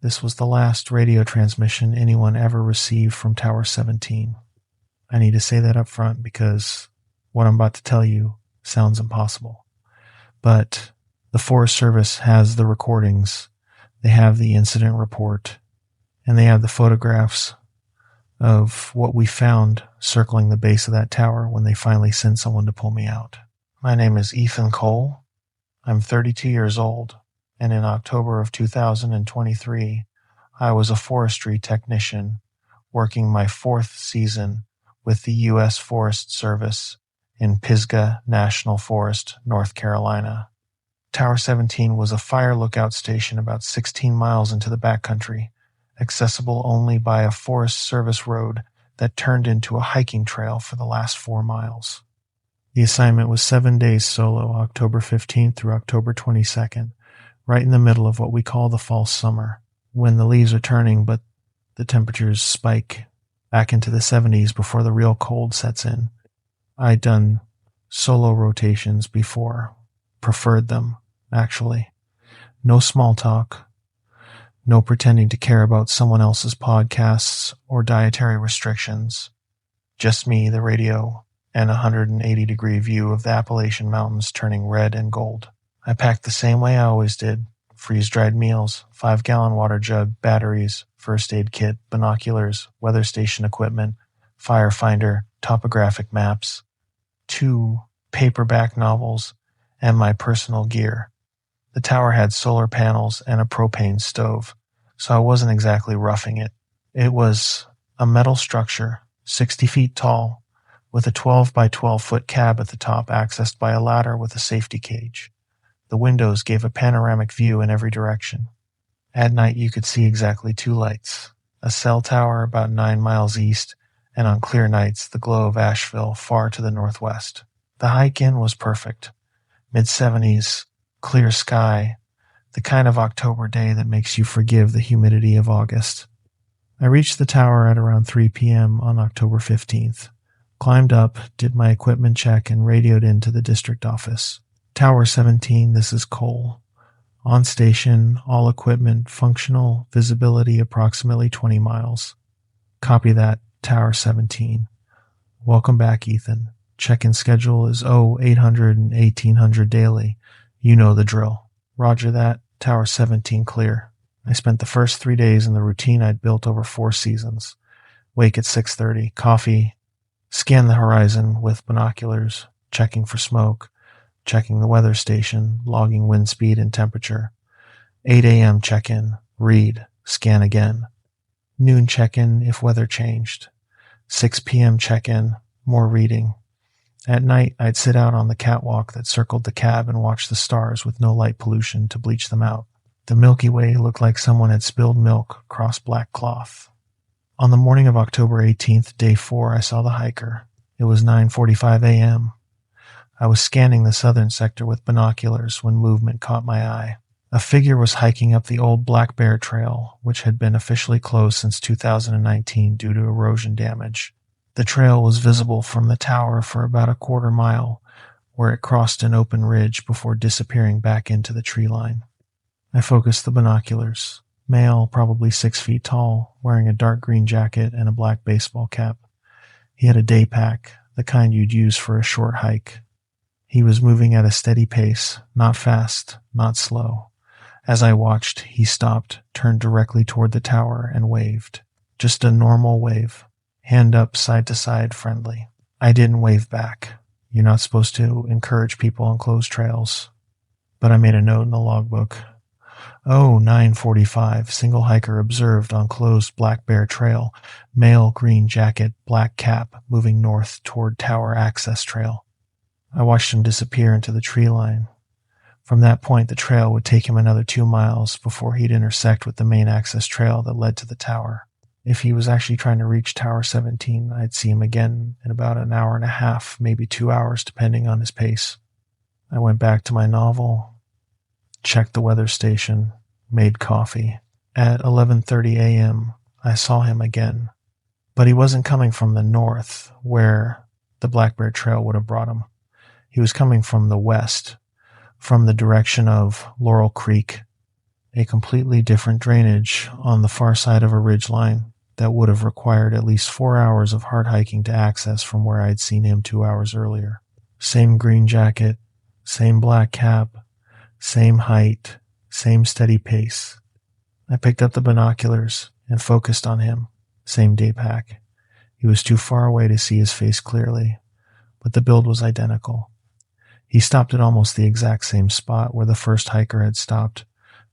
This was the last radio transmission anyone ever received from Tower 17. I need to say that up front because what I'm about to tell you sounds impossible. But the Forest Service has the recordings, they have the incident report, and they have the photographs of what we found circling the base of that tower when they finally sent someone to pull me out. My name is Ethan Cole. I'm 32 years old, and in October of 2023, I was a forestry technician working my 4th season with the U.S. Forest Service in Pisgah National Forest, North Carolina. Tower 17 was a fire lookout station about 16 miles into the backcountry, accessible only by a Forest Service road that turned into a hiking trail for the last 4 miles. The assignment was 7 days solo, October 15th through October 22nd, right in the middle of what we call the false summer, when the leaves are turning but the temperatures spike back into the 70s before the real cold sets in. I'd done solo rotations before, preferred them, actually. No small talk, no pretending to care about someone else's podcasts or dietary restrictions. Just me, the radio, and a 180-degree view of the Appalachian Mountains turning red and gold. I packed the same way I always did. Freeze-dried meals, 5-gallon water jug, batteries, first aid kit, binoculars, weather station equipment, firefinder, topographic maps, 2 paperback novels, and my personal gear. The tower had solar panels and a propane stove, so I wasn't exactly roughing it. It was a metal structure, 60 feet tall, with a 12 by 12 foot cab at the top accessed by a ladder with a safety cage. The windows gave a panoramic view in every direction. At night you could see exactly 2 lights, a cell tower about 9 miles east, and on clear nights the glow of Asheville far to the northwest. The hike-in was perfect. Mid-70s, clear sky, the kind of October day that makes you forgive the humidity of August. I reached the tower at around 3 p.m. on October 15th, climbed up, did my equipment check, and radioed into the district office. Tower 17, this is Cole. On station, all equipment functional, visibility approximately 20 miles. Copy that, Tower 17. Welcome back, Ethan. Check-in schedule is 0800 and 1800 daily. You know the drill. Roger that, Tower 17 clear. I spent the first 3 days in the routine I'd built over 4 seasons. Wake at 6:30, coffee, scan the horizon with binoculars, checking for smoke, checking the weather station, logging wind speed and temperature. 8 a.m. check-in, read, scan again. Noon check-in if weather changed. 6 p.m. check-in, more reading. At night, I'd sit out on the catwalk that circled the cab and watch the stars with no light pollution to bleach them out. The Milky Way looked like someone had spilled milk across black cloth. On the morning of October 18th, day 4, I saw the hiker. It was 9:45 a.m. I was scanning the southern sector with binoculars when movement caught my eye. A figure was hiking up the old Black Bear Trail, which had been officially closed since 2019 due to erosion damage. The trail was visible from the tower for about a quarter mile, where it crossed an open ridge before disappearing back into the tree line. I focused the binoculars. Male, probably 6 feet tall, wearing a dark green jacket and a black baseball cap. He had a day pack, the kind you'd use for a short hike. He was moving at a steady pace, not fast, not slow. As I watched, he stopped, turned directly toward the tower, and waved. Just a normal wave. Hand up, side to side, friendly. I didn't wave back. You're not supposed to encourage people on closed trails. But I made a note in the logbook. 9:45, single hiker observed on closed Black Bear Trail. Male, green jacket, black cap, moving north toward tower access trail. I watched him disappear into the tree line. From that point, the trail would take him another 2 miles before he'd intersect with the main access trail that led to the tower. If he was actually trying to reach Tower 17, I'd see him again in about an hour and a half, maybe 2 hours, depending on his pace. I went back to my novel, checked the weather station, made coffee. At 11:30 a.m., I saw him again. But he wasn't coming from the north, where the Black Bear Trail would have brought him. He was coming from the west, from the direction of Laurel Creek a completely different drainage on the far side of a ridge line that would have required at least 4 hours of hard hiking to access from where I'd seen him 2 hours earlier. Same green jacket, same black cap, same height, same steady pace. I picked up the binoculars and focused on him. Same day pack. He was too far away to see his face clearly, but the build was identical. He stopped at almost the exact same spot where the first hiker had stopped,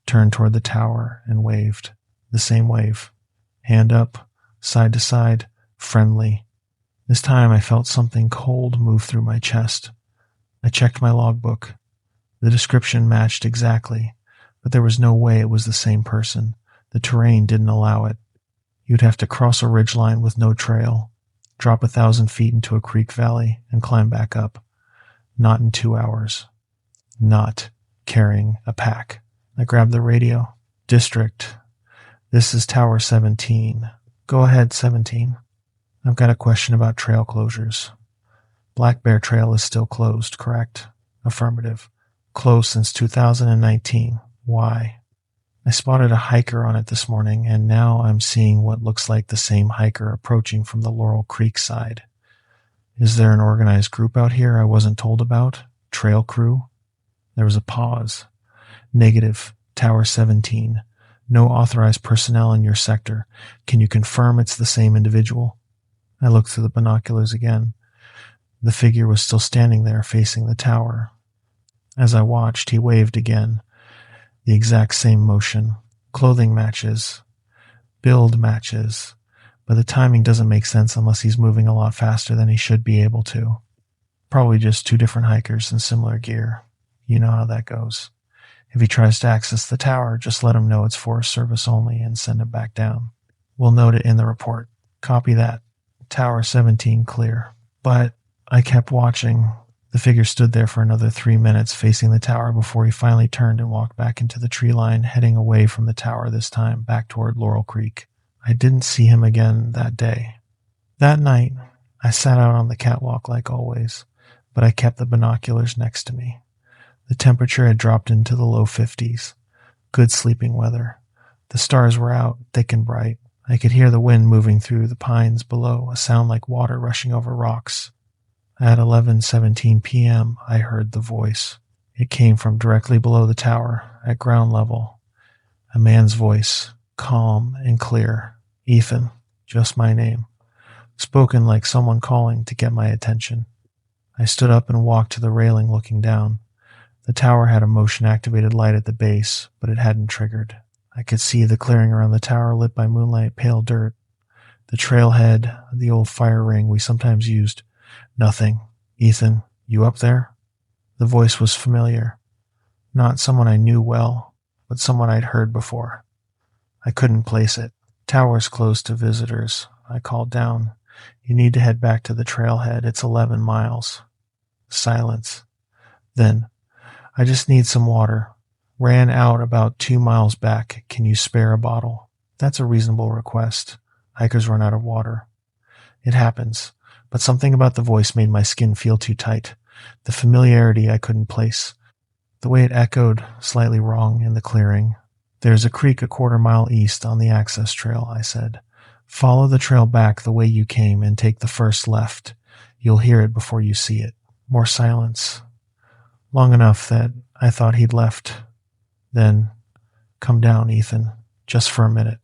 turned toward the tower, and waved. The same wave. Hand up, side to side, friendly. This time I felt something cold move through my chest. I checked my logbook. The description matched exactly, but there was no way it was the same person. The terrain didn't allow it. You'd have to cross a ridgeline with no trail, drop 1,000 feet into a creek valley, and climb back up. Not in 2 hours. Not carrying a pack. I grabbed the radio. District. This is Tower 17. Go ahead, 17. I've got a question about trail closures. Black Bear Trail is still closed, correct? Affirmative. Closed since 2019. Why? I spotted a hiker on it this morning, and now I'm seeing what looks like the same hiker approaching from the Laurel Creek side. Is there an organized group out here I wasn't told about? Trail crew? There was a pause. Negative. Tower 17. No authorized personnel in your sector. Can you confirm it's the same individual? I looked through the binoculars again. The figure was still standing there facing the tower. As I watched, he waved again. The exact same motion. Clothing matches. Build matches. But the timing doesn't make sense unless he's moving a lot faster than he should be able to. Probably just two different hikers in similar gear. You know how that goes. If he tries to access the tower, just let him know it's Forest Service only and send him back down. We'll note it in the report. Copy that. Tower 17 clear. But I kept watching. The figure stood there for another 3 minutes facing the tower before he finally turned and walked back into the tree line, heading away from the tower this time, back toward Laurel Creek. I didn't see him again that day. That night, I sat out on the catwalk like always, but I kept the binoculars next to me. The temperature had dropped into the low 50s. Good sleeping weather. The stars were out, thick and bright. I could hear the wind moving through the pines below, a sound like water rushing over rocks. At 11:17 p.m., I heard the voice. It came from directly below the tower, at ground level. A man's voice, calm and clear. Ethan, just my name. Spoken like someone calling to get my attention. I stood up and walked to the railing looking down. The tower had a motion-activated light at the base, but it hadn't triggered. I could see the clearing around the tower lit by moonlight, pale dirt. The trailhead, the old fire ring we sometimes used. Nothing. Ethan, you up there? The voice was familiar. Not someone I knew well, but someone I'd heard before. I couldn't place it. Tower's closed to visitors. I called down. You need to head back to the trailhead. It's 11 miles. Silence. Then, I just need some water. Ran out about 2 miles back. Can you spare a bottle? That's a reasonable request. Hikers run out of water. It happens, but something about the voice made my skin feel too tight. The familiarity I couldn't place. The way it echoed, slightly wrong, in the clearing. There's a creek a 1/4 mile east on the access trail, I said. Follow the trail back the way you came and take the first left. You'll hear it before you see it. More silence. Long enough that I thought he'd left. Then, come down, Ethan. Just for a minute.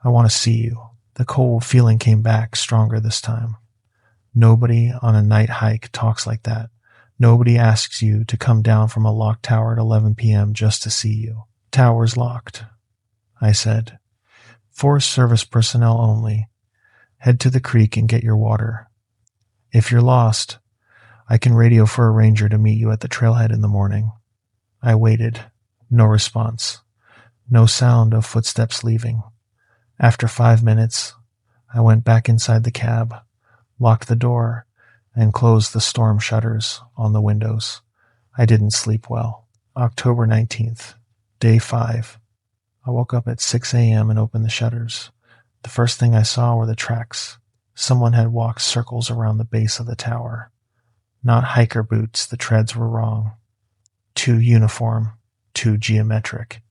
I want to see you. The cold feeling came back, stronger this time. Nobody on a night hike talks like that. Nobody asks you to come down from a locked tower at 11 p.m. just to see you. Tower's locked, I said. Forest Service personnel only. Head to the creek and get your water. If you're lost, I can radio for a ranger to meet you at the trailhead in the morning. I waited. No response. No sound of footsteps leaving. After 5 minutes, I went back inside the cab, locked the door, and closed the storm shutters on the windows. I didn't sleep well. October 19th, day 5. I woke up at 6 a.m. and opened the shutters. The first thing I saw were the tracks. Someone had walked circles around the base of the tower. Not hiker boots, the treads were wrong. Too uniform, too geometric.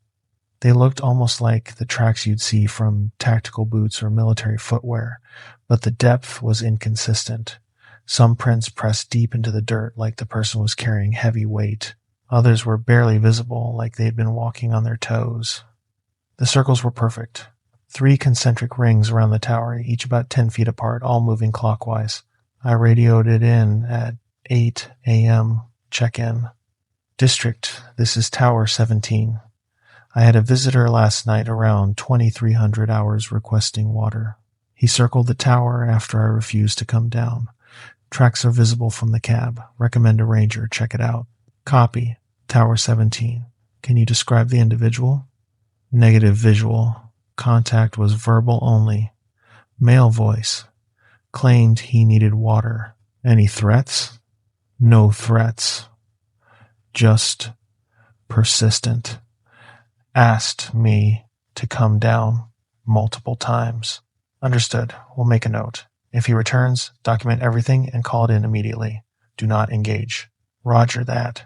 They looked almost like the tracks you'd see from tactical boots or military footwear, but the depth was inconsistent. Some prints pressed deep into the dirt like the person was carrying heavy weight. Others were barely visible, like they'd been walking on their toes. The circles were perfect. 3 concentric rings around the tower, each about 10 feet apart, all moving clockwise. I radioed it in at 8 a.m. Check-in. District, this is Tower 17. I had a visitor last night around 2300 hours requesting water. He circled the tower after I refused to come down. Tracks are visible from the cab. Recommend a ranger. Check it out. Copy. Tower 17. Can you describe the individual? Negative visual. Contact was verbal only. Male voice. Claimed he needed water. Any threats? No threats. Just persistent. Asked me to come down multiple times. Understood. We'll make a note. If he returns, document everything and call it in immediately. Do not engage. Roger that.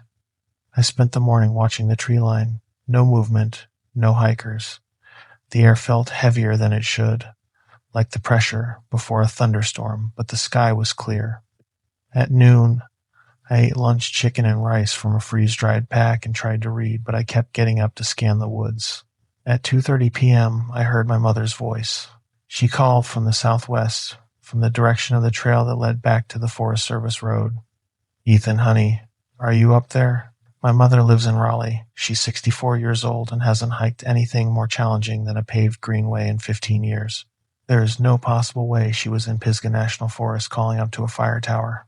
I spent the morning watching the tree line. No movement, no hikers. The air felt heavier than it should, like the pressure before a thunderstorm, but the sky was clear. At noon, I ate lunch, chicken and rice from a freeze-dried pack and tried to read, but I kept getting up to scan the woods. At 2:30 p.m., I heard my mother's voice. She called from the southwest, from the direction of the trail that led back to the Forest Service road. Ethan, honey, are you up there? My mother lives in Raleigh. She's 64 years old and hasn't hiked anything more challenging than a paved greenway in 15 years. There is no possible way she was in Pisgah National Forest calling up to a fire tower.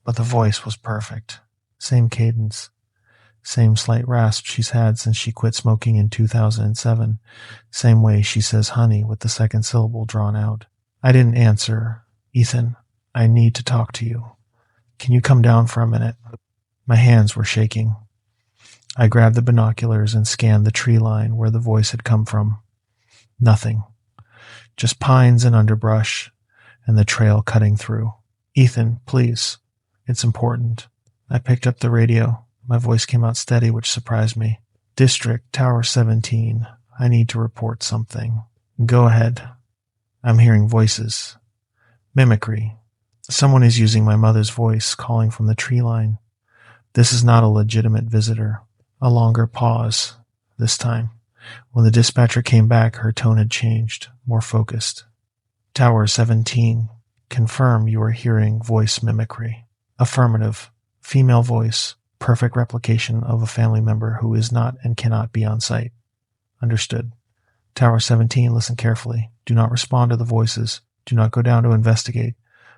But the voice was perfect. Same cadence. Same slight rasp she's had since she quit smoking in 2007. Same way she says honey with the second syllable drawn out. I didn't answer. Ethan, I need to talk to you. Can you come down for a minute? My hands were shaking. I grabbed the binoculars and scanned the tree line where the voice had come from. Nothing. Just pines and underbrush, and the trail cutting through. Ethan, please. It's important. I picked up the radio. My voice came out steady, which surprised me. District, Tower 17. I need to report something. Go ahead. I'm hearing voices. Mimicry. Someone is using my mother's voice, calling from the tree line. This is not a legitimate visitor. A longer pause, this time. When the dispatcher came back, her tone had changed, more focused. Tower 17. Confirm you are hearing voice mimicry. Affirmative. Female voice. Perfect replication of a family member who is not and cannot be on site. Understood. Tower 17, listen carefully. Do not respond to the voices. Do not go down to investigate.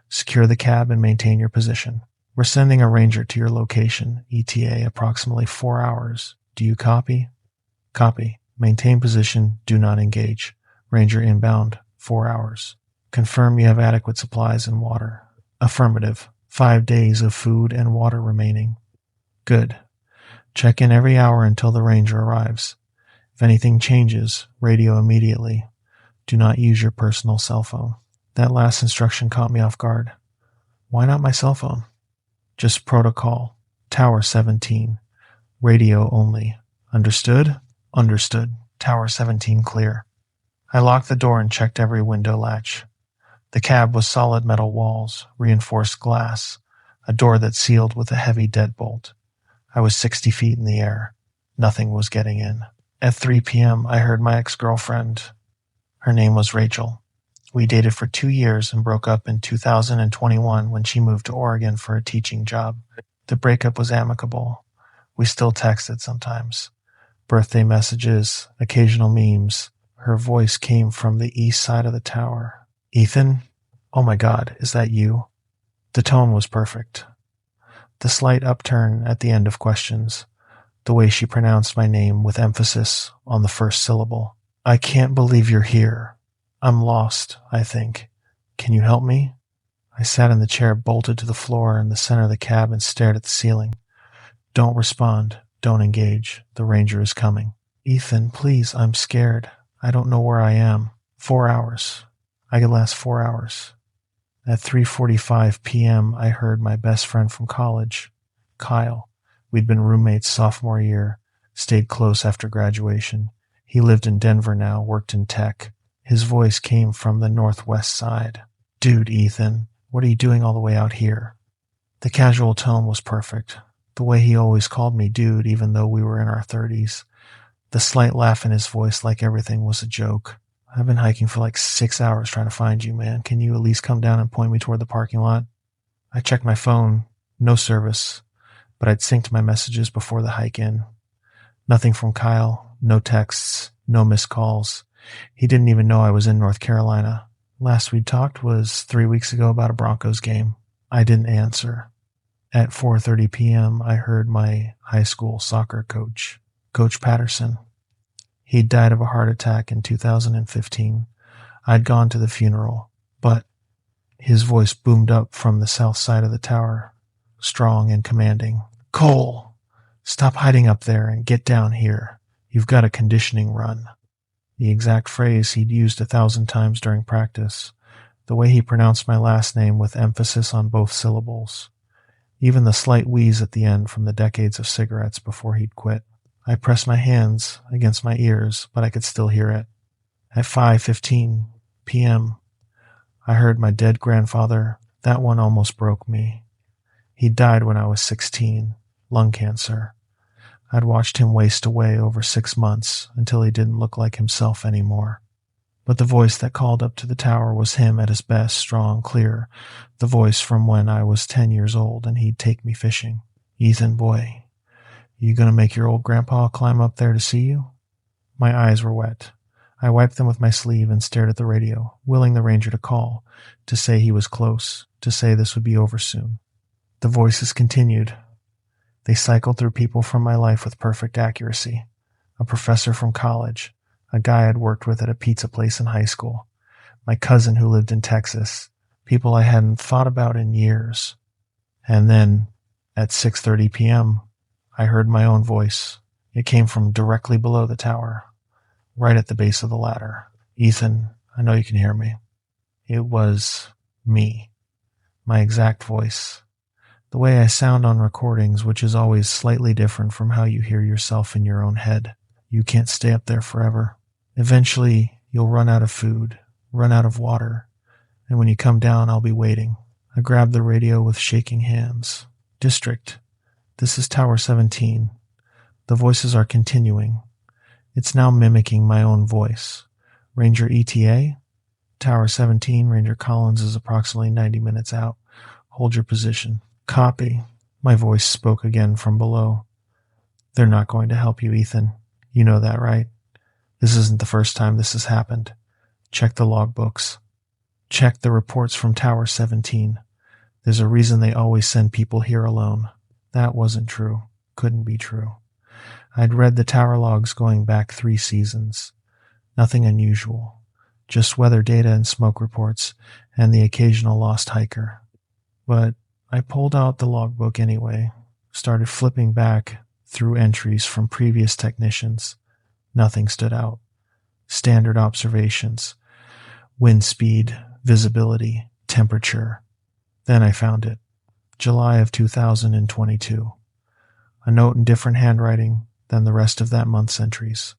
Secure the cab and maintain your position. We're sending a ranger to your location, ETA approximately 4 hours. Do you copy? Copy. Maintain position. Do not engage. Ranger inbound. 4 hours. Confirm you have adequate supplies and water. Affirmative. 5 days of food and water remaining. Good. Check in every hour until the ranger arrives. If anything changes, radio immediately. Do not use your personal cell phone. That last instruction caught me off guard. Why not my cell phone? Just protocol. Tower 17. Radio only. Understood? Understood. Tower 17 clear. I locked the door and checked every window latch. The cab was solid metal walls, reinforced glass, a door that sealed with a heavy deadbolt. I was 60 feet in the air. Nothing was getting in. At 3 p.m., I heard my ex-girlfriend. Her name was Rachel. We dated for 2 years and broke up in 2021 when she moved to Oregon for a teaching job. The breakup was amicable. We still texted sometimes. Birthday messages, occasional memes. Her voice came from the east side of the tower. Ethan? Oh my God, is that you? The tone was perfect. The slight upturn at the end of questions. The way she pronounced my name with emphasis on the first syllable. I can't believe you're here. I'm lost, I think. Can you help me? I sat in the chair bolted to the floor in the center of the cab and stared at the ceiling. Don't respond. Don't engage. The ranger is coming. Ethan, please, I'm scared. I don't know where I am. 4 hours. I could last 4 hours. At 3:45 p.m., I heard my best friend from college, Kyle. We'd been roommates sophomore year, stayed close after graduation. He lived in Denver now, worked in tech. His voice came from the northwest side. Dude, Ethan, what are you doing all the way out here? The casual tone was perfect. The way he always called me dude, even though we were in our 30s. The slight laugh in his voice like everything was a joke. I've been hiking for like 6 hours trying to find you, man. Can you at least come down and point me toward the parking lot? I checked my phone. No service. But I'd synced my messages before the hike in. Nothing from Kyle. No texts. No missed calls. He didn't even know I was in North Carolina. Last we'd talked was 3 weeks ago about a Broncos game. I didn't answer. At 4:30 p.m., I heard my high school soccer coach, Coach Patterson. He'd died of a heart attack in 2015. I'd gone to the funeral, but his voice boomed up from the south side of the tower, strong and commanding. Cole, stop hiding up there and get down here. You've got a conditioning run. The exact phrase he'd used 1,000 times during practice, the way he pronounced my last name with emphasis on both syllables, even the slight wheeze at the end from the decades of cigarettes before he'd quit. I pressed my hands against my ears, but I could still hear it. At 5:15 p.m., I heard my dead grandfather. That one almost broke me. He died when I was 16, lung cancer. I'd watched him waste away over 6 months until he didn't look like himself anymore. But the voice that called up to the tower was him at his best, strong, clear, the voice from when I was 10 years old and he'd take me fishing. Ethan, boy, you gonna make your old grandpa climb up there to see you? My eyes were wet. I wiped them with my sleeve and stared at the radio, willing the ranger to call, to say he was close, to say this would be over soon. The voices continued. They cycled through people from my life with perfect accuracy. A professor from college, a guy I'd worked with at a pizza place in high school, my cousin who lived in Texas, people I hadn't thought about in years. And then, at 6:30 p.m., I heard my own voice. It came from directly below the tower, right at the base of the ladder. Ethan, I know you can hear me. It was me, my exact voice. The way I sound on recordings, which is always slightly different from how you hear yourself in your own head. You can't stay up there forever. Eventually, you'll run out of food, run out of water, and when you come down, I'll be waiting. I grabbed the radio with shaking hands. District, this is Tower 17. The voices are continuing. It's now mimicking my own voice. Ranger ETA? Tower 17, Ranger Collins is approximately 90 minutes out. Hold your position. Copy. My voice spoke again from below. They're not going to help you, Ethan. You know that, right? This isn't the first time this has happened. Check the logbooks. Check the reports from Tower 17. There's a reason they always send people here alone. That wasn't true. Couldn't be true. I'd read the tower logs going back 3 seasons. Nothing unusual. Just weather data and smoke reports, and the occasional lost hiker. But I pulled out the logbook anyway, started flipping back through entries from previous technicians. Nothing stood out. Standard observations. Wind speed, visibility, temperature. Then I found it. July of 2022. A note in different handwriting than the rest of that month's entries.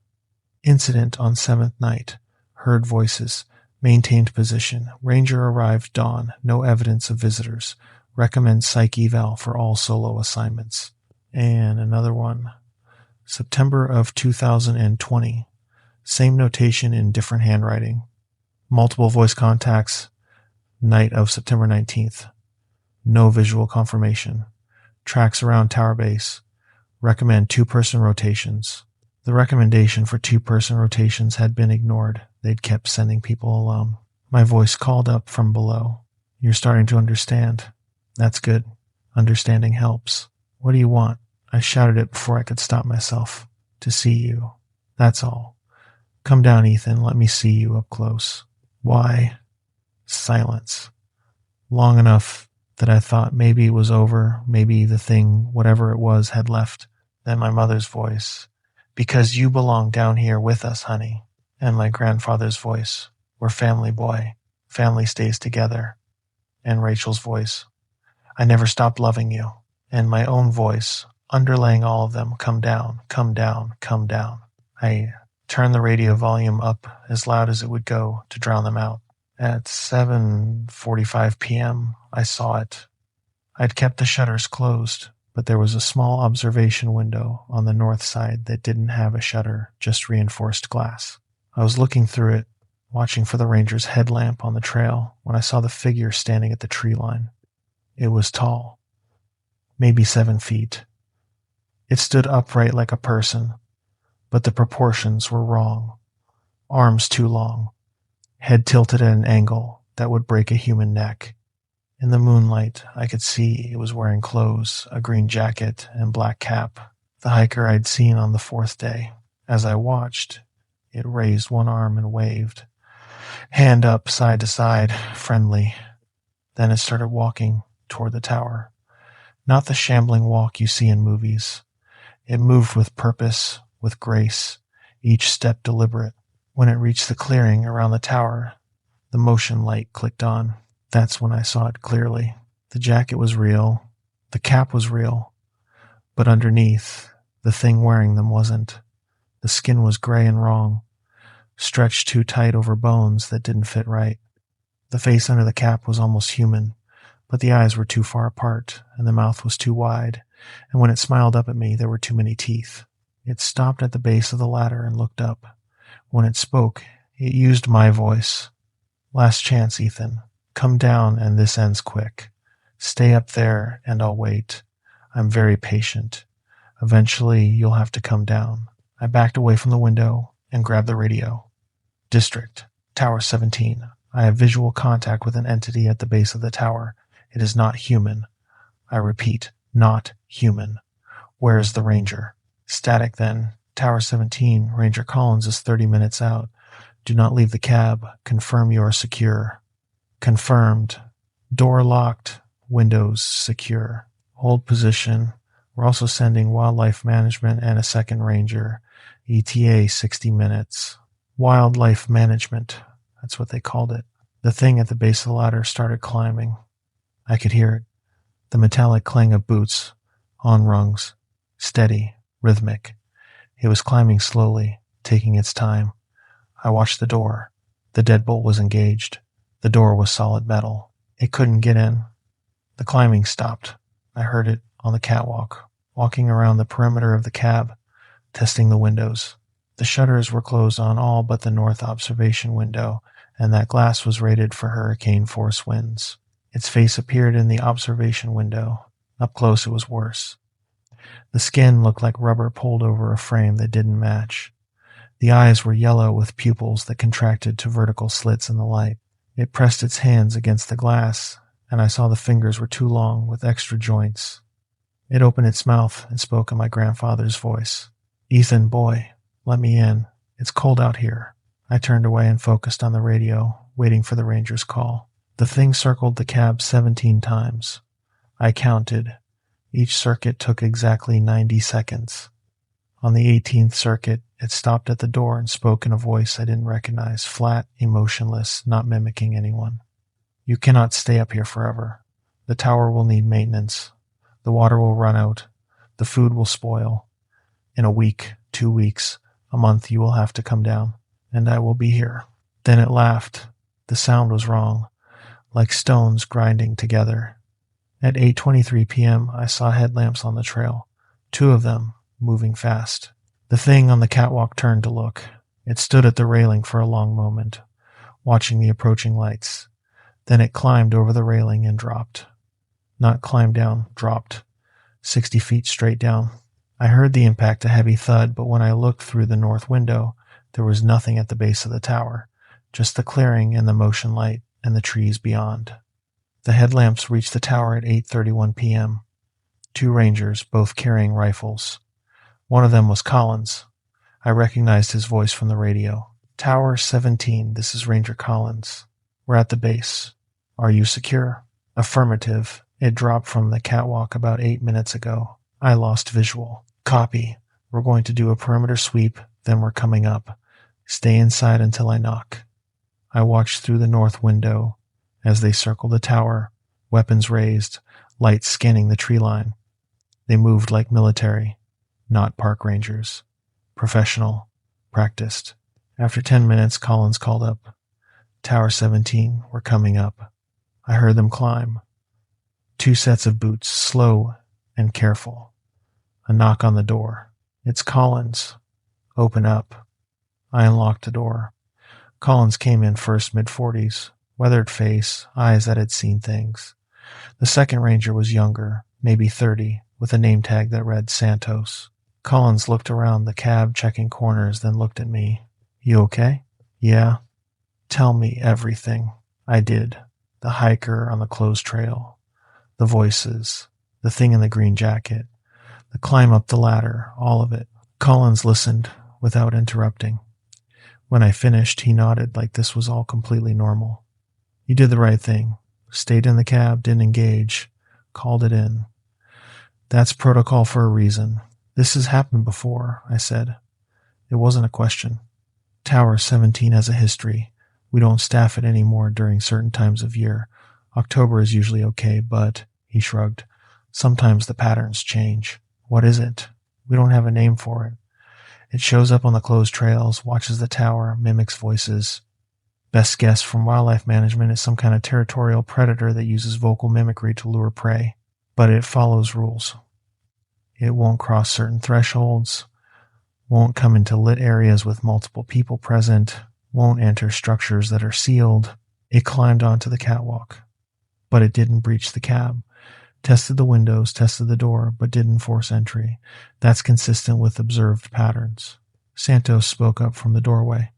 Incident on 7th night. Heard voices. Maintained position. Ranger arrived dawn. No evidence of visitors. Recommend psych eval for all solo assignments. And another one. September of 2020. Same notation in different handwriting. Multiple voice contacts. Night of September 19th. No visual confirmation. Tracks around tower base. Recommend 2-person rotations. The recommendation for 2-person rotations had been ignored. They'd kept sending people alone. My voice called up from below. You're starting to understand. That's good. Understanding helps. What do you want? I shouted it before I could stop myself. To see you. That's all. Come down, Ethan. Let me see you up close. Why? Silence. Long enough that I thought maybe it was over, maybe the thing, whatever it was, had left. Then my mother's voice. Because you belong down here with us, honey. And my grandfather's voice. We're family, boy. Family stays together. And Rachel's voice. I never stopped loving you. And my own voice, underlaying all of them, come down, come down, come down. I Turn the radio volume up as loud as it would go to drown them out. At 7:45 p.m., I saw it. I'd kept the shutters closed, but there was a small observation window on the north side that didn't have a shutter, just reinforced glass. I was looking through it, watching for the ranger's headlamp on the trail, when I saw the figure standing at the tree line. It was tall, maybe 7 feet. It stood upright like a person, but the proportions were wrong. Arms too long, head tilted at an angle that would break a human neck. In the moonlight, I could see it was wearing clothes, a green jacket, and black cap, the hiker I'd seen on the 4th day. As I watched, it raised one arm and waved, hand up side to side, friendly. Then it started walking toward the tower. Not the shambling walk you see in movies. It moved with purpose, with grace, each step deliberate. When it reached the clearing around the tower, the motion light clicked on. That's when I saw it clearly. The jacket was real, the cap was real, but underneath, the thing wearing them wasn't. The skin was gray and wrong, stretched too tight over bones that didn't fit right. The face under the cap was almost human, but the eyes were too far apart, and the mouth was too wide, and when it smiled up at me, there were too many teeth. It stopped at the base of the ladder and looked up. When it spoke, it used my voice. "Last chance, Ethan. Come down and this ends quick. Stay up there and I'll wait. I'm very patient. Eventually you'll have to come down." I backed away from the window and grabbed the radio. "District, Tower 17. I have visual contact with an entity at the base of the tower. It is not human. I repeat, not human. Where is the ranger?" "Static then. Tower 17, Ranger Collins is 30 minutes out. Do not leave the cab. Confirm you are secure." "Confirmed. Door locked. Windows secure. Hold position. We're also sending wildlife management and a second ranger. ETA 60 minutes. Wildlife management. That's what they called it. The thing at the base of the ladder started climbing. I could hear it. The metallic clang of boots on rungs. Steady, rhythmic. It was climbing slowly, taking its time. I watched the door. The deadbolt was engaged. The door was solid metal. It couldn't get in. The climbing stopped. I heard it on the catwalk, walking around the perimeter of the cab, testing the windows. The shutters were closed on all but the north observation window, and that glass was rated for hurricane force winds. Its face appeared in the observation window. Up close it was worse. The skin looked like rubber pulled over a frame that didn't match. The eyes were yellow with pupils that contracted to vertical slits in the light. It pressed its hands against the glass, and I saw the fingers were too long with extra joints. It opened its mouth and spoke in my grandfather's voice. "Ethan, boy, let me in. It's cold out here." I turned away and focused on the radio, waiting for the ranger's call. The thing circled the cab 17 times. I counted. Each circuit took exactly 90 seconds. On the 18th circuit, it stopped at the door and spoke in a voice I didn't recognize, flat, emotionless, not mimicking anyone. "You cannot stay up here forever. The tower will need maintenance. The water will run out. The food will spoil. In a week, 2 weeks, a month you will have to come down, and I will be here." Then it laughed. The sound was wrong, like stones grinding together. At 8:23 p.m., I saw headlamps on the trail, 2 of them, moving fast. The thing on the catwalk turned to look. It stood at the railing for a long moment, watching the approaching lights. Then it climbed over the railing and dropped. Not climbed down, dropped. 60 feet straight down. I heard the impact, a heavy thud, but when I looked through the north window, there was nothing at the base of the tower, just the clearing and the motion light and the trees beyond. The headlamps reached the tower at 8:31 p.m. 2 rangers, both carrying rifles. One of them was Collins. I recognized his voice from the radio. "Tower 17, this is Ranger Collins. We're at the base. Are you secure?" "Affirmative. It dropped from the catwalk about 8 minutes ago. I lost visual." "Copy. We're going to do a perimeter sweep, then we're coming up. Stay inside until I knock." I watched through the north window as they circled the tower, weapons raised, lights scanning the tree line. They moved like military, not park rangers. Professional, practiced. After 10 minutes, Collins called up. Tower 17, we're coming up. I heard them climb. 2 sets of boots, slow and careful. A knock on the door. It's Collins. Open up. I unlocked the door. Collins came in first, mid-40s, weathered face, eyes that had seen things. The second ranger was younger, maybe 30, with a name tag that read Santos. Collins looked around the cab, checking corners, then looked at me. You okay? Yeah. Tell me everything. I did. The hiker on the closed trail. The voices. The thing in the green jacket. The climb up the ladder. All of it. Collins listened without interrupting. When I finished, he nodded like this was all completely normal. You did the right thing. Stayed in the cab, didn't engage. Called it in. That's protocol for a reason. This has happened before, I said. It wasn't a question. Tower 17 has a history. We don't staff it anymore during certain times of year. October is usually okay, but, he shrugged, sometimes the patterns change. What is it? We don't have a name for it. It shows up on the closed trails, watches the tower, mimics voices. Best guess from wildlife management is some kind of territorial predator that uses vocal mimicry to lure prey. But it follows rules. It won't cross certain thresholds, won't come into lit areas with multiple people present, won't enter structures that are sealed. It climbed onto the catwalk. But it didn't breach the cab. Tested the windows, tested the door, but didn't force entry. That's consistent with observed patterns. Santos spoke up from the doorway.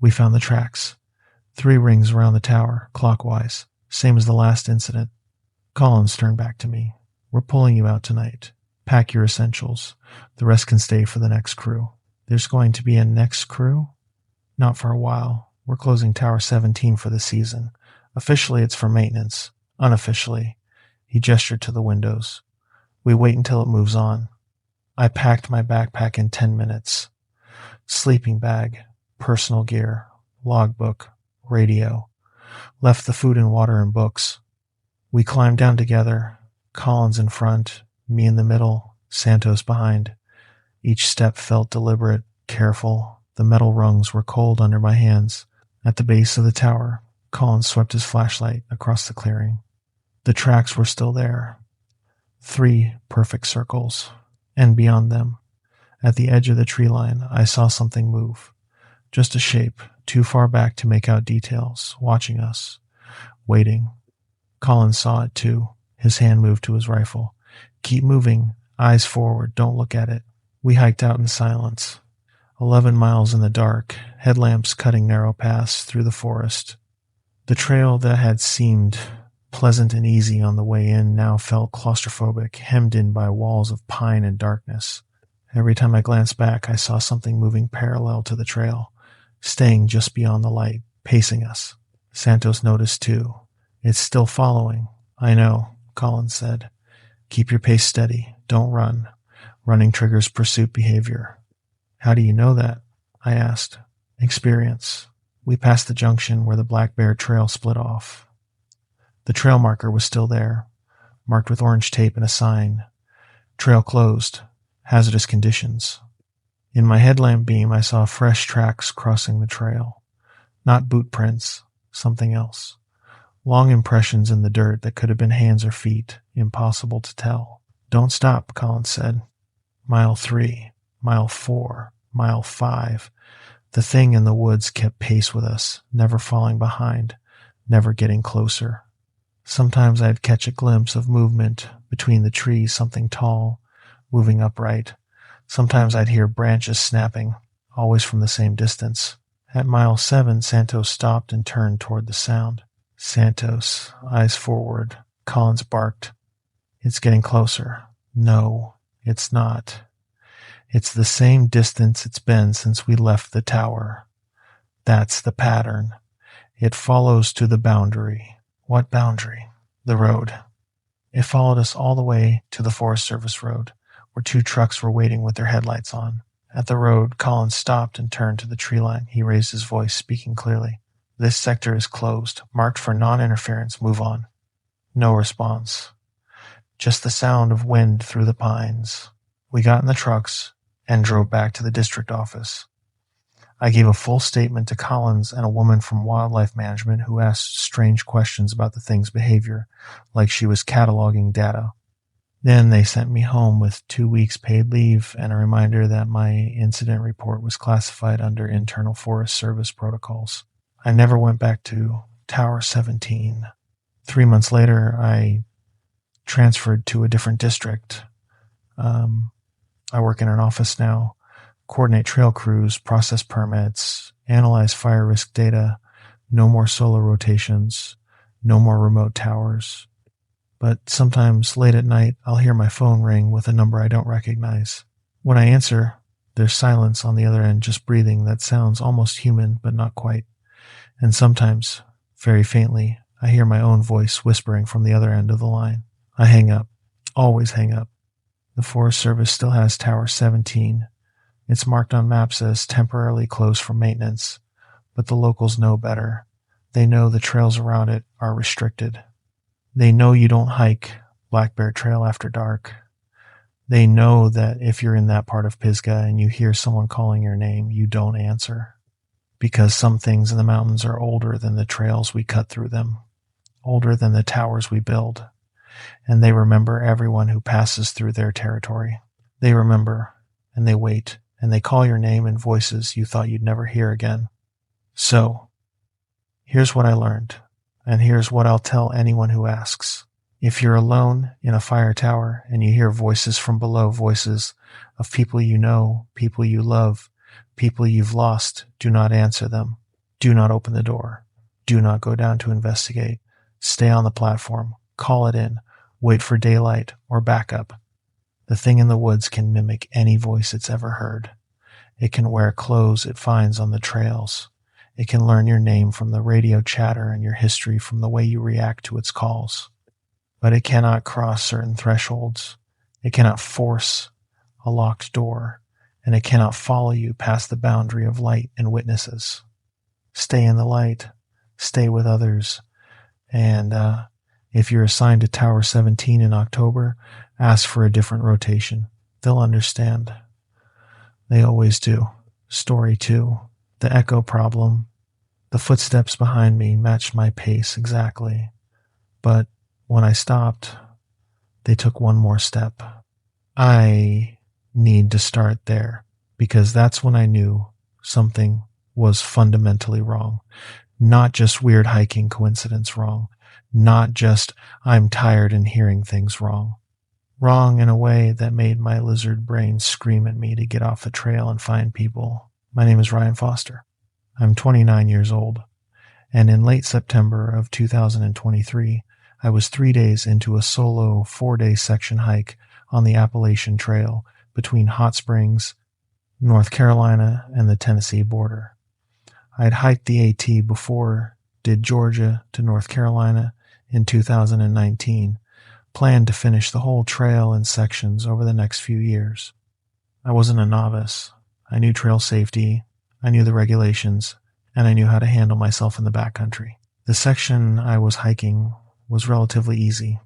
We found the tracks. 3 rings around the tower, clockwise, same as the last incident. Collins turned back to me. We're pulling you out tonight. Pack your essentials. The rest can stay for the next crew. There's going to be a next crew? Not for a while. We're closing Tower 17 for the season. Officially, it's for maintenance. Unofficially, he gestured to the windows. We wait until it moves on. I packed my backpack in 10 minutes. Sleeping bag, personal gear, logbook, radio. Left the food and water and books. We climbed down together, Collins in front, me in the middle, Santos behind. Each step felt deliberate, careful. The metal rungs were cold under my hands. At the base of the tower, Collins swept his flashlight across the clearing. The tracks were still there. 3 perfect circles. And beyond them, at the edge of the tree line, I saw something move. Just a shape, too far back to make out details, watching us, waiting. Collins saw it too. His hand moved to his rifle. Keep moving, eyes forward, don't look at it. We hiked out in silence. 11 miles in the dark, headlamps cutting narrow paths through the forest. The trail that had seemed pleasant and easy on the way in now felt claustrophobic, hemmed in by walls of pine and darkness. Every time I glanced back, I saw something moving parallel to the trail, staying just beyond the light, pacing us. Santos noticed too. It's still following. I know, Collins said. Keep your pace steady. Don't run. Running triggers pursuit behavior. How do you know that? I asked. Experience. We passed the junction where the Black Bear Trail split off. The trail marker was still there, marked with orange tape and a sign. Trail closed. Hazardous conditions. In my headlamp beam, I saw fresh tracks crossing the trail. Not boot prints, something else. Long impressions in the dirt that could have been hands or feet, impossible to tell. Don't stop, Collins said. Mile 3, mile 4, mile 5. The thing in the woods kept pace with us, never falling behind, never getting closer. Sometimes I'd catch a glimpse of movement between the trees, something tall, moving upright. Sometimes I'd hear branches snapping, always from the same distance. At mile 7, Santos stopped and turned toward the sound. Santos, eyes forward. Collins barked. It's getting closer. No, it's not. It's the same distance it's been since we left the tower. That's the pattern. It follows to the boundary. What boundary? The road. It followed us all the way to the Forest Service road, where 2 trucks were waiting with their headlights on. At the road, Collins stopped and turned to the tree line. He raised his voice, speaking clearly. This sector is closed, marked for non-interference. Move on. No response. Just the sound of wind through the pines. We got in the trucks and drove back to the district office. I gave a full statement to Collins and a woman from wildlife management who asked strange questions about the thing's behavior, like she was cataloging data. Then they sent me home with 2 weeks paid leave and a reminder that my incident report was classified under internal Forest Service protocols. I never went back to Tower 17. 3 months later, I transferred to a different district. I work in an office now, coordinate trail crews, process permits, analyze fire risk data, no more solo rotations, no more remote towers. But sometimes late at night, I'll hear my phone ring with a number I don't recognize. When I answer, there's silence on the other end, just breathing that sounds almost human, but not quite. And sometimes, very faintly, I hear my own voice whispering from the other end of the line. I hang up. Always hang up. The Forest Service still has Tower 17. It's marked on maps as temporarily closed for maintenance, but the locals know better. They know the trails around it are restricted. They know you don't hike Black Bear Trail after dark. They know that if you're in that part of Pisgah and you hear someone calling your name, you don't answer. Because some things in the mountains are older than the trails we cut through them, older than the towers we build. And they remember everyone who passes through their territory. They remember, and they wait, and they call your name in voices you thought you'd never hear again. So, here's what I learned, and here's what I'll tell anyone who asks. If you're alone in a fire tower and you hear voices from below, voices of people you know, people you love, people you've lost, do not answer them. Do not open the door. Do not go down to investigate. Stay on the platform. Call it in. Wait for daylight or backup. The thing in the woods can mimic any voice it's ever heard. It can wear clothes it finds on the trails. It can learn your name from the radio chatter and your history from the way you react to its calls. But it cannot cross certain thresholds. It cannot force a locked door, and it cannot follow you past the boundary of light and witnesses. Stay in the light. Stay with others. And if you're assigned to Tower 17 in October, ask for a different rotation. They'll understand. They always do. Story 2. The echo problem. The footsteps behind me matched my pace exactly. But when I stopped, they took one more step. I need to start there, because that's when I knew something was fundamentally wrong. Not just weird hiking coincidence wrong. Not just I'm tired and hearing things wrong. Wrong in a way that made my lizard brain scream at me to get off the trail and find people. My name is Ryan Foster. I'm 29 years old, and in late September of 2023, I was 3 days into a solo 4-day section hike on the Appalachian Trail between Hot Springs, North Carolina, and the Tennessee border. I'd hiked the AT before, did Georgia to North Carolina in 2019, planned to finish the whole trail in sections over the next few years. I wasn't a novice. I knew trail safety, I knew the regulations, and I knew how to handle myself in the backcountry. The section I was hiking was relatively easy.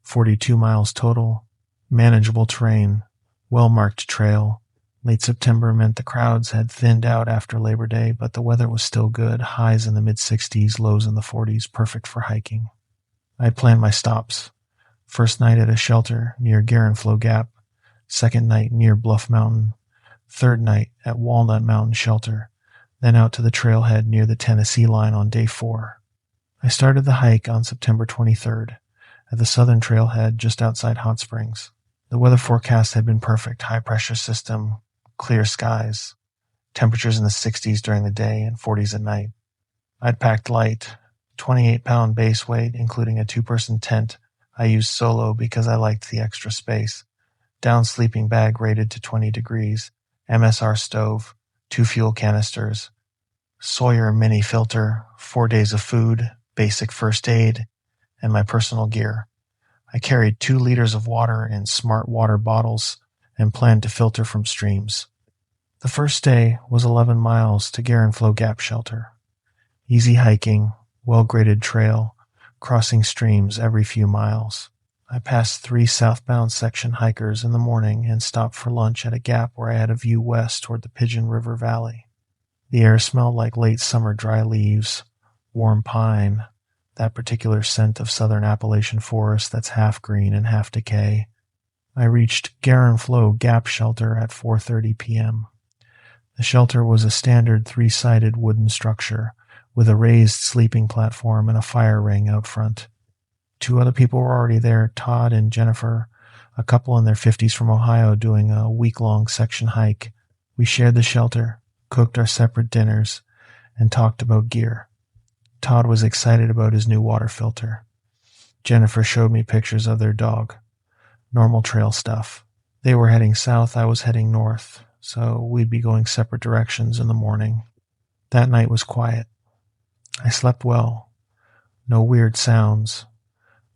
42 miles total, manageable terrain, well-marked trail. Late September meant the crowds had thinned out after Labor Day, but the weather was still good, highs in the mid-60s, lows in the 40s, perfect for hiking. I had planned my stops. First night at a shelter near Garenflow Gap, second night near Bluff Mountain, third night at Walnut Mountain Shelter, then out to the trailhead near the Tennessee line on day 4. I started the hike on September 23rd at the southern trailhead just outside Hot Springs. The weather forecast had been perfect, high-pressure system, clear skies, temperatures in the 60s during the day and 40s at night. I'd packed light, 28-pound base weight, including a 2-person tent I used solo because I liked the extra space, down sleeping bag rated to 20 degrees, MSR stove, 2 fuel canisters, Sawyer mini filter, 4 days of food, basic first aid, and my personal gear. I carried 2 liters of water in smart water bottles and planned to filter from streams. The first day was 11 miles to Garenflow Gap Shelter. Easy hiking, well-graded trail, crossing streams every few miles. I passed 3 southbound section hikers in the morning and stopped for lunch at a gap where I had a view west toward the Pigeon River Valley. The air smelled like late summer dry leaves, warm pine, that particular scent of southern Appalachian forest that's half green and half decay. I reached Garin Flow Gap Shelter at 4:30 p.m. The shelter was a standard three-sided wooden structure with a raised sleeping platform and a fire ring out front. Two other people were already there, Todd and Jennifer, a couple in their 50s from Ohio doing a week-long section hike. We shared the shelter, cooked our separate dinners, and talked about gear. Todd was excited about his new water filter. Jennifer showed me pictures of their dog. Normal trail stuff. They were heading south, I was heading north, so we'd be going separate directions in the morning. That night was quiet. I slept well. No weird sounds.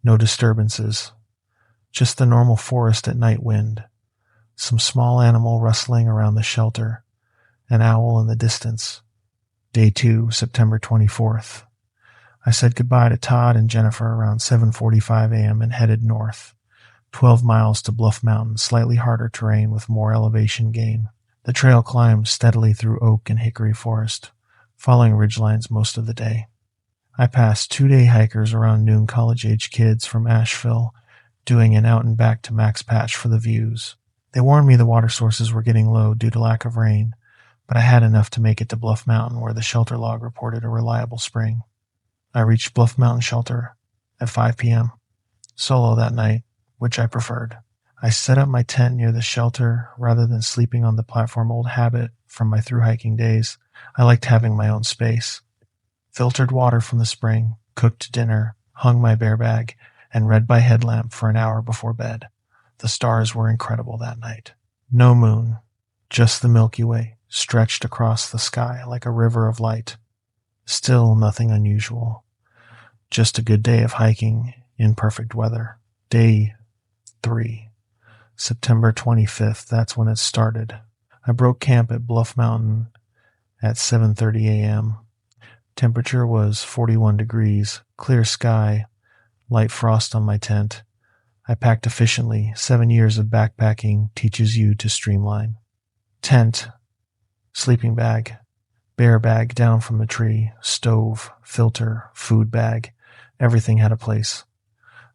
No disturbances. Just the normal forest at night wind. Some small animal rustling around the shelter. An owl in the distance. Day 2, September 24th. I said goodbye to Todd and Jennifer around 7:45 a.m. and headed north. 12 miles to Bluff Mountain, slightly harder terrain with more elevation gain. The trail climbed steadily through oak and hickory forest, following ridgelines most of the day. I passed 2-day hikers around noon, college-age kids from Asheville, doing an out and back to Max Patch for the views. They warned me the water sources were getting low due to lack of rain, but I had enough to make it to Bluff Mountain, where the shelter log reported a reliable spring. I reached Bluff Mountain Shelter at 5 p.m., solo that night, which I preferred. I set up my tent near the shelter rather than sleeping on the platform, old habit from my thru-hiking days. I liked having my own space. Filtered water from the spring, cooked dinner, hung my bear bag, and read by headlamp for an hour before bed. The stars were incredible that night. No moon, just the Milky Way stretched across the sky like a river of light. Still nothing unusual. Just a good day of hiking in perfect weather. Day 3, September 25th, that's when it started. I broke camp at Bluff Mountain at 7:30 a.m. Temperature was 41 degrees, clear sky, light frost on my tent. I packed efficiently. 7 years of backpacking teaches you to streamline. Tent, sleeping bag, bear bag down from the tree, stove, filter, food bag. Everything had a place.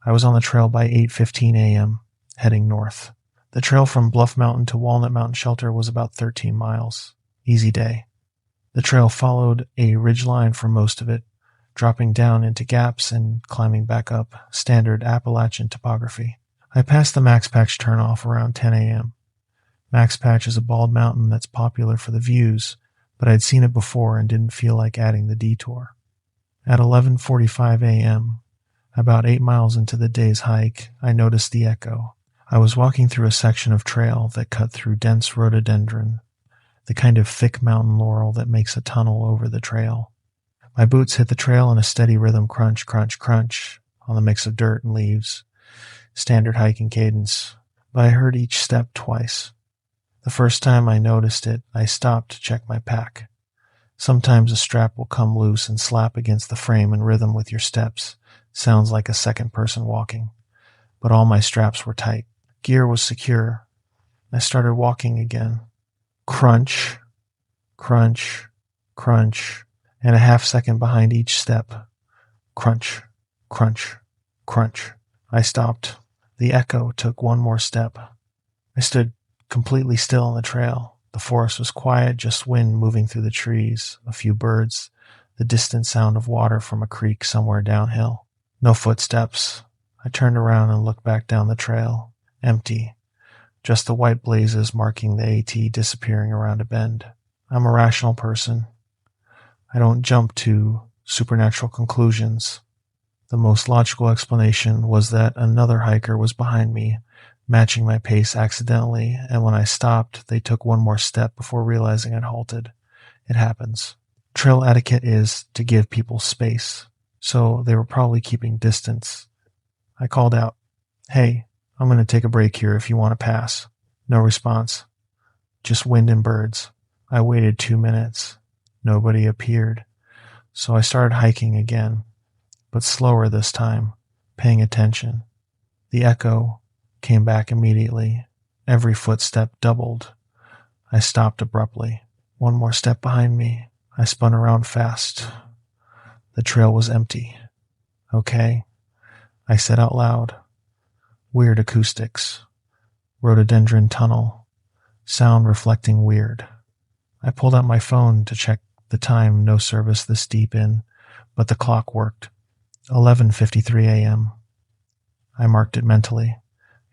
I was on the trail by 8:15 a.m., heading north. The trail from Bluff Mountain to Walnut Mountain Shelter was about 13 miles. Easy day. The trail followed a ridgeline for most of it, dropping down into gaps and climbing back up, standard Appalachian topography. I passed the Max Patch turnoff around 10 a.m. Max Patch is a bald mountain that's popular for the views, but I'd seen it before and didn't feel like adding the detour. At 11:45 a.m., about 8 miles into the day's hike, I noticed the echo. I was walking through a section of trail that cut through dense rhododendron, the kind of thick mountain laurel that makes a tunnel over the trail. My boots hit the trail in a steady rhythm, crunch, crunch, crunch, on the mix of dirt and leaves. Standard hiking cadence, but I heard each step twice. The first time I noticed it, I stopped to check my pack. Sometimes a strap will come loose and slap against the frame in rhythm with your steps. Sounds like a second person walking. But all my straps were tight. Gear was secure. I started walking again. Crunch, crunch, crunch, and a half second behind each step. Crunch, crunch, crunch. I stopped. The echo took one more step. I stood completely still on the trail. The forest was quiet, just wind moving through the trees, a few birds, the distant sound of water from a creek somewhere downhill. No footsteps. I turned around and looked back down the trail. Empty. Just the white blazes marking the AT disappearing around a bend. I'm a rational person. I don't jump to supernatural conclusions. The most logical explanation was that another hiker was behind me, matching my pace accidentally, and when I stopped, they took one more step before realizing I'd halted. It happens. Trail etiquette is to give people space, so they were probably keeping distance. I called out, "Hey, I'm going to take a break here if you want to pass." No response. Just wind and birds. I waited 2 minutes. Nobody appeared. So I started hiking again, but slower this time, paying attention. The echo came back immediately. Every footstep doubled. I stopped abruptly. One more step behind me. I spun around fast. The trail was empty. Okay, I said out loud. Weird acoustics. Rhododendron tunnel. Sound reflecting weird. I pulled out my phone to check the time. No service this deep in, but the clock worked. 11:53 a.m. I marked it mentally.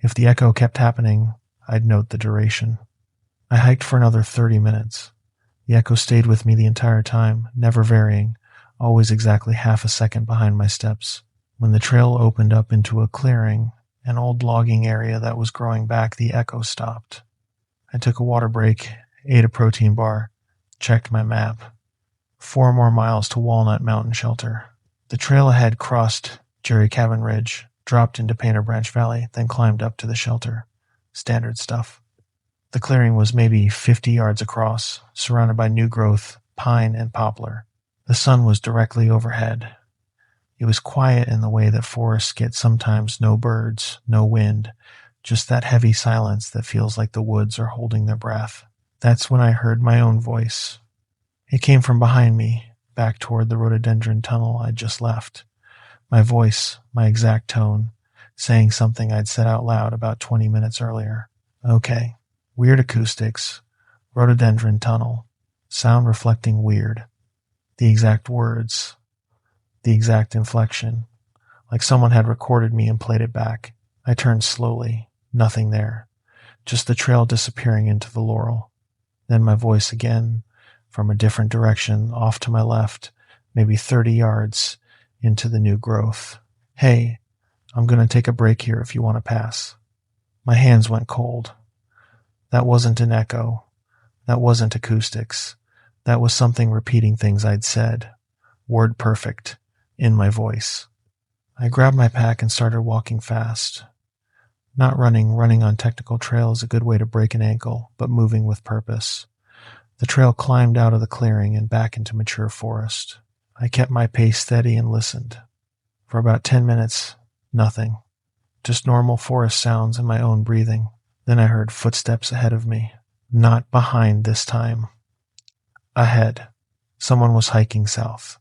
If the echo kept happening, I'd note the duration. I hiked for another 30 minutes. The echo stayed with me the entire time, never varying, always exactly half a second behind my steps. When the trail opened up into a clearing, an old logging area that was growing back, the echo stopped. I took a water break, ate a protein bar, checked my map. 4 more miles to Walnut Mountain Shelter. The trail ahead crossed Jerry Cabin Ridge, dropped into Painter Branch Valley, then climbed up to the shelter. Standard stuff. The clearing was maybe 50 yards across, surrounded by new growth, pine and poplar. The sun was directly overhead. It was quiet in the way that forests get sometimes. No birds, no wind, just that heavy silence that feels like the woods are holding their breath. That's when I heard my own voice. It came from behind me, back toward the rhododendron tunnel I'd just left. My voice, my exact tone, saying something I'd said out loud about 20 minutes earlier. Okay. Weird acoustics, rhododendron tunnel, sound reflecting weird. The exact words, the exact inflection, like someone had recorded me and played it back. I turned slowly, nothing there, just the trail disappearing into the laurel. Then my voice again, from a different direction, off to my left, maybe 30 yards into the new growth. Hey, I'm going to take a break here if you want to pass. My hands went cold. That wasn't an echo. That wasn't acoustics. That was something repeating things I'd said. Word perfect. In my voice. I grabbed my pack and started walking fast. Not running. Running on technical trail is a good way to break an ankle, but moving with purpose. The trail climbed out of the clearing and back into mature forest. I kept my pace steady and listened. For about 10 minutes, nothing. Just normal forest sounds and my own breathing. Then I heard footsteps ahead of me. Not behind this time. Ahead. Someone was hiking south,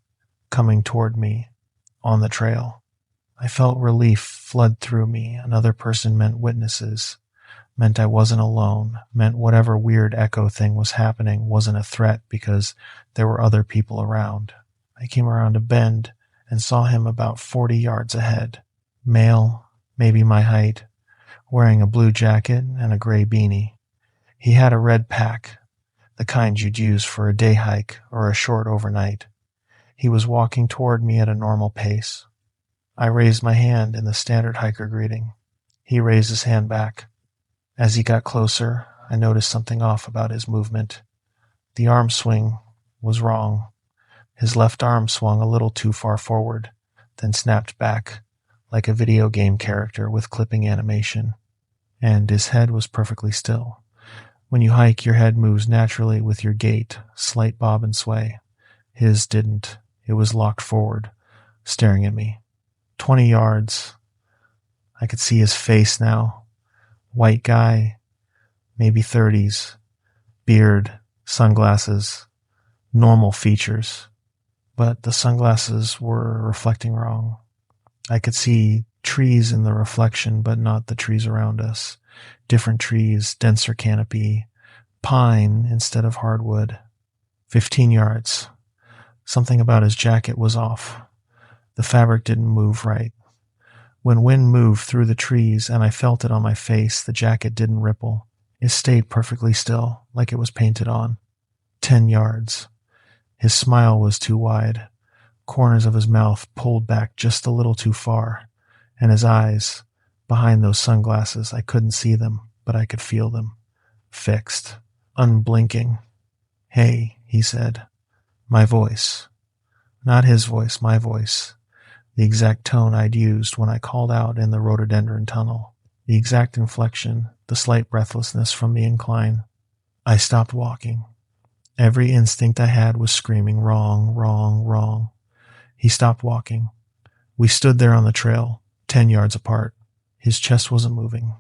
coming toward me, on the trail. I felt relief flood through me. Another person meant witnesses, meant I wasn't alone, meant whatever weird echo thing was happening wasn't a threat because there were other people around. I came around a bend and saw him about 40 yards ahead. Male, maybe my height, wearing a blue jacket and a gray beanie. He had a red pack, the kind you'd use for a day hike or a short overnight. He was walking toward me at a normal pace. I raised my hand in the standard hiker greeting. He raised his hand back. As he got closer, I noticed something off about his movement. The arm swing was wrong. His left arm swung a little too far forward, then snapped back, like a video game character with clipping animation. And his head was perfectly still. When you hike, your head moves naturally with your gait, slight bob and sway. His didn't. It was locked forward, staring at me. 20 yards. I could see his face now. White guy, maybe 30s. Beard, sunglasses, normal features. But the sunglasses were reflecting wrong. I could see trees in the reflection, but not the trees around us. Different trees, denser canopy, pine instead of hardwood. 15 yards. Something about his jacket was off. The fabric didn't move right. When wind moved through the trees and I felt it on my face, the jacket didn't ripple. It stayed perfectly still, like it was painted on. 10 yards. His smile was too wide. Corners of his mouth pulled back just a little too far. And his eyes, behind those sunglasses, I couldn't see them, but I could feel them. Fixed. Unblinking. Hey, he said. My voice. Not his voice, my voice. The exact tone I'd used when I called out in the rhododendron tunnel. The exact inflection, the slight breathlessness from the incline. I stopped walking. Every instinct I had was screaming, wrong, wrong, wrong. He stopped walking. We stood there on the trail, 10 yards apart. His chest wasn't moving.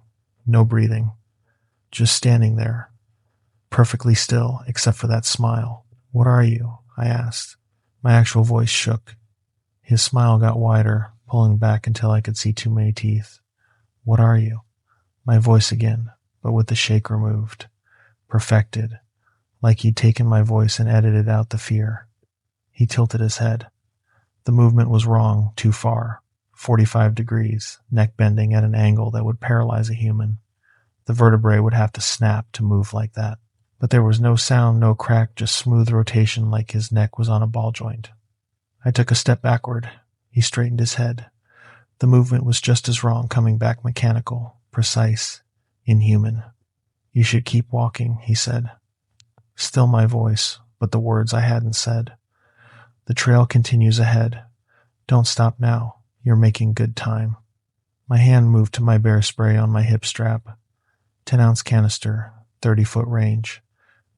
No breathing. Just standing there. Perfectly still, except for that smile. What are you? I asked. My actual voice shook. His smile got wider, pulling back until I could see too many teeth. What are you? My voice again, but with the shake removed. Perfected. Like he'd taken my voice and edited out the fear. He tilted his head. The movement was wrong, too far. 45 degrees, neck bending at an angle that would paralyze a human. The vertebrae would have to snap to move like that. But there was no sound, no crack, just smooth rotation like his neck was on a ball joint. I took a step backward. He straightened his head. The movement was just as wrong, coming back mechanical, precise, inhuman. You should keep walking, he said. Still my voice, but the words I hadn't said. The trail continues ahead. Don't stop now. You're making good time. My hand moved to my bear spray on my hip strap. 10-ounce canister, 30-foot range.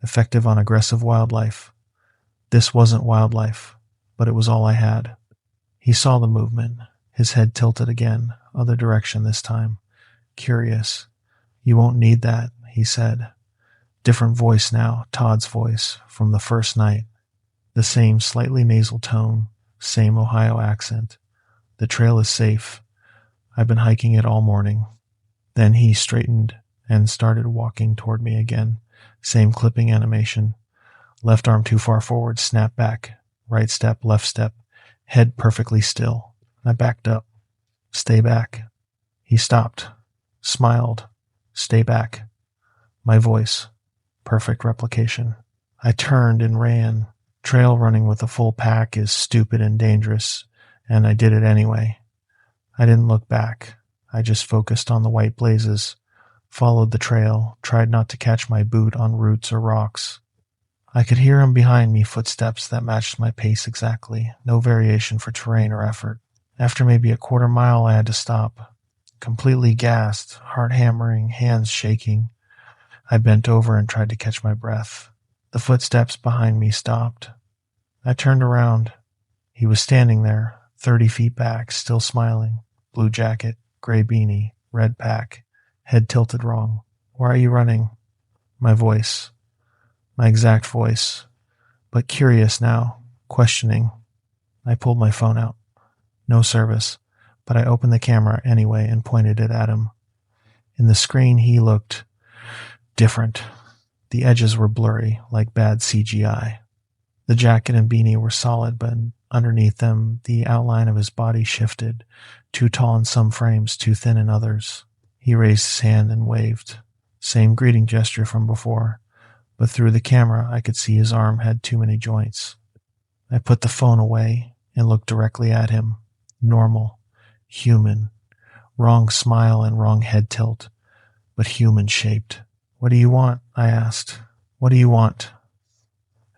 Effective on aggressive wildlife. This wasn't wildlife, but it was all I had. He saw the movement. His head tilted again, other direction this time. Curious. You won't need that, he said. Different voice now, Todd's voice, from the first night. The same slightly nasal tone, same Ohio accent. The trail is safe. I've been hiking it all morning. Then he straightened and started walking toward me again. Same clipping animation. Left arm too far forward, snap back. Right step, left step. Head perfectly still. I backed up. Stay back. He stopped. Smiled. Stay back. My voice. Perfect replication. I turned and ran. Trail running with a full pack is stupid and dangerous, and I did it anyway. I didn't look back. I just focused on the white blazes, followed the trail, tried not to catch my boot on roots or rocks. I could hear him behind me, footsteps that matched my pace exactly, no variation for terrain or effort. After maybe a quarter mile, I had to stop. Completely gassed, heart hammering, hands shaking. I bent over and tried to catch my breath. The footsteps behind me stopped. I turned around. He was standing there, 30 feet back, still smiling. Blue jacket, gray beanie, red pack, head tilted wrong. Why are you running? My voice. My exact voice. But curious now, questioning. I pulled my phone out. No service, but I opened the camera anyway and pointed it at him. In the screen, he looked different. The edges were blurry, like bad CGI. The jacket and beanie were solid, but underneath them, the outline of his body shifted, too tall in some frames, too thin in others. He raised his hand and waved. Same greeting gesture from before, but through the camera, I could see his arm had too many joints. I put the phone away and looked directly at him. Normal. Human. Wrong smile and wrong head tilt, but human-shaped. What do you want? I asked. What do you want?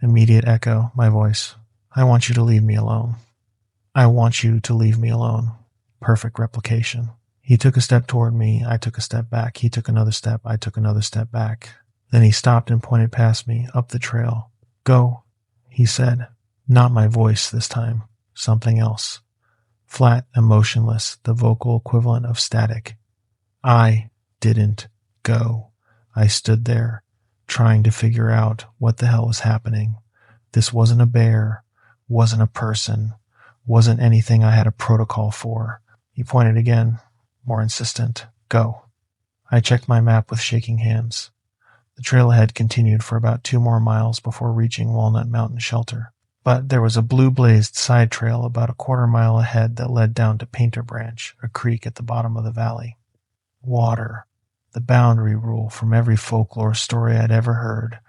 Immediate echo, my voice. I want you to leave me alone. I want you to leave me alone. Perfect replication. He took a step toward me. I took a step back. He took another step. I took another step back. Then he stopped and pointed past me, up the trail. Go, he said. Not my voice this time. Something else. Flat and motionless, the vocal equivalent of static. I didn't go. I stood there, trying to figure out what the hell was happening. This wasn't a bear, wasn't a person, wasn't anything I had a protocol for. He pointed again, more insistent. Go. I checked my map with shaking hands. The trail ahead continued for about 2 more miles before reaching Walnut Mountain Shelter. But there was a blue-blazed side trail about a quarter mile ahead that led down to Painter Branch, a creek at the bottom of the valley. Water. The boundary rule from every folklore story I'd ever heard.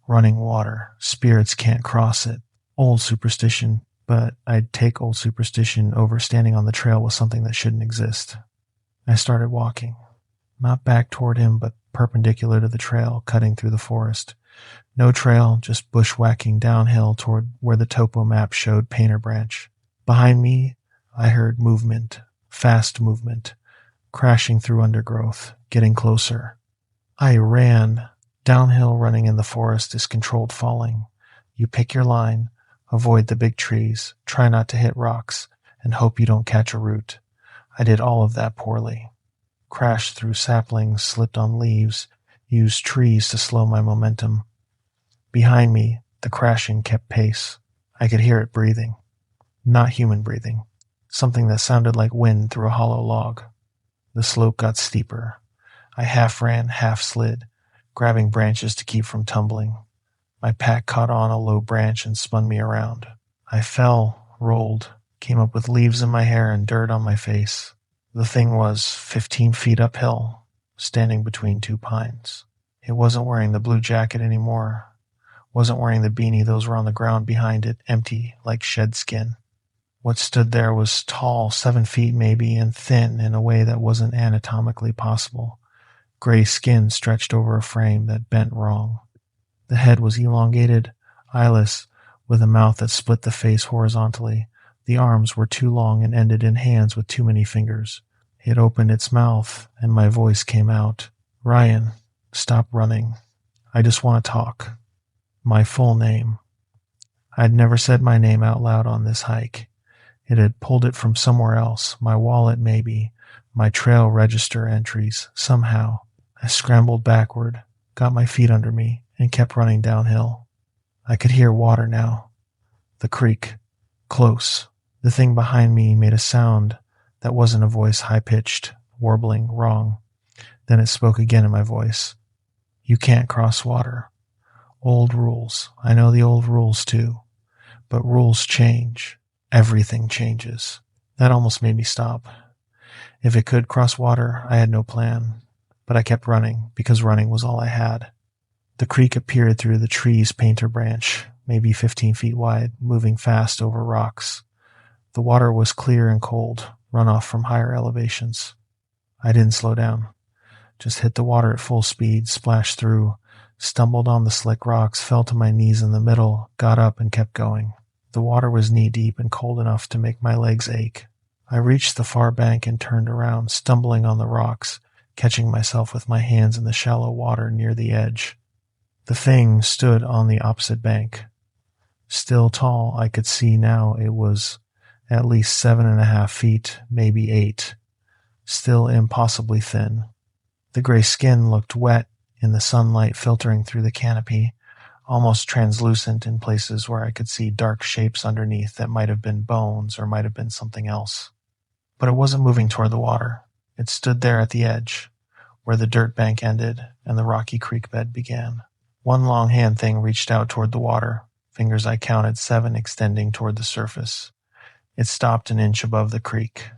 Running water. Spirits can't cross it. Old superstition, but I'd take old superstition over standing on the trail with something that shouldn't exist. I started walking. Not back toward him, but perpendicular to the trail, cutting through the forest. No trail, just bushwhacking downhill toward where the topo map showed Painter Branch. Behind me, I heard movement. Fast movement. Crashing through undergrowth, getting closer. I ran. Downhill running in the forest is controlled falling. You pick your line, avoid the big trees, try not to hit rocks, and hope you don't catch a root. I did all of that poorly. Crashed through saplings, slipped on leaves, used trees to slow my momentum. Behind me, the crashing kept pace. I could hear it breathing. Not human breathing. Something that sounded like wind through a hollow log. The slope got steeper. I half ran, half slid, grabbing branches to keep from tumbling. My pack caught on a low branch and spun me around. I fell, rolled, came up with leaves in my hair and dirt on my face. The thing was 15 feet uphill, standing between two pines. It wasn't wearing the blue jacket anymore. Wasn't wearing the beanie. Those were on the ground behind it, empty, like shed skin. What stood there was tall, 7 feet maybe, and thin in a way that wasn't anatomically possible. Gray skin stretched over a frame that bent wrong. The head was elongated, eyeless, with a mouth that split the face horizontally. The arms were too long and ended in hands with too many fingers. It opened its mouth, and my voice came out. "Ryan, stop running. I just want to talk." My full name. I'd never said my name out loud on this hike. It had pulled it from somewhere else, my wallet maybe, my trail register entries, somehow. I scrambled backward, got my feet under me, and kept running downhill. I could hear water now. The creek. Close. The thing behind me made a sound that wasn't a voice, high-pitched, warbling, wrong. Then it spoke again in my voice. "You can't cross water. Old rules. I know the old rules too. But rules change. Everything changes." That almost made me stop. If it could cross water, I had no plan. But I kept running, because running was all I had. The creek appeared through the tree's painter branch, maybe 15 feet wide, moving fast over rocks. The water was clear and cold, runoff from higher elevations. I didn't slow down. Just hit the water at full speed, splashed through, stumbled on the slick rocks, fell to my knees in the middle, got up and kept going. The water was knee-deep and cold enough to make my legs ache. I reached the far bank and turned around, stumbling on the rocks, catching myself with my hands in the shallow water near the edge. The thing stood on the opposite bank. Still tall, I could see now it was at least 7.5 feet, maybe 8. Still impossibly thin. The gray skin looked wet in the sunlight filtering through the canopy, almost translucent in places where I could see dark shapes underneath that might have been bones or might have been something else. But it wasn't moving toward the water. It stood there at the edge, where the dirt bank ended and the rocky creek bed began. One long hand thing reached out toward the water, fingers I counted 7 extending toward the surface. It stopped an inch above the creek.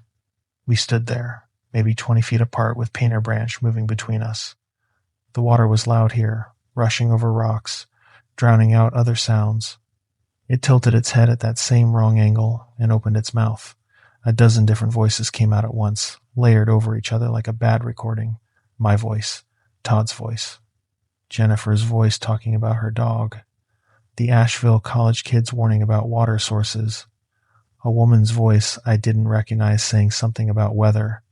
We stood there, maybe 20 feet apart with painter branch moving between us. The water was loud here, rushing over rocks, drowning out other sounds. It tilted its head at that same wrong angle and opened its mouth. A dozen different voices came out at once, layered over each other like a bad recording. My voice, Todd's voice, Jennifer's voice talking about her dog, the Asheville college kids warning about water sources, a woman's voice I didn't recognize saying something about weather,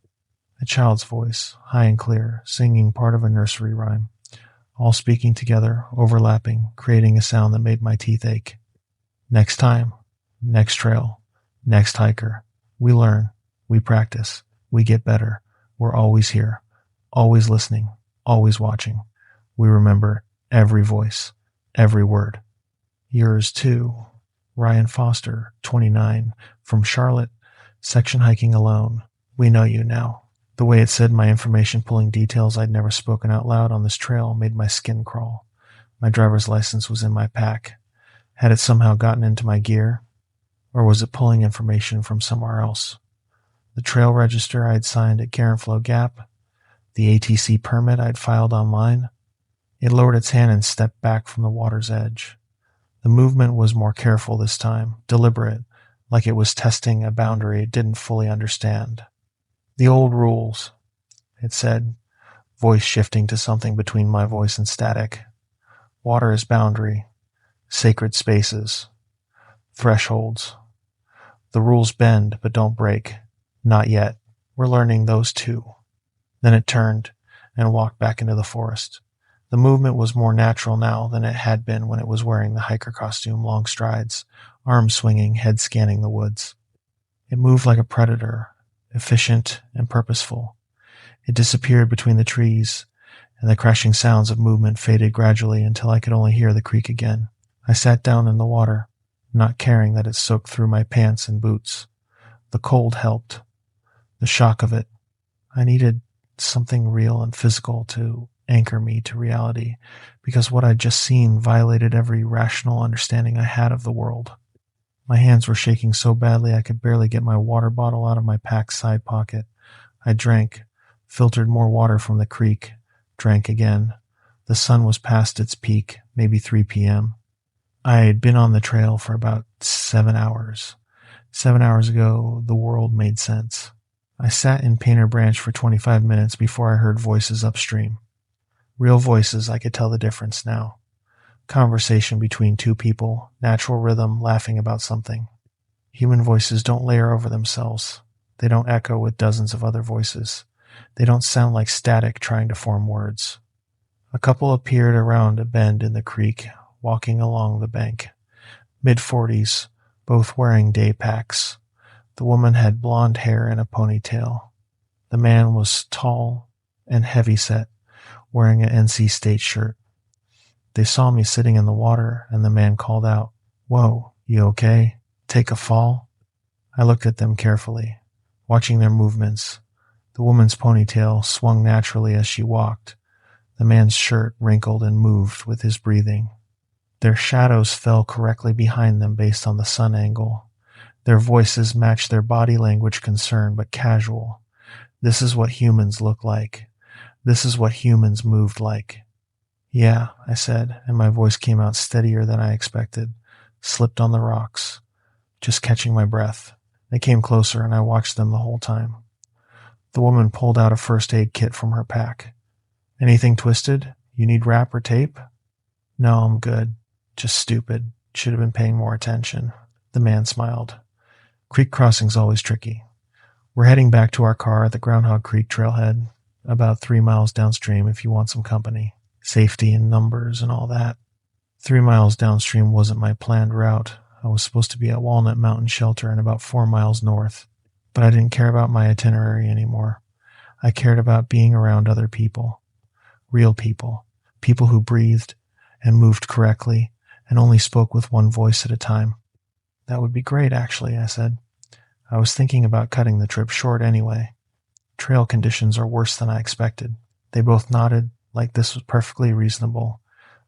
a child's voice, high and clear, singing part of a nursery rhyme, all speaking together, overlapping, creating a sound that made my teeth ache. Next time, next trail, next hiker, we learn, we practice, we get better, we're always here, always listening, always watching. We remember every voice, every word. Yours too, Ryan Foster, 29, from Charlotte, section hiking alone. We know you now. The way it said my information, pulling details I'd never spoken out loud on this trail, made my skin crawl. My driver's license was in my pack. Had it somehow gotten into my gear? Or was it pulling information from somewhere else? The trail register I'd signed at Garenflow Gap? The ATC permit I'd filed online? It lowered its hand and stepped back from the water's edge. The movement was more careful this time, deliberate, like it was testing a boundary it didn't fully understand. "The old rules," it said, voice shifting to something between my voice and static. "Water is boundary, sacred spaces, thresholds. The rules bend but don't break. Not yet. We're learning those too." Then it turned and walked back into the forest. The movement was more natural now than it had been when it was wearing the hiker costume, long strides, arms swinging, head scanning the woods. It moved like a predator, efficient and purposeful. It disappeared between the trees, and the crashing sounds of movement faded gradually until I could only hear the creek again. I sat down in the water, not caring that it soaked through my pants and boots. The cold helped. The shock of it. I needed something real and physical to anchor me to reality, because what I'd just seen violated every rational understanding I had of the world. My hands were shaking so badly I could barely get my water bottle out of my pack side pocket. I drank, filtered more water from the creek, drank again. The sun was past its peak, maybe 3 p.m. I had been on the trail for about 7 hours. 7 hours ago, the world made sense. I sat in Painter Branch for 25 minutes before I heard voices upstream. Real voices, I could tell the difference now. Conversation between two people, natural rhythm, laughing about something. Human voices don't layer over themselves. They don't echo with dozens of other voices. They don't sound like static trying to form words. A couple appeared around a bend in the creek, walking along the bank. Mid-40s, both wearing day packs. The woman had blonde hair and a ponytail. The man was tall and heavy-set, wearing an NC State shirt. They saw me sitting in the water, and the man called out, "Whoa, you okay? Take a fall?" I looked at them carefully, watching their movements. The woman's ponytail swung naturally as she walked. The man's shirt wrinkled and moved with his breathing. Their shadows fell correctly behind them based on the sun angle. Their voices matched their body language, concerned but casual. This is what humans look like. This is what humans moved like. "Yeah," I said, and my voice came out steadier than I expected. Slipped on the rocks, just catching my breath. They came closer, and I watched them the whole time. The woman pulled out a first aid kit from her pack. "Anything twisted? You need wrap or tape?" "No, I'm good. Just stupid. Should have been paying more attention." The man smiled. "Creek crossing's always tricky. We're heading back to our car at the Groundhog Creek trailhead, about 3 miles downstream if you want some company. Safety and numbers and all that." 3 miles downstream wasn't my planned route. I was supposed to be at Walnut Mountain Shelter and about 4 miles north. But I didn't care about my itinerary anymore. I cared about being around other people. Real people. People who breathed and moved correctly and only spoke with one voice at a time. "That would be great, actually," I said. I was thinking about cutting the trip short anyway. Trail conditions are worse than I expected. They both nodded, like this was perfectly reasonable.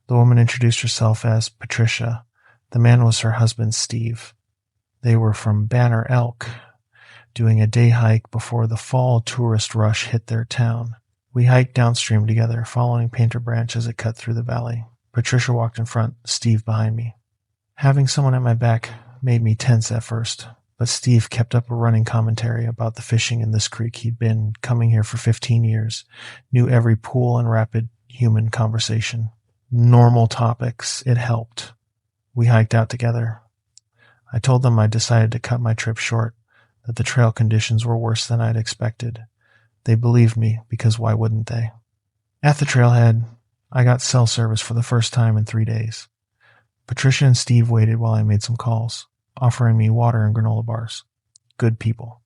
The woman introduced herself as Patricia. The man was her husband, Steve. They were from Banner Elk, doing a day hike before the fall tourist rush hit their town. We hiked downstream together, following Painter Branch as it cut through the valley. Patricia walked in front, Steve behind me. Having someone at my back made me tense at first, but Steve kept up a running commentary about the fishing in this creek. He'd been coming here for 15 years, knew every pool and rapid human conversation. Normal topics, it helped. We hiked out together. I told them I decided to cut my trip short, that the trail conditions were worse than I'd expected. They believed me, because why wouldn't they? At the trailhead, I got cell service for the first time in 3 days. Patricia and Steve waited while I made some calls, offering me water and granola bars. Good people.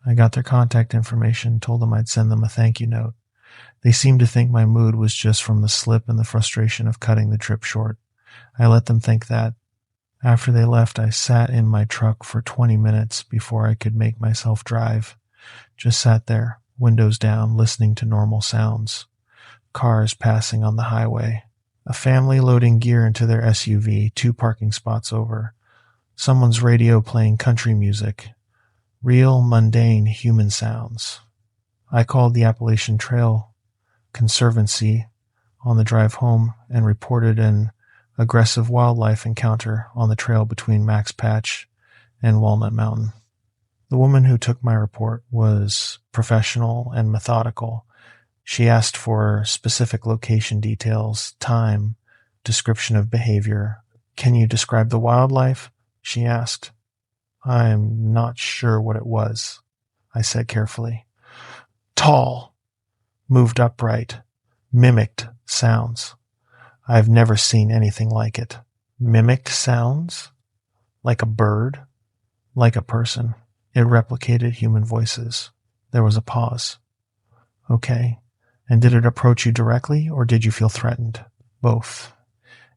I got their contact information, told them I'd send them a thank you note. They seemed to think my mood was just from the slip and the frustration of cutting the trip short. I let them think that. After they left, I sat in my truck for 20 minutes before I could make myself drive. Just sat there, windows down, listening to normal sounds. Cars passing on the highway. A family loading gear into their SUV, 2 parking spots over. Someone's radio playing country music. Real, mundane human sounds. I called the Appalachian Trail Conservancy on the drive home and reported an aggressive wildlife encounter on the trail between Max Patch and Walnut Mountain. The woman who took my report was professional and methodical. She asked for specific location details, time, description of behavior. "Can you describe the wildlife?" she asked. "I'm not sure what it was," I said carefully. "Tall, moved upright, mimicked sounds. I've never seen anything like it." "Mimicked sounds? Like a bird? Like a person?" "It replicated human voices." There was a pause. "Okay. And did it approach you directly, or did you feel threatened?" "Both.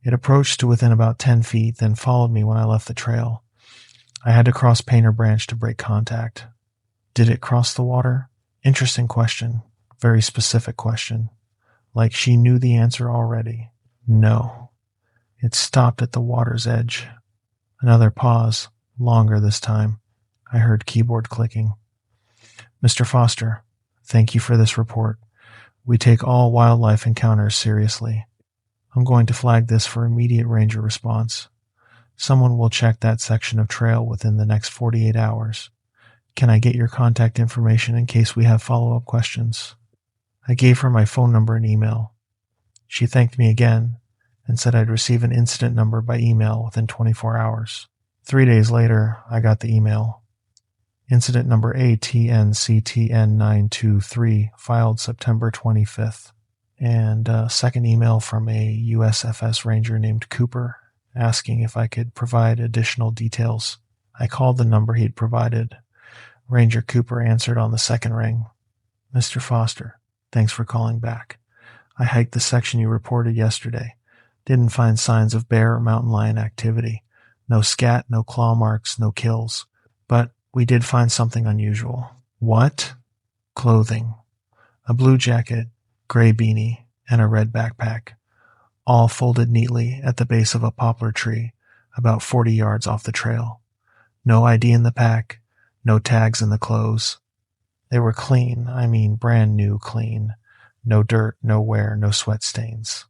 It approached to within about 10 feet, then followed me when I left the trail. I had to cross Painter Branch to break contact. Did it cross the water? Interesting question. Very specific question. Like she knew the answer already. No. It stopped at the water's edge. Another pause, longer this time. I heard keyboard clicking. Mr. Foster, thank you for this report. We take all wildlife encounters seriously. I'm going to flag this for immediate ranger response. Someone will check that section of trail within the next 48 hours. Can I get your contact information in case we have follow-up questions? I gave her my phone number and email. She thanked me again and said I'd receive an incident number by email within 24 hours. 3 days later, I got the email. Incident number ATNCTN923, filed September 25th. And a second email from a USFS ranger named Cooper asking if I could provide additional details. I called the number he'd provided. Ranger Cooper answered on the second ring. Mr. Foster, thanks for calling back. I hiked the section you reported yesterday. Didn't find signs of bear or mountain lion activity. No scat, no claw marks, no kills. But we did find something unusual. What? Clothing. A blue jacket, gray beanie, and a red backpack, all folded neatly at the base of a poplar tree about 40 yards off the trail. No ID in the pack, no tags in the clothes. They were clean, I mean brand new clean. No dirt, no wear, no sweat stains.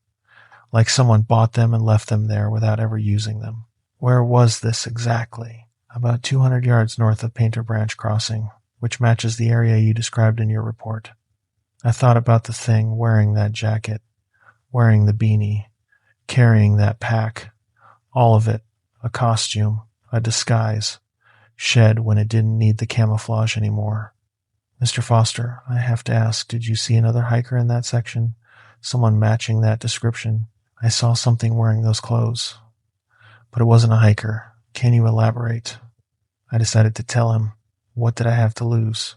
Like someone bought them and left them there without ever using them. Where was this exactly? About 200 yards north of Painter Branch Crossing, which matches the area you described in your report. I thought about the thing wearing that jacket, wearing the beanie, carrying that pack, all of it, a costume, a disguise, shed when it didn't need the camouflage anymore. Mr. Foster, I have to ask, did you see another hiker in that section? Someone matching that description? I saw something wearing those clothes. But it wasn't a hiker. Can you elaborate? I decided to tell him. What did I have to lose?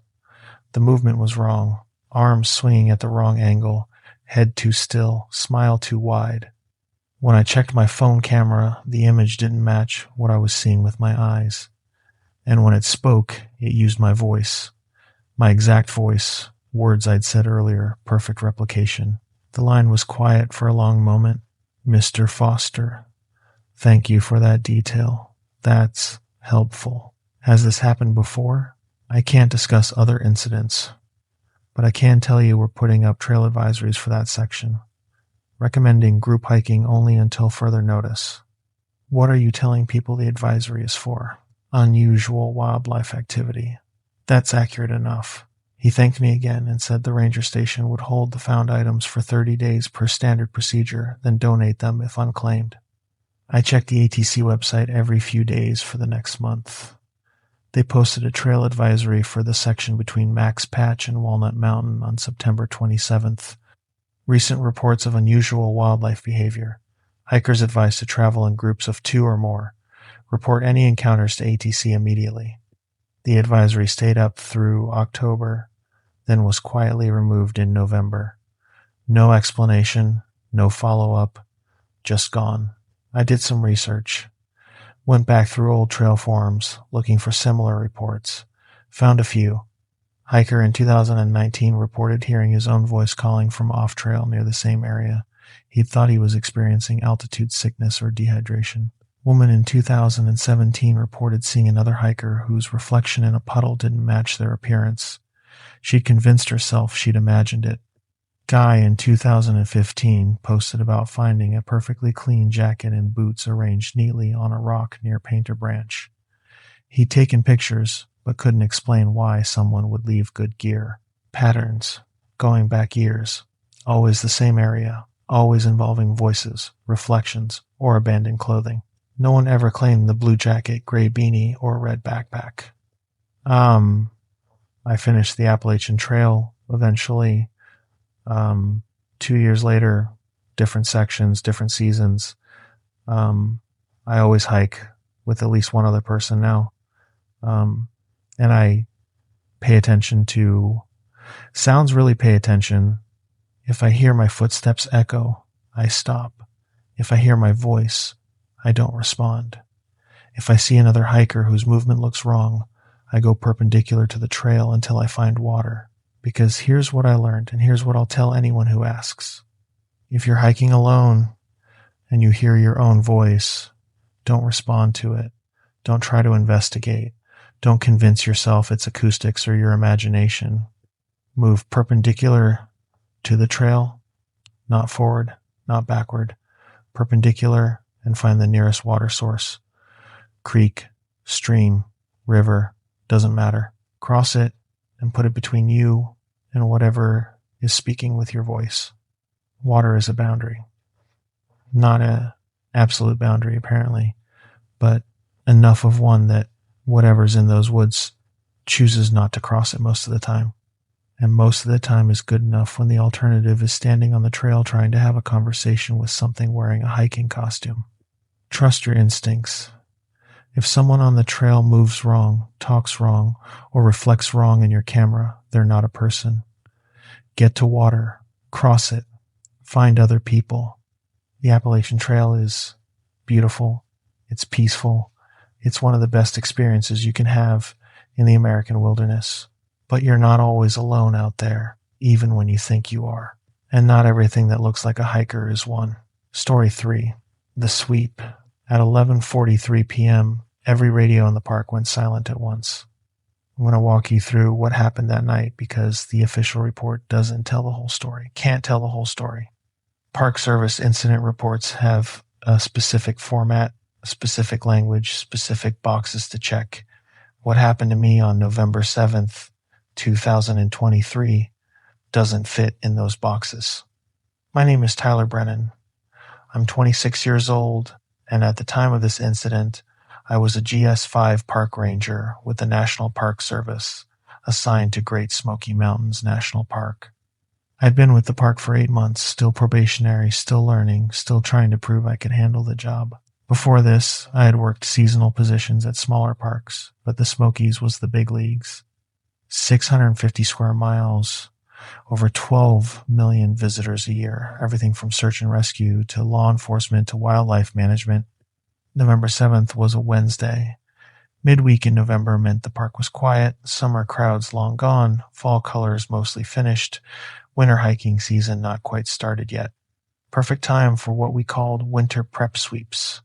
The movement was wrong. Arms swinging at the wrong angle, head too still, smile too wide. When I checked my phone camera, the image didn't match what I was seeing with my eyes. And when it spoke, it used my voice. My exact voice, words I'd said earlier, perfect replication. The line was quiet for a long moment. Mr. Foster, thank you for that detail. That's helpful. Has this happened before? I can't discuss other incidents, but I can tell you we're putting up trail advisories for that section, recommending group hiking only until further notice. What are you telling people the advisory is for? Unusual wildlife activity. That's accurate enough. He thanked me again and said the ranger station would hold the found items for 30 days per standard procedure, then donate them if unclaimed. I checked the ATC website every few days for the next month. They posted a trail advisory for the section between Max Patch and Walnut Mountain on September 27th. Recent reports of unusual wildlife behavior. Hikers advised to travel in groups of 2 or more. Report any encounters to ATC immediately. The advisory stayed up through October, then was quietly removed in November. No explanation, no follow-up, just gone. I did some research. Went back through old trail forums, looking for similar reports. Found a few. Hiker in 2019 reported hearing his own voice calling from off-trail near the same area. He thought he was experiencing altitude sickness or dehydration. Woman in 2017 reported seeing another hiker whose reflection in a puddle didn't match their appearance. She'd convinced herself she'd imagined it. Guy in 2015 posted about finding a perfectly clean jacket and boots arranged neatly on a rock near Painter Branch. He'd taken pictures, but couldn't explain why someone would leave good gear. Patterns, going back years, always the same area, always involving voices, reflections, or abandoned clothing. No one ever claimed the blue jacket, gray beanie, or red backpack. I finished the Appalachian Trail eventually. 2 years later, different sections, different seasons. I always hike with at least one other person now. And I pay attention to sounds, really pay attention. If I hear my footsteps echo, I stop. If I hear my voice, I don't respond. If I see another hiker whose movement looks wrong, I go perpendicular to the trail until I find water. Because here's what I learned, and here's what I'll tell anyone who asks. If you're hiking alone and you hear your own voice, don't respond to it. Don't try to investigate. Don't convince yourself it's acoustics or your imagination. Move perpendicular to the trail, not forward, not backward, perpendicular, and find the nearest water source. Creek, stream, river, doesn't matter. Cross it and put it between you and whatever is speaking with your voice. Water is a boundary. Not an absolute boundary, apparently, but enough of one that whatever's in those woods chooses not to cross it most of the time. And most of the time is good enough when the alternative is standing on the trail trying to have a conversation with something wearing a hiking costume. Trust your instincts. If someone on the trail moves wrong, talks wrong, or reflects wrong in your camera, they're not a person. Get to water, cross it, find other people. The Appalachian Trail is beautiful, it's peaceful, it's one of the best experiences you can have in the American wilderness. But you're not always alone out there, even when you think you are. And not everything that looks like a hiker is one. Story 3. The Sweep. At 11:43 p.m., every radio in the park went silent at once. I'm going to walk you through what happened that night because the official report doesn't tell the whole story, can't tell the whole story. Park Service incident reports have a specific format, a specific language, specific boxes to check. What happened to me on November 7th, 2023 doesn't fit in those boxes. My name is Tyler Brennan. I'm 26 years old, and at the time of this incident, I was a GS5 park ranger with the National Park Service, assigned to Great Smoky Mountains National Park. I'd been with the park for 8 months, still probationary, still learning, still trying to prove I could handle the job. Before this, I had worked seasonal positions at smaller parks, but the Smokies was the big leagues. 650 square miles, over 12 million visitors a year, everything from search and rescue to law enforcement to wildlife management. November 7th was a Wednesday. Midweek in November meant the park was quiet, summer crowds long gone, fall colors mostly finished, winter hiking season not quite started yet. Perfect time for what we called winter prep sweeps.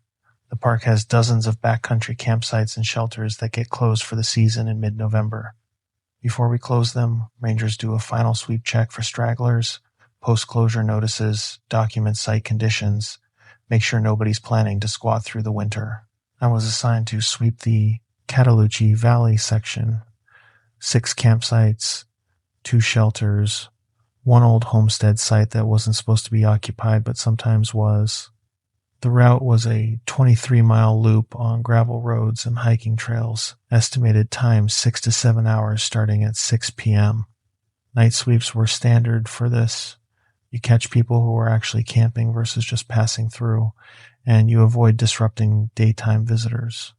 The park has dozens of backcountry campsites and shelters that get closed for the season in mid-November. Before we close them, rangers do a final sweep check for stragglers, post-closure notices, document site conditions, make sure nobody's planning to squat through the winter. I was assigned to sweep the Cataloochee Valley section, 6 campsites, 2 shelters, 1 old homestead site that wasn't supposed to be occupied but sometimes was. The route was a 23-mile loop on gravel roads and hiking trails, estimated time 6 to 7 hours starting at 6 p.m. Night sweeps were standard for this. You catch people who are actually camping versus just passing through, and you avoid disrupting daytime visitors.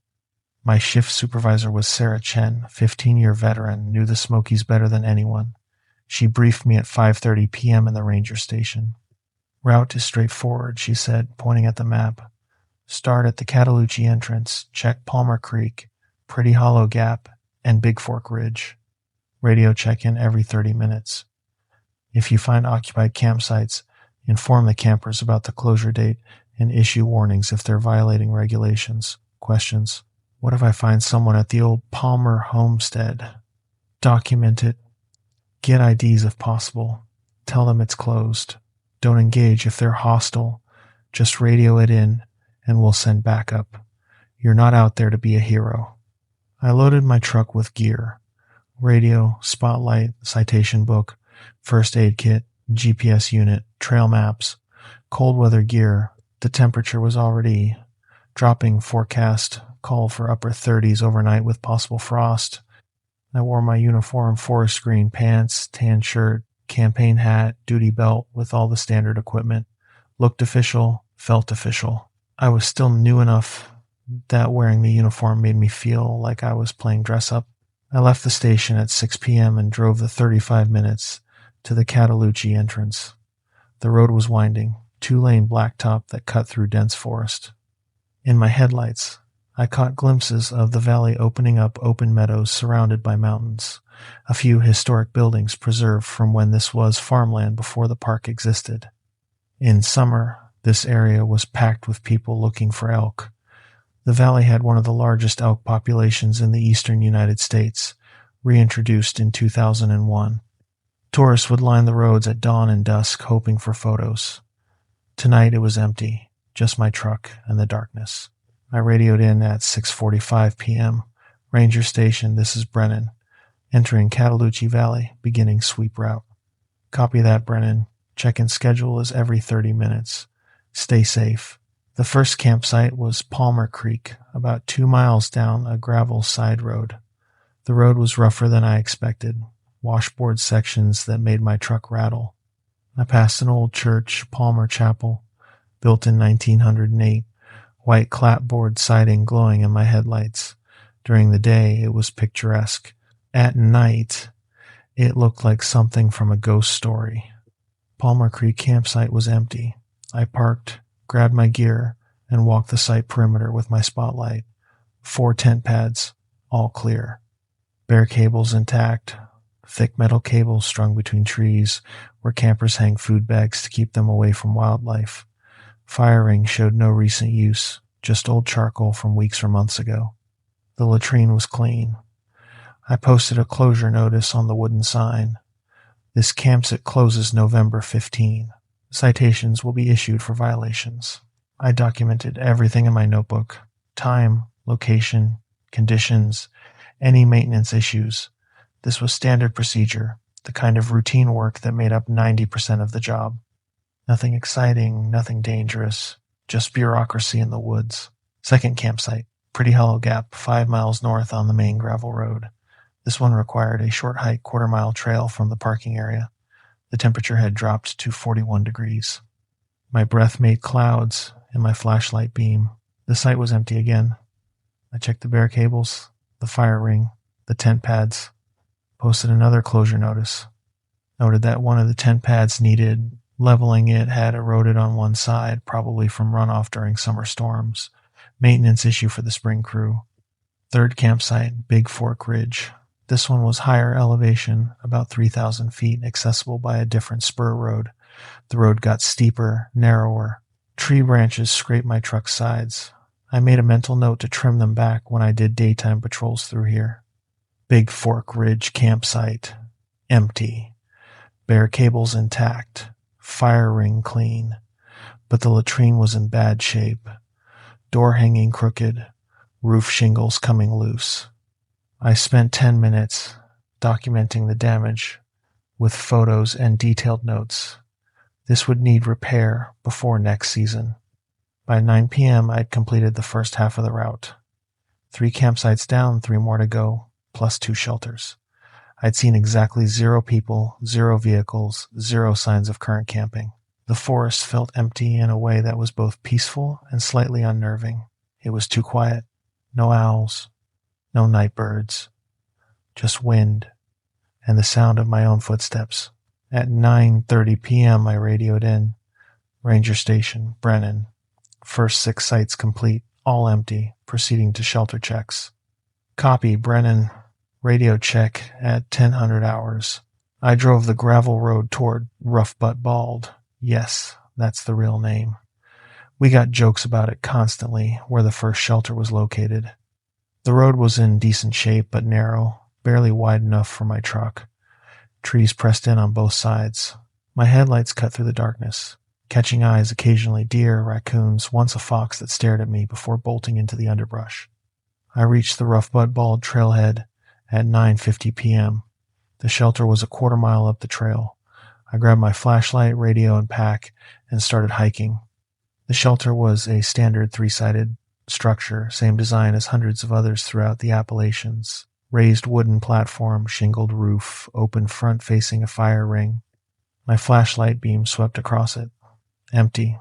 My shift supervisor was Sarah Chen, 15-year veteran, knew the Smokies better than anyone. She briefed me at 5:30 p.m. in the ranger station. Route is straightforward, she said, pointing at the map. Start at the Cataloochee entrance, check Palmer Creek, Pretty Hollow Gap, and Big Fork Ridge. Radio check-in every 30 minutes. If you find occupied campsites, inform the campers about the closure date and issue warnings if they're violating regulations. Questions. What if I find someone at the old Palmer homestead? Document it. Get IDs if possible. Tell them it's closed. Don't engage if they're hostile. Just radio it in, and we'll send backup. You're not out there to be a hero. I loaded my truck with gear. Radio, spotlight, citation book, first aid kit, GPS unit, trail maps, cold weather gear. The temperature was already dropping. Forecast call for upper 30s overnight with possible frost. I wore my uniform forest green pants, tan shirt, campaign hat, duty belt with all the standard equipment. Looked official, felt official. I was still new enough that wearing the uniform made me feel like I was playing dress up. I left the station at 6 p.m. and drove the 35 minutes to the Cataloochee entrance. The road was winding, two-lane blacktop that cut through dense forest. In my headlights, I caught glimpses of the valley opening up open meadows surrounded by mountains, a few historic buildings preserved from when this was farmland before the park existed. In summer, this area was packed with people looking for elk. The valley had one of the largest elk populations in the eastern United States, reintroduced in 2001. Tourists would line the roads at dawn and dusk hoping for photos. Tonight it was empty, just my truck and the darkness. I radioed in at 6:45 p.m. Ranger Station, this is Brennan. Entering Cataloochee Valley, beginning sweep route. Copy that, Brennan. Check-in schedule is every 30 minutes. Stay safe. The first campsite was Palmer Creek, about 2 miles down a gravel side road. The road was rougher than I expected, washboard sections that made my truck rattle. I passed an old church, Palmer Chapel, built in 1908, white clapboard siding glowing in my headlights. During the day, it was picturesque. At night, it looked like something from a ghost story. Palmer Creek campsite was empty. I parked, grabbed my gear, and walked the site perimeter with my spotlight. 4 tent pads, all clear. Bare cables intact, thick metal cables strung between trees where campers hang food bags to keep them away from wildlife. Fire ring showed no recent use, just old charcoal from weeks or months ago. The latrine was clean. I posted a closure notice on the wooden sign. This campsite closes November 15. Citations will be issued for violations. I documented everything in my notebook: time, location, conditions, any maintenance issues. This was standard procedure, the kind of routine work that made up 90% of the job. Nothing exciting, nothing dangerous, just bureaucracy in the woods. Second campsite, Pretty Hollow Gap, 5 miles north on the main gravel road. This one required a short hike, quarter-mile trail from the parking area. The temperature had dropped to 41 degrees. My breath made clouds in my flashlight beam. The site was empty again. I checked the bare cables, the fire ring, the tent pads, posted another closure notice. Noted that one of the tent pads needed leveling. It had eroded on one side, probably from runoff during summer storms. Maintenance issue for the spring crew. Third campsite, Big Fork Ridge. This one was higher elevation, about 3,000 feet, accessible by a different spur road. The road got steeper, narrower. Tree branches scraped my truck's sides. I made a mental note to trim them back when I did daytime patrols through here. Big Fork Ridge campsite. Empty. Bare cables intact. Fire ring clean. But the latrine was in bad shape. Door hanging crooked. Roof shingles coming loose. I spent 10 minutes documenting the damage with photos and detailed notes. This would need repair before next season. By 9 p.m., I'd completed the first half of the route. 3 campsites down, 3 more to go, plus 2 shelters. I'd seen exactly 0 people, 0 vehicles, 0 signs of current camping. The forest felt empty in a way that was both peaceful and slightly unnerving. It was too quiet. No owls, no night birds, just wind and the sound of my own footsteps. At 9:30 p.m., I radioed in. Ranger Station, Brennan. First 6 sites complete, all empty, proceeding to shelter checks. Copy, Brennan. Radio check at 1000 hours. I drove the gravel road toward Rough Butt Bald. Yes, that's the real name. We got jokes about it constantly, where the first shelter was located. The road was in decent shape, but narrow, barely wide enough for my truck. Trees pressed in on both sides. My headlights cut through the darkness, catching eyes occasionally deer, raccoons, once a fox that stared at me before bolting into the underbrush. I reached the Rough Butt Bald trailhead at 9:50 p.m. The shelter was a quarter mile up the trail. I grabbed my flashlight, radio, and pack and started hiking. The shelter was a standard 3-sided structure, same design as hundreds of others throughout the Appalachians. Raised wooden platform, shingled roof, open front facing a fire ring. My flashlight beam swept across it. Empty.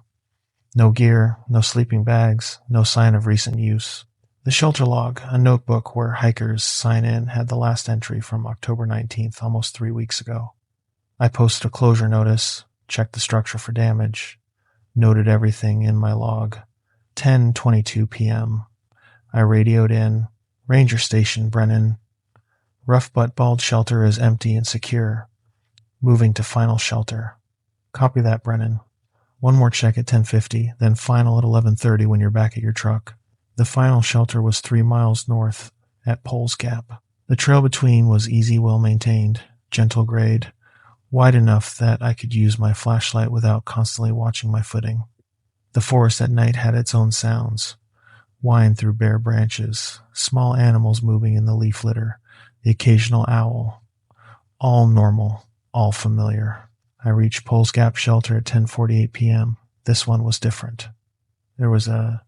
No gear, no sleeping bags, no sign of recent use. The shelter log, a notebook where hikers sign in, had the last entry from October 19th, almost 3 weeks ago. I posted a closure notice, checked the structure for damage. Noted everything in my log. 10:22 p.m. I radioed in. Ranger Station, Brennan. Rough Butt Bald shelter is empty and secure. Moving to final shelter. Copy that, Brennan. One more check at 10:50, then final at 11:30 when you're back at your truck. The final shelter was 3 miles north at Poles Gap. The trail between was easy, well maintained, gentle grade, wide enough that I could use my flashlight without constantly watching my footing. The forest at night had its own sounds. Wind through bare branches, small animals moving in the leaf litter, the occasional owl. All normal, all familiar. I reached Poles Gap shelter at 10:48 p.m. This one was different. There was a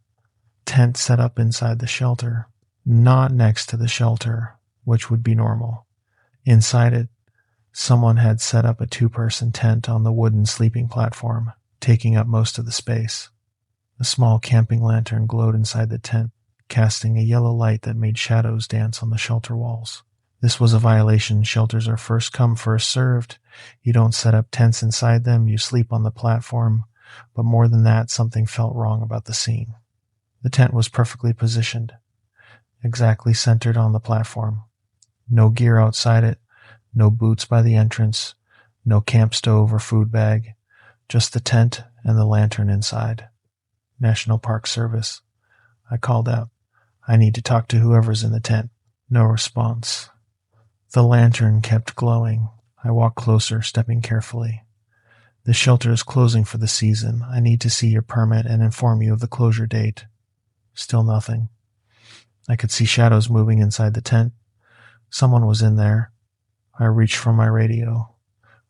tent set up inside the shelter, not next to the shelter, which would be normal. Inside it, someone had set up a 2-person tent on the wooden sleeping platform, taking up most of the space. A small camping lantern glowed inside the tent, casting a yellow light that made shadows dance on the shelter walls. This was a violation. Shelters are first come, first served. You don't set up tents inside them, you sleep on the platform. But more than that, something felt wrong about the scene. The tent was perfectly positioned, exactly centered on the platform. No gear outside it, no boots by the entrance, no camp stove or food bag, just the tent and the lantern inside. National Park Service. I called out. I need to talk to whoever's in the tent. No response. The lantern kept glowing. I walked closer, stepping carefully. The shelter is closing for the season. I need to see your permit and inform you of the closure date. Still nothing. I could see shadows moving inside the tent. Someone was in there. I reached for my radio.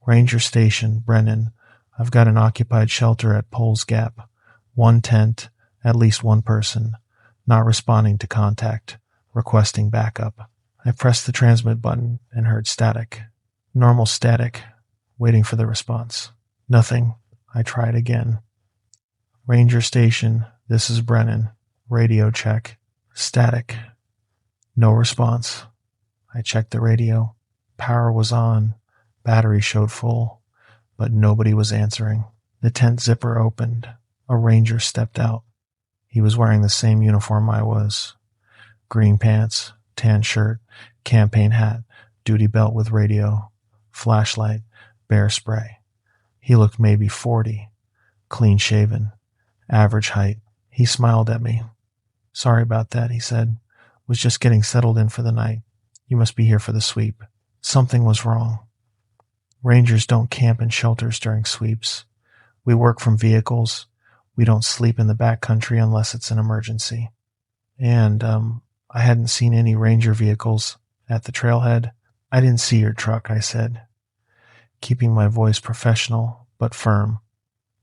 Ranger Station, Brennan. I've got an occupied shelter at Poles Gap. 1 tent, at least 1 person. Not responding to contact. Requesting backup. I pressed the transmit button and heard static. Normal static. Waiting for the response. Nothing. I tried again. Ranger Station, this is Brennan. Radio check. Static. No response. I checked the radio. Power was on. Battery showed full. But nobody was answering. The tent zipper opened. A ranger stepped out. He was wearing the same uniform I was. Green pants, tan shirt, campaign hat, duty belt with radio, flashlight, bear spray. He looked maybe 40, clean shaven, average height. He smiled at me. Sorry about that, he said. Was just getting settled in for the night. You must be here for the sweep. Something was wrong. Rangers don't camp in shelters during sweeps. We work from vehicles. We don't sleep in the backcountry unless it's an emergency. And, I hadn't seen any ranger vehicles at the trailhead. I didn't see your truck, I said, keeping my voice professional but firm.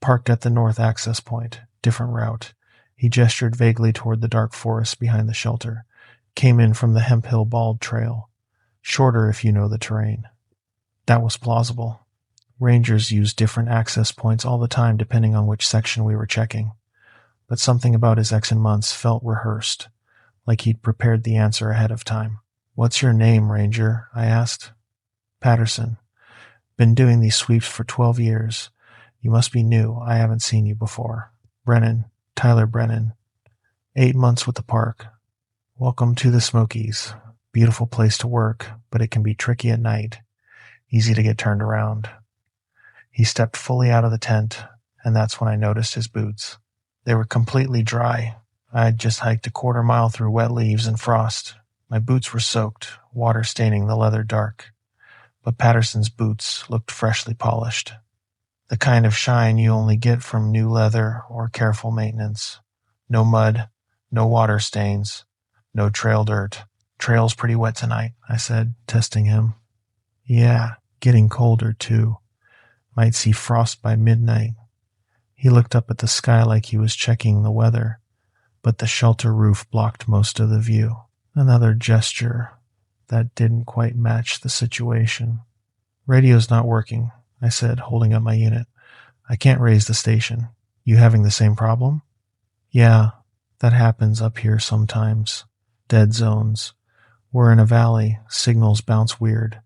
Parked at the north access point, different route. He gestured vaguely toward the dark forest behind the shelter. Came in from the Hemp Hill Bald Trail. Shorter if you know the terrain. That was plausible. Rangers use different access points all the time depending on which section we were checking. But something about his X and months felt rehearsed, like he'd prepared the answer ahead of time. What's your name, Ranger? I asked. Patterson. Been doing these sweeps for 12 years. You must be new. I haven't seen you before. Brennan. Tyler Brennan. 8 months with the park. Welcome to the Smokies. Beautiful place to work, but it can be tricky at night. Easy to get turned around. He stepped fully out of the tent, and that's when I noticed his boots. They were completely dry. I had just hiked a quarter mile through wet leaves and frost. My boots were soaked, water staining the leather dark. But Patterson's boots looked freshly polished. The kind of shine you only get from new leather or careful maintenance. No mud, no water stains, no trail dirt. Trail's pretty wet tonight, I said, testing him. Yeah, getting colder too. Might see frost by midnight. He looked up at the sky like he was checking the weather, but the shelter roof blocked most of the view. Another gesture that didn't quite match the situation. Radio's not working, I said, holding up my unit. I can't raise the station. You having the same problem? Yeah, that happens up here sometimes. Dead zones. We're in a valley. Signals bounce weird.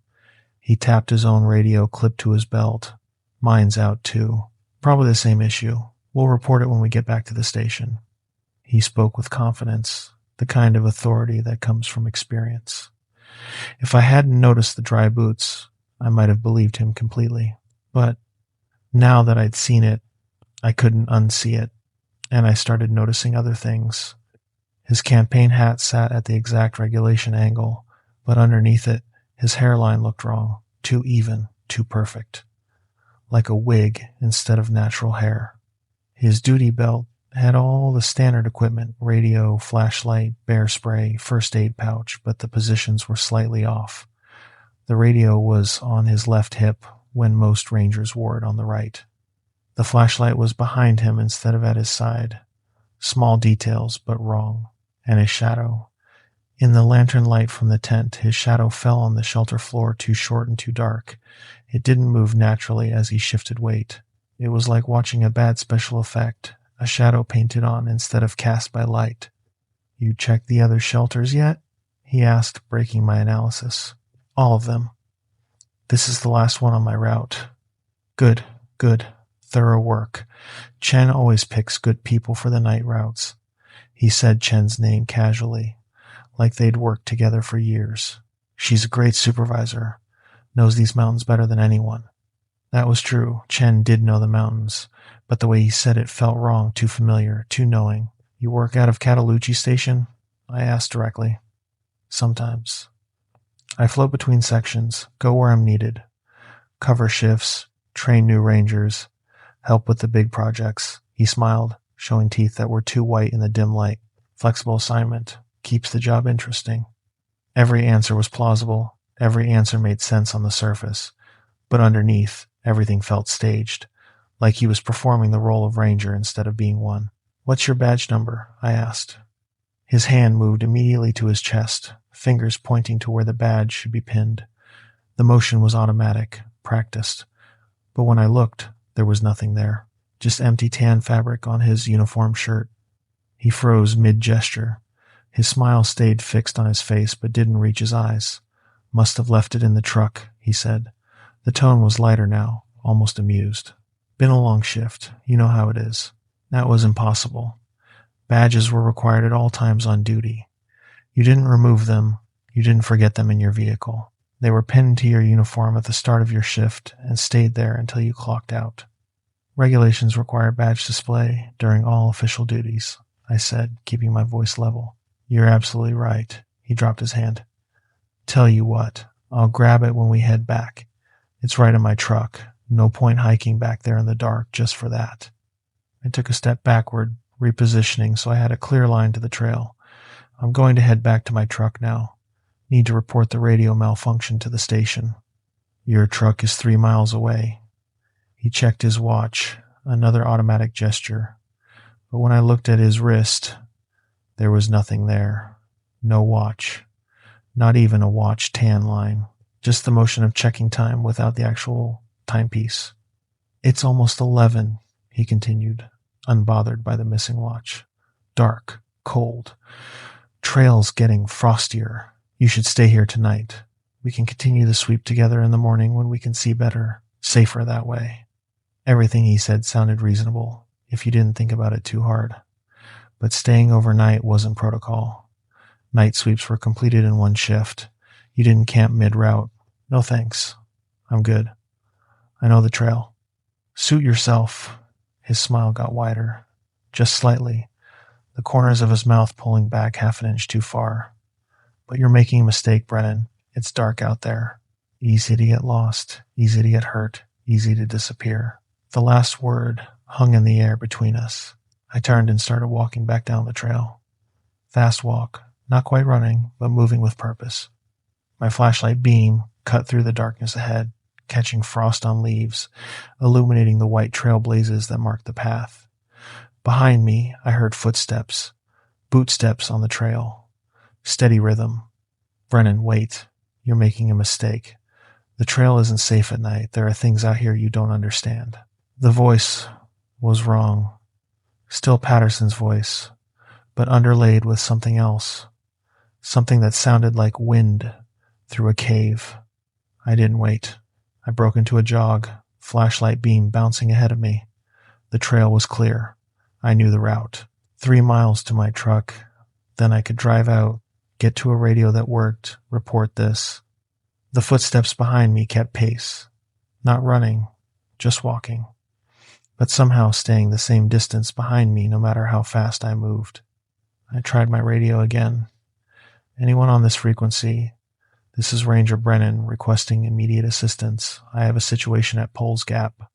He tapped his own radio clipped to his belt. Mine's out too. Probably the same issue. We'll report it when we get back to the station. He spoke with confidence, the kind of authority that comes from experience. If I hadn't noticed the dry boots, I might have believed him completely. But now that I'd seen it, I couldn't unsee it, and I started noticing other things. His campaign hat sat at the exact regulation angle, but underneath it, his hairline looked wrong, too even, too perfect. Like a wig instead of natural hair. His duty belt had all the standard equipment, radio, flashlight, bear spray, first aid pouch, but the positions were slightly off. The radio was on his left hip when most rangers wore it on the right. The flashlight was behind him instead of at his side. Small details, but wrong. And his shadow. In the lantern light from the tent, his shadow fell on the shelter floor too short and too dark. It didn't move naturally as he shifted weight. It was like watching a bad special effect, a shadow painted on instead of cast by light. You checked the other shelters yet? He asked, breaking my analysis. All of them. This is the last one on my route. Good. Thorough work. Chen always picks good people for the night routes. He said Chen's name casually, like they'd worked together for years. She's a great supervisor, knows these mountains better than anyone. That was true. Chen did know the mountains, but the way he said it felt wrong, too familiar, too knowing. You work out of Catalucci Station? I asked directly. Sometimes. I float between sections, go where I'm needed. Cover shifts, train new rangers, help with the big projects. He smiled, showing teeth that were too white in the dim light. Flexible assignment. Keeps the job interesting. Every answer was plausible. Every answer made sense on the surface. But underneath, everything felt staged, like he was performing the role of ranger instead of being one. What's your badge number? I asked. His hand moved immediately to his chest, fingers pointing to where the badge should be pinned. The motion was automatic, practiced. But when I looked, there was nothing there. Just empty tan fabric on his uniform shirt. He froze mid-gesture. His smile stayed fixed on his face but didn't reach his eyes. Must have left it in the truck, he said. The tone was lighter now, almost amused. Been a long shift. You know how it is. That was impossible. Badges were required at all times on duty. You didn't remove them. You didn't forget them in your vehicle. They were pinned to your uniform at the start of your shift and stayed there until you clocked out. Regulations require badge display during all official duties, I said, keeping my voice level. You're absolutely right. He dropped his hand. Tell you what, I'll grab it when we head back. It's right in my truck. No point hiking back there in the dark just for that. I took a step backward, repositioning so I had a clear line to the trail. I'm going to head back to my truck now. Need to report the radio malfunction to the station. Your truck is 3 miles away. He checked his watch, another automatic gesture. But when I looked at his wrist, there was nothing there. No watch. Not even a watch tan line. Just the motion of checking time without the actual timepiece. It's almost 11, he continued, unbothered by the missing watch. Dark, cold. Trail's getting frostier. You should stay here tonight. We can continue the sweep together in the morning when we can see better. Safer that way. Everything he said sounded reasonable, if you didn't think about it too hard. But staying overnight wasn't protocol. Night sweeps were completed in one shift. You didn't camp mid-route. No thanks. I'm good. I know the trail. Suit yourself. His smile got wider. Just slightly. The corners of his mouth pulling back half an inch too far. But you're making a mistake, Brennan. It's dark out there. Easy to get lost. Easy to get hurt. Easy to disappear. The last word hung in the air between us. I turned and started walking back down the trail. Fast walk. Not quite running, but moving with purpose. My flashlight beam cut through the darkness ahead, catching frost on leaves, illuminating the white trail blazes that marked the path. Behind me, I heard footsteps, boot steps on the trail. Steady rhythm. Brennan, wait. You're making a mistake. The trail isn't safe at night. There are things out here you don't understand. The voice was wrong. Still Patterson's voice, but underlaid with something else. Something that sounded like wind through a cave. I didn't wait. I broke into a jog, flashlight beam bouncing ahead of me. The trail was clear. I knew the route. 3 miles to my truck. Then I could drive out, get to a radio that worked, report this. The footsteps behind me kept pace. Not running, just walking. But somehow staying the same distance behind me no matter how fast I moved. I tried my radio again. Anyone on this frequency? This is Ranger Brennan requesting immediate assistance. I have a situation at Poles Gap.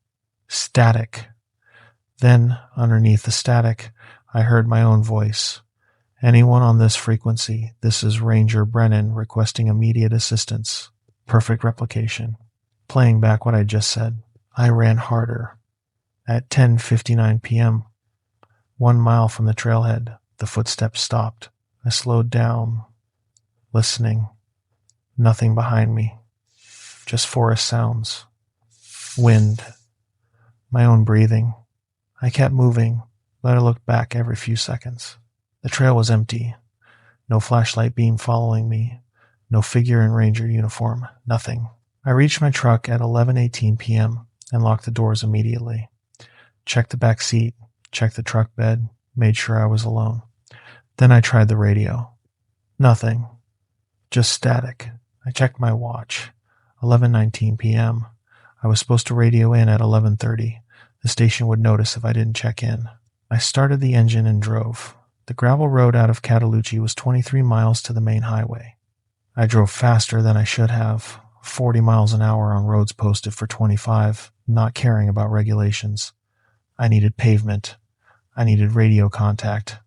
Static. Then, underneath the static, I heard my own voice. Anyone on this frequency? This is Ranger Brennan requesting immediate assistance. Perfect replication. Playing back what I just said. I ran harder. At 10:59 p.m., 1 mile from the trailhead, the footsteps stopped. I slowed down, listening. Nothing behind me. Just forest sounds. Wind. My own breathing. I kept moving, but I looked back every few seconds. The trail was empty. No flashlight beam following me. No figure in ranger uniform. Nothing. I reached my truck at 11:18 p.m. and locked the doors immediately. Checked the back seat, checked the truck bed, made sure I was alone. Then I tried the radio. Nothing. Just static. I checked my watch. 11:19 p.m. I was supposed to radio in at 11:30. The station would notice if I didn't check in. I started the engine and drove. The gravel road out of Catalucci was 23 miles to the main highway. I drove faster than I should have, 40 miles an hour on roads posted for 25, not caring about regulations. I needed pavement. I needed radio contact.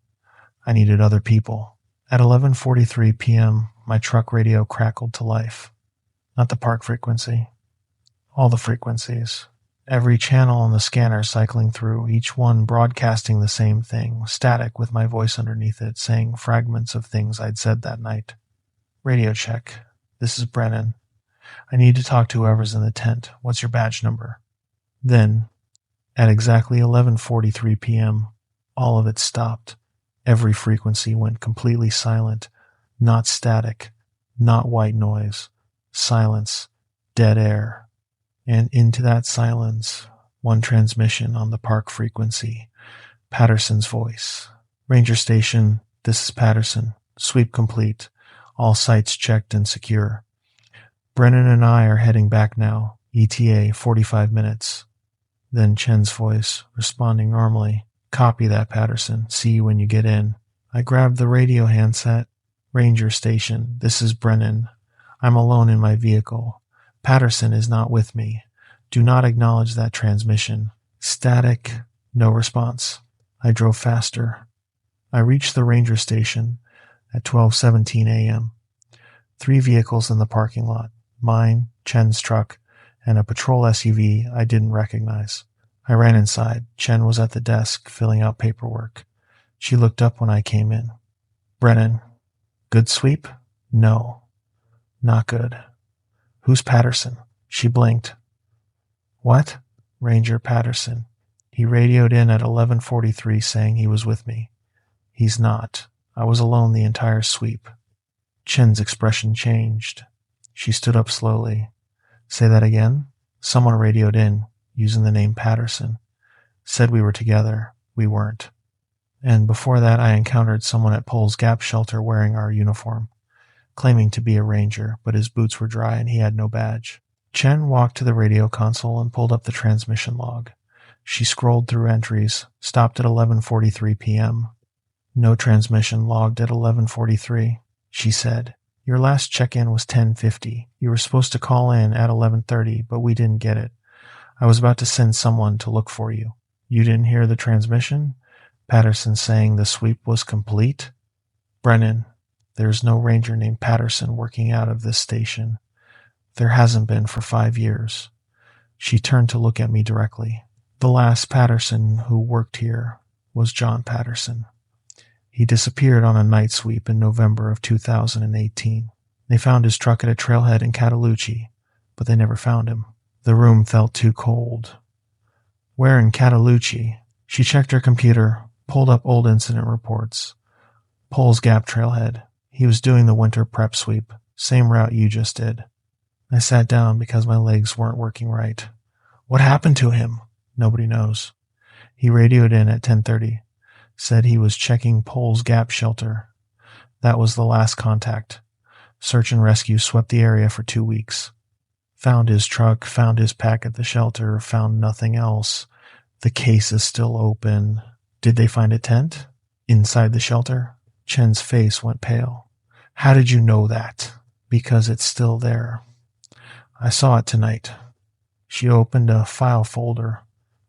I needed other people. At 11:43 p.m., my truck radio crackled to life. Not the park frequency. All the frequencies. Every channel on the scanner cycling through, each one broadcasting the same thing, static with my voice underneath it, saying fragments of things I'd said that night. Radio check. This is Brennan. I need to talk to whoever's in the tent. What's your badge number? Then, at exactly 11:43 p.m., all of it stopped. Every frequency went completely silent. Not static, not white noise. Silence, dead air. And into that silence, one transmission on the park frequency. Patterson's voice. Ranger Station, this is Patterson. Sweep complete. All sites checked and secure. Brennan and I are heading back now. ETA 45 minutes. Then Chen's voice, responding normally. Copy that, Patterson. See you when you get in. I grabbed the radio handset. Ranger Station, this is Brennan. I'm alone in my vehicle. Patterson is not with me. Do not acknowledge that transmission. Static, no response. I drove faster. I reached the Ranger Station at 12:17 a.m. 3 vehicles in the parking lot. Mine, Chen's truck, and a patrol SUV I didn't recognize. I ran inside. Chen was at the desk, filling out paperwork. She looked up when I came in. Brennan. Good sweep? No. Not good. Who's Patterson? She blinked. What? Ranger Patterson. He radioed in at 11:43 saying he was with me. He's not. I was alone the entire sweep. Chen's expression changed. She stood up slowly. Say that again? Someone radioed in, using the name Patterson. Said we were together. We weren't. And before that I encountered someone at Poles Gap shelter wearing our uniform, claiming to be a ranger, but his boots were dry and he had no badge. Chen walked to the radio console and pulled up the transmission log. She scrolled through entries, stopped at 11:43 p.m. No transmission logged at 11:43. She said, Your last check-in was 10:50. You were supposed to call in at 11:30, but we didn't get it. I was about to send someone to look for you. You didn't hear the transmission? Patterson saying the sweep was complete? Brennan, there's no ranger named Patterson working out of this station. There hasn't been for 5 years. She turned to look at me directly. The last Patterson who worked here was John Patterson. He disappeared on a night sweep in November of 2018. They found his truck at a trailhead in Catalucci, but they never found him. The room felt too cold. Where in Catalucci? She checked her computer, pulled up old incident reports. Poles Gap trailhead. He was doing the winter prep sweep, same route you just did. I sat down because my legs weren't working right. What happened to him? Nobody knows. He radioed in at 10:30, said he was checking Pole's Gap shelter. That was the last contact. Search and rescue swept the area for 2 weeks. Found his truck, found his pack at the shelter, found nothing else. The case is still open. Did they find a tent? Inside the shelter? Chen's face went pale. How did you know that? Because it's still there. I saw it tonight. She opened a file folder,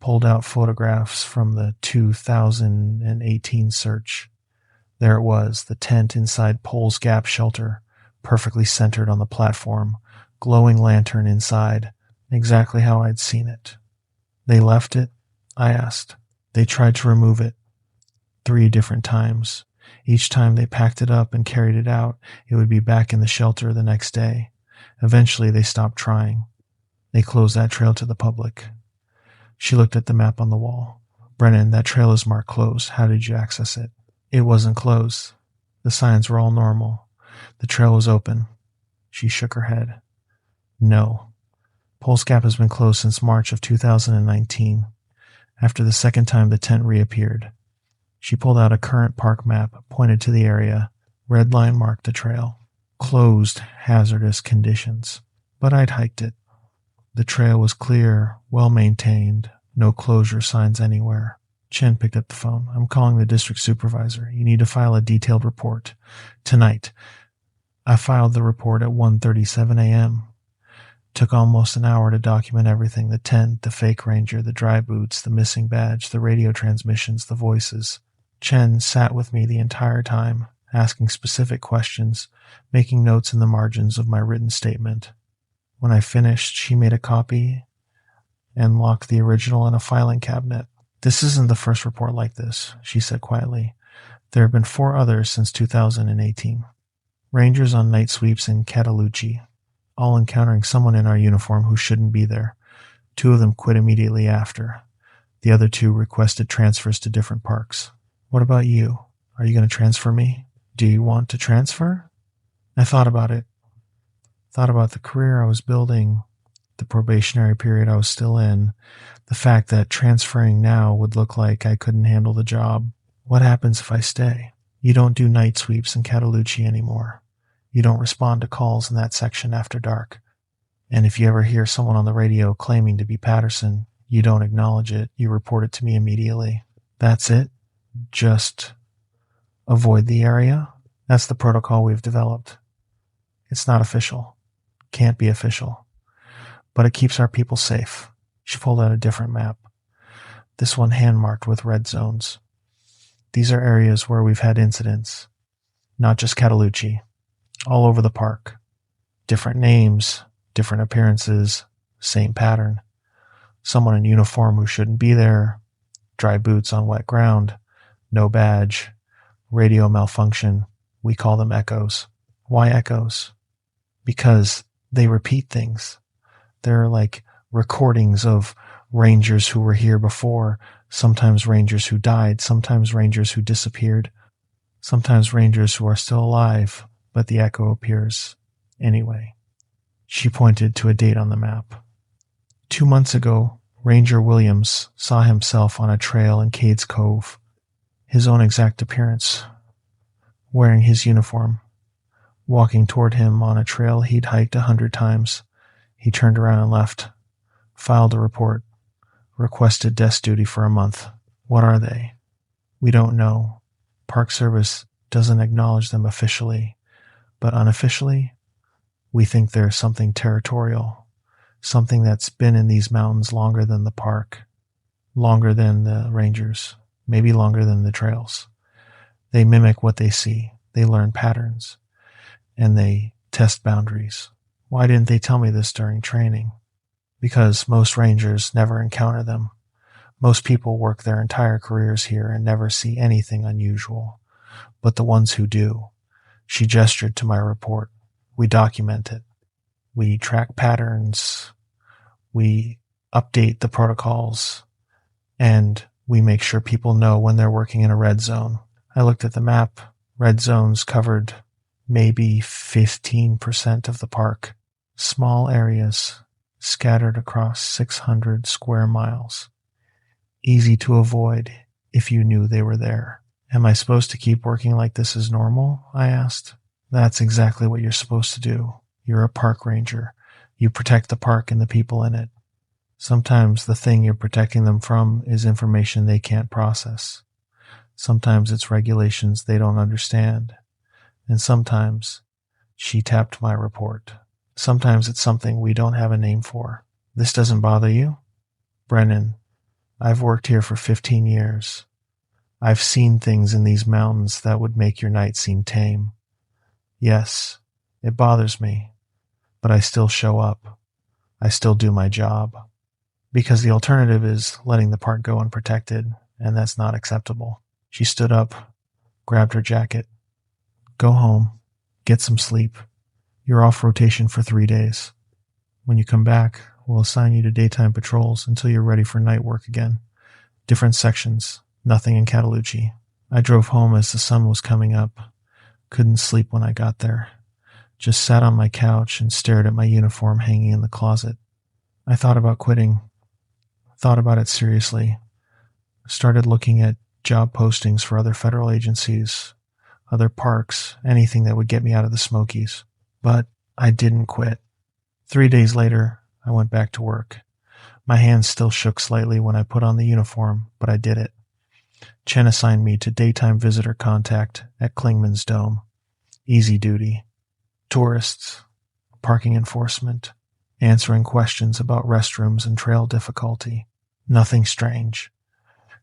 pulled out photographs from the 2018 search. There it was, the tent inside Pole's Gap shelter, perfectly centered on the platform, glowing lantern inside, exactly how I'd seen it. They left it? I asked. They tried to remove it 3 different times. Each time they packed it up and carried it out, it would be back in the shelter the next day. Eventually they stopped trying. They closed that trail to the public. She looked at the map on the wall. Brennan, that trail is marked closed. How did you access it? It wasn't closed. The signs were all normal. The trail was open. She shook her head. No. Pole's Gap has been closed since March of 2019. After the second time the tent reappeared. She pulled out a current park map, pointed to the area. Red line marked the trail. Closed, hazardous conditions. But I'd hiked it. The trail was clear, well maintained, no closure signs anywhere. Chen picked up the phone. I'm calling the district supervisor. You need to file a detailed report. Tonight. I filed the report at 1:37 a.m. Took almost an hour to document everything. The tent, the fake ranger, the dry boots, the missing badge, the radio transmissions, the voices. Chen sat with me the entire time, asking specific questions, making notes in the margins of my written statement. When I finished, she made a copy and locked the original in a filing cabinet. This isn't the first report like this, she said quietly. There have been 4 others since 2018. Rangers on night sweeps in Catalucci, all encountering someone in our uniform who shouldn't be there. 2 of them quit immediately after. The other 2 requested transfers to different parks. What about you? Are you going to transfer me? Do you want to transfer? I thought about it. Thought about the career I was building, the probationary period I was still in, the fact that transferring now would look like I couldn't handle the job. What happens if I stay? You don't do night sweeps in Catalucci anymore. You don't respond to calls in that section after dark. And if you ever hear someone on the radio claiming to be Patterson, you don't acknowledge it. You report it to me immediately. That's it? Just avoid the area? That's the protocol we've developed. It's not official. Can't be official. But it keeps our people safe. She pulled out a different map. This one hand-marked with red zones. These are areas where we've had incidents. Not just Catalucci. All over the park. Different names, different appearances, same pattern. Someone in uniform who shouldn't be there. Dry boots on wet ground. No badge. Radio malfunction. We call them echoes. Why echoes? Because they repeat things. They're like recordings of rangers who were here before, sometimes rangers who died, sometimes rangers who disappeared, sometimes rangers who are still alive, but the echo appears anyway. She pointed to a date on the map. 2 months ago, Ranger Williams saw himself on a trail in Cades Cove, his own exact appearance, wearing his uniform. Walking toward him on a trail he'd hiked 100 times. He turned around and left. Filed a report. Requested desk duty for a month. What are they? We don't know. Park Service doesn't acknowledge them officially. But unofficially, we think they're something territorial. Something that's been in these mountains longer than the park. Longer than the rangers. Maybe longer than the trails. They mimic what they see. They learn patterns. And they test boundaries. Why didn't they tell me this during training? Because most rangers never encounter them. Most people work their entire careers here and never see anything unusual. But the ones who do, she gestured to my report. We document it. We track patterns. We update the protocols. And we make sure people know when they're working in a red zone. I looked at the map. Red zones covered maybe 15% of the park. Small areas scattered across 600 square miles. easy to avoid if you knew they were there. Am I supposed to keep working like this is normal? I asked. That's exactly what you're supposed to do. You're a park ranger. You protect the park and the people in it. Sometimes the thing you're protecting them from is information they can't process. Sometimes it's regulations they don't understand. And sometimes, she tapped my report. Sometimes it's something we don't have a name for. This doesn't bother you? Brennan, I've worked here for 15 years. I've seen things in these mountains that would make your night seem tame. Yes, it bothers me, but I still show up. I still do my job. Because the alternative is letting the park go unprotected, and that's not acceptable. She stood up, grabbed her jacket. Go home. Get some sleep. You're off rotation for 3 days. When you come back, we'll assign you to daytime patrols until you're ready for night work again. Different sections, nothing in Catalucci. I drove home as the sun was coming up. Couldn't sleep when I got there. Just sat on my couch and stared at my uniform hanging in the closet. I thought about quitting. Thought about it seriously. Started looking at job postings for other federal agencies, other parks, anything that would get me out of the Smokies. But I didn't quit. 3 days later, I went back to work. My hands still shook slightly when I put on the uniform, but I did it. Chen assigned me to daytime visitor contact at Klingman's Dome. Easy duty. Tourists, parking enforcement, answering questions about restrooms and trail difficulty. Nothing strange.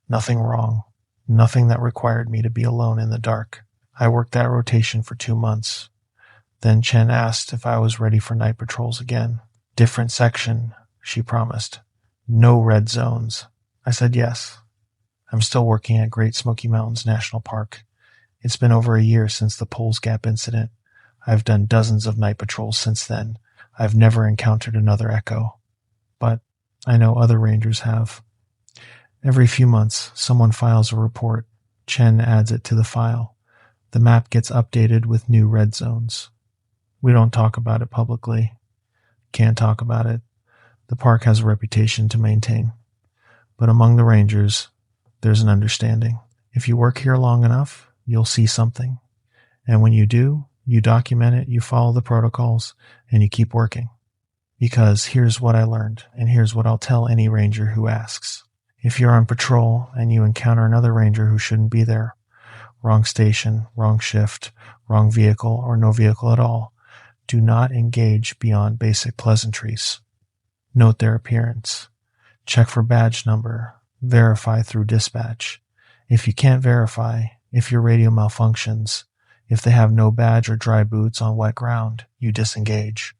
Nothing wrong. Nothing that required me to be alone in the dark. I worked that rotation for 2 months. Then Chen asked if I was ready for night patrols again. Different section, she promised. No red zones. I said yes. I'm still working at Great Smoky Mountains National Park. It's been over a year since the Poles Gap incident. I've done dozens of night patrols since then. I've never encountered another echo. But I know other rangers have. Every few months, someone files a report. Chen adds it to the file. The map gets updated with new red zones. We don't talk about it publicly. Can't talk about it. The park has a reputation to maintain. But among the rangers, there's an understanding. If you work here long enough, you'll see something. And when you do, you document it, you follow the protocols, and you keep working. Because here's what I learned, and here's what I'll tell any ranger who asks. If you're on patrol and you encounter another ranger who shouldn't be there, wrong station, wrong shift, wrong vehicle, or no vehicle at all, do not engage beyond basic pleasantries. Note their appearance. Check for badge number. Verify through dispatch. If you can't verify, if your radio malfunctions, if they have no badge or dry boots on wet ground, you disengage.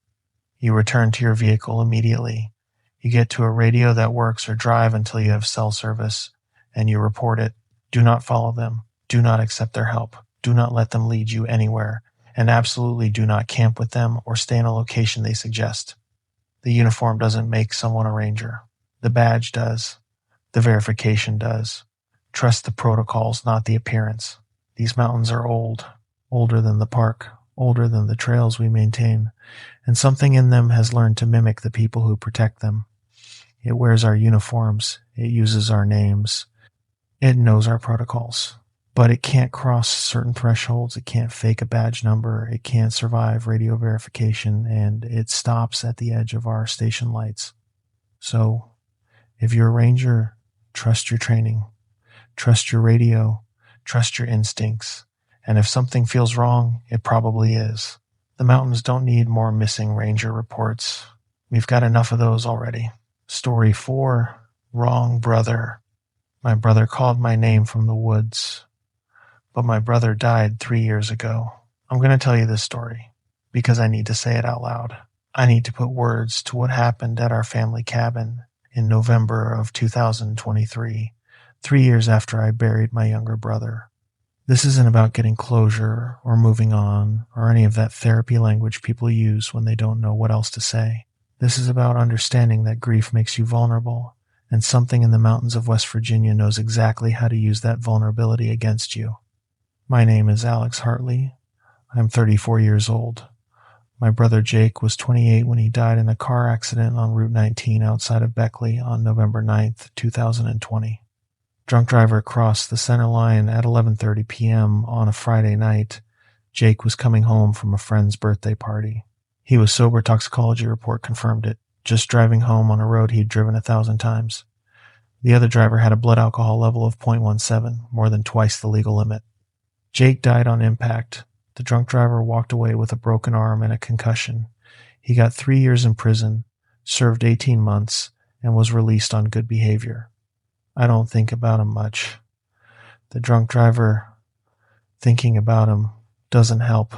You return to your vehicle immediately. You get to a radio that works or drive until you have cell service, and you report it. Do not follow them. Do not accept their help. Do not let them lead you anywhere, and absolutely do not camp with them or stay in a location they suggest. The uniform doesn't make someone a ranger. The badge does. The verification does. Trust the protocols, not the appearance. These mountains are old, older than the park, older than the trails we maintain, and something in them has learned to mimic the people who protect them. It wears our uniforms. It uses our names. It knows our protocols. But it can't cross certain thresholds. It can't fake a badge number. It can't survive radio verification, and it stops at the edge of our station lights. So, if you're a ranger, trust your training. Trust your radio. Trust your instincts. And if something feels wrong, it probably is. The mountains don't need more missing ranger reports. We've got enough of those already. Story 4, Wrong Brother. My brother called my name from the woods. But my brother died 3 years ago. I'm going to tell you this story because I need to say it out loud. I need to put words to what happened at our family cabin in November of 2023, 3 years after I buried my younger brother. This isn't about getting closure or moving on or any of that therapy language people use when they don't know what else to say. This is about understanding that grief makes you vulnerable, and something in the mountains of West Virginia knows exactly how to use that vulnerability against you. My name is Alex Hartley. I'm 34 years old. My brother Jake was 28 when he died in a car accident on Route 19 outside of Beckley on November 9th, 2020. Drunk driver crossed the center line at 11:30 p.m. on a Friday night. Jake was coming home from a friend's birthday party. He was sober, toxicology report confirmed it. Just driving home on a road he'd driven 1,000 times. The other driver had a blood alcohol level of 0.17, more than twice the legal limit. Jake died on impact. The drunk driver walked away with a broken arm and a concussion. He got 3 years in prison, served 18 months, and was released on good behavior. I don't think about him much. The drunk driver, thinking about him, doesn't help,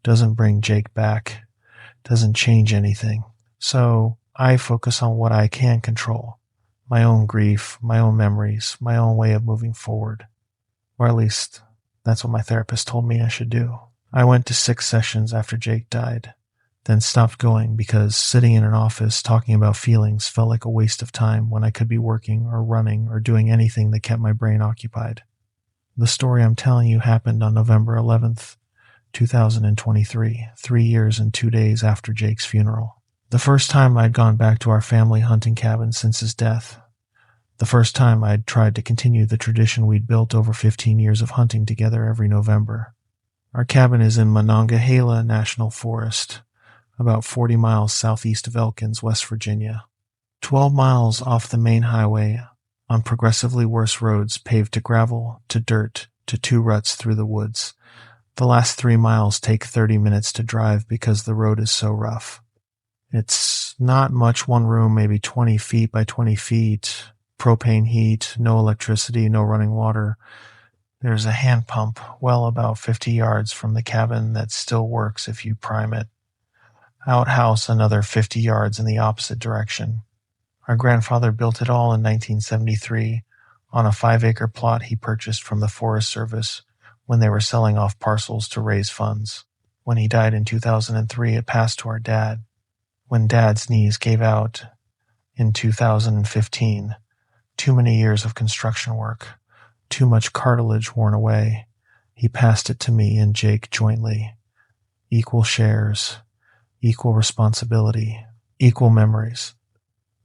doesn't bring Jake back, doesn't change anything. So I focus on what I can control. My own grief, my own memories, my own way of moving forward. Or at least, that's what my therapist told me I should do. I went to 6 sessions after Jake died, then stopped going because sitting in an office talking about feelings felt like a waste of time when I could be working or running or doing anything that kept my brain occupied. The story I'm telling you happened on November 11th, 2023, 3 years and 2 days after Jake's funeral. The first time I'd gone back to our family hunting cabin since his death. The first time I'd tried to continue the tradition we'd built over 15 years of hunting together every November. Our cabin is in Monongahela National Forest, about 40 miles southeast of Elkins, West Virginia. 12 miles off the main highway, on progressively worse roads paved to gravel, to dirt, to 2 ruts through the woods. The last 3 miles take 30 minutes to drive because the road is so rough. It's not much, one room, maybe 20 feet by 20 feet, propane heat, no electricity, no running water. There's a hand pump well about 50 yards from the cabin that still works if you prime it. Outhouse another 50 yards in the opposite direction. Our grandfather built it all in 1973 on a 5-acre plot he purchased from the Forest Service when they were selling off parcels to raise funds. When he died in 2003, it passed to our dad. When Dad's knees gave out in 2015, too many years of construction work, too much cartilage worn away, he passed it to me and Jake jointly. Equal shares, equal responsibility, equal memories.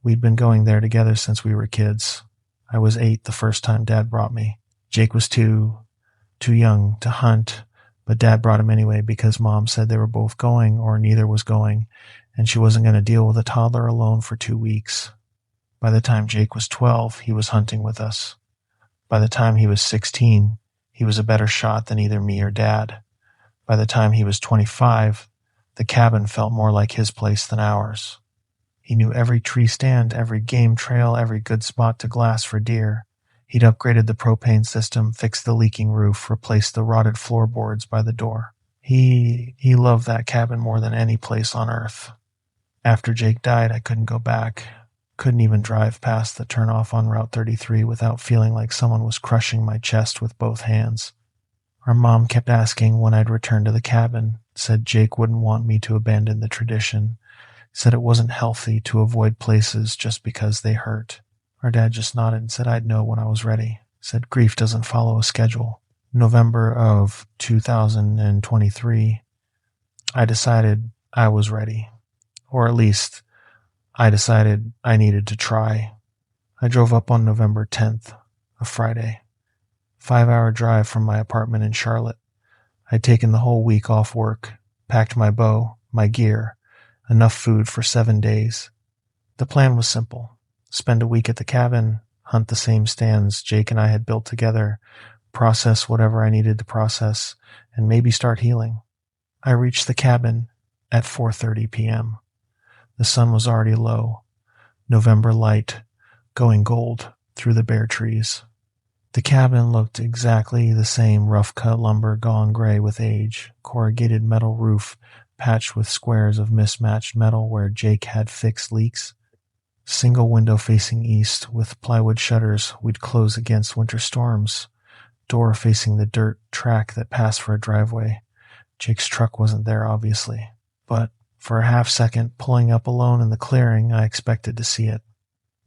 We'd been going there together since we were kids. I was 8 the first time Dad brought me. Jake was too young to hunt, but Dad brought him anyway because Mom said they were both going or neither was going, and she wasn't going to deal with a toddler alone for 2 weeks. By the time Jake was 12, he was hunting with us. By the time he was 16, he was a better shot than either me or Dad. By the time he was 25, the cabin felt more like his place than ours. He knew every tree stand, every game trail, every good spot to glass for deer. He'd upgraded the propane system, fixed the leaking roof, replaced the rotted floorboards by the door. He loved that cabin more than any place on earth. After Jake died, I couldn't go back. Couldn't even drive past the turnoff on Route 33 without feeling like someone was crushing my chest with both hands. Our mom kept asking when I'd return to the cabin, said Jake wouldn't want me to abandon the tradition, said it wasn't healthy to avoid places just because they hurt. Our dad just nodded and said I'd know when I was ready, said grief doesn't follow a schedule. November of 2023, I decided I was ready. Or at least, I decided I needed to try. I drove up on November 10th, a Friday. 5-hour drive from my apartment in Charlotte. I'd taken the whole week off work, packed my bow, my gear, enough food for 7 days. The plan was simple. Spend a week at the cabin, hunt the same stands Jake and I had built together, process whatever I needed to process, and maybe start healing. I reached the cabin at 4:30 p.m. The sun was already low, November light, going gold through the bare trees. The cabin looked exactly the same rough-cut lumber gone gray with age, corrugated metal roof patched with squares of mismatched metal where Jake had fixed leaks. Single window facing east with plywood shutters we'd close against winter storms. Door facing the dirt track that passed for a driveway. Jake's truck wasn't there, obviously, but for a half-second, pulling up alone in the clearing, I expected to see it.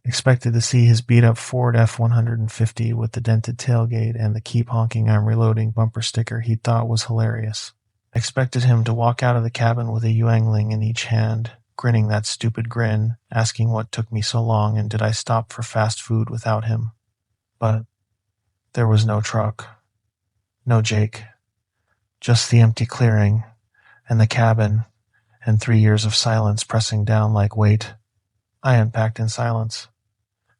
Expected to see his beat-up Ford F-150 with the dented tailgate and the "Keep Honking, I'm Reloading" bumper sticker he thought was hilarious. Expected him to walk out of the cabin with a Yuengling in each hand, grinning that stupid grin, asking what took me so long and did I stop for fast food without him. But There was no truck, no Jake, just the empty clearing and the cabin and 3 years of silence pressing down like weight. I unpacked in silence,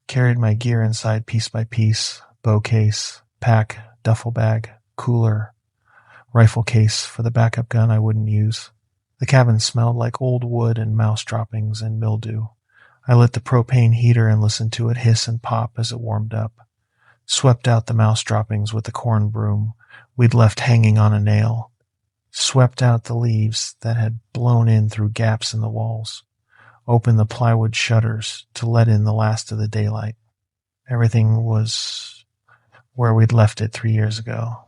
carried my gear inside piece by piece, bow case, pack, duffel bag, cooler, rifle case for the backup gun I wouldn't use. The cabin smelled like old wood and mouse droppings and mildew. I lit the propane heater and listened to it hiss and pop as it warmed up. Swept out the mouse droppings with the corn broom we'd left hanging on a nail. Swept out the leaves that had blown in through gaps in the walls. Opened the plywood shutters to let in the last of the daylight. Everything was where we'd left it 3 years ago.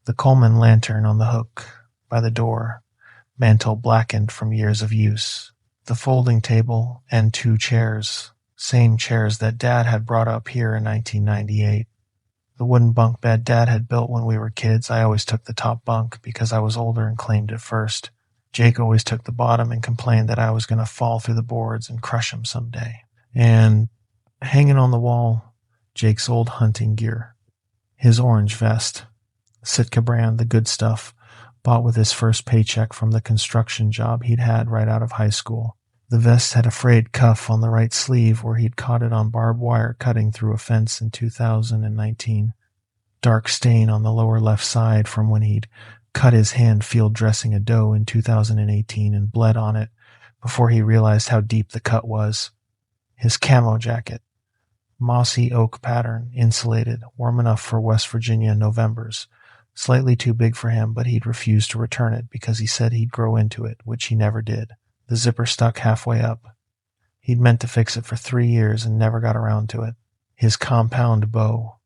The Coleman lantern on the hook by the door, mantle blackened from years of use. The folding table and 2 chairs, same chairs that Dad had brought up here in 1998. The wooden bunk bed Dad had built when we were kids. I always took the top bunk because I was older and claimed it first. Jake always took the bottom and complained that I was going to fall through the boards and crush him someday. And hanging on the wall, Jake's old hunting gear. His orange vest, Sitka brand, the good stuff, bought with his first paycheck from the construction job he'd had right out of high school. The vest had a frayed cuff on the right sleeve where he'd caught it on barbed wire cutting through a fence in 2019. Dark stain on the lower left side from when he'd cut his hand field dressing a doe in 2018 and bled on it before he realized how deep the cut was. His camo jacket, mossy oak pattern, insulated, warm enough for West Virginia Novembers. Slightly too big for him, but he'd refused to return it because he said he'd grow into it, which he never did. The zipper stuck halfway up. He'd meant to fix it for 3 years and never got around to it. His compound bow,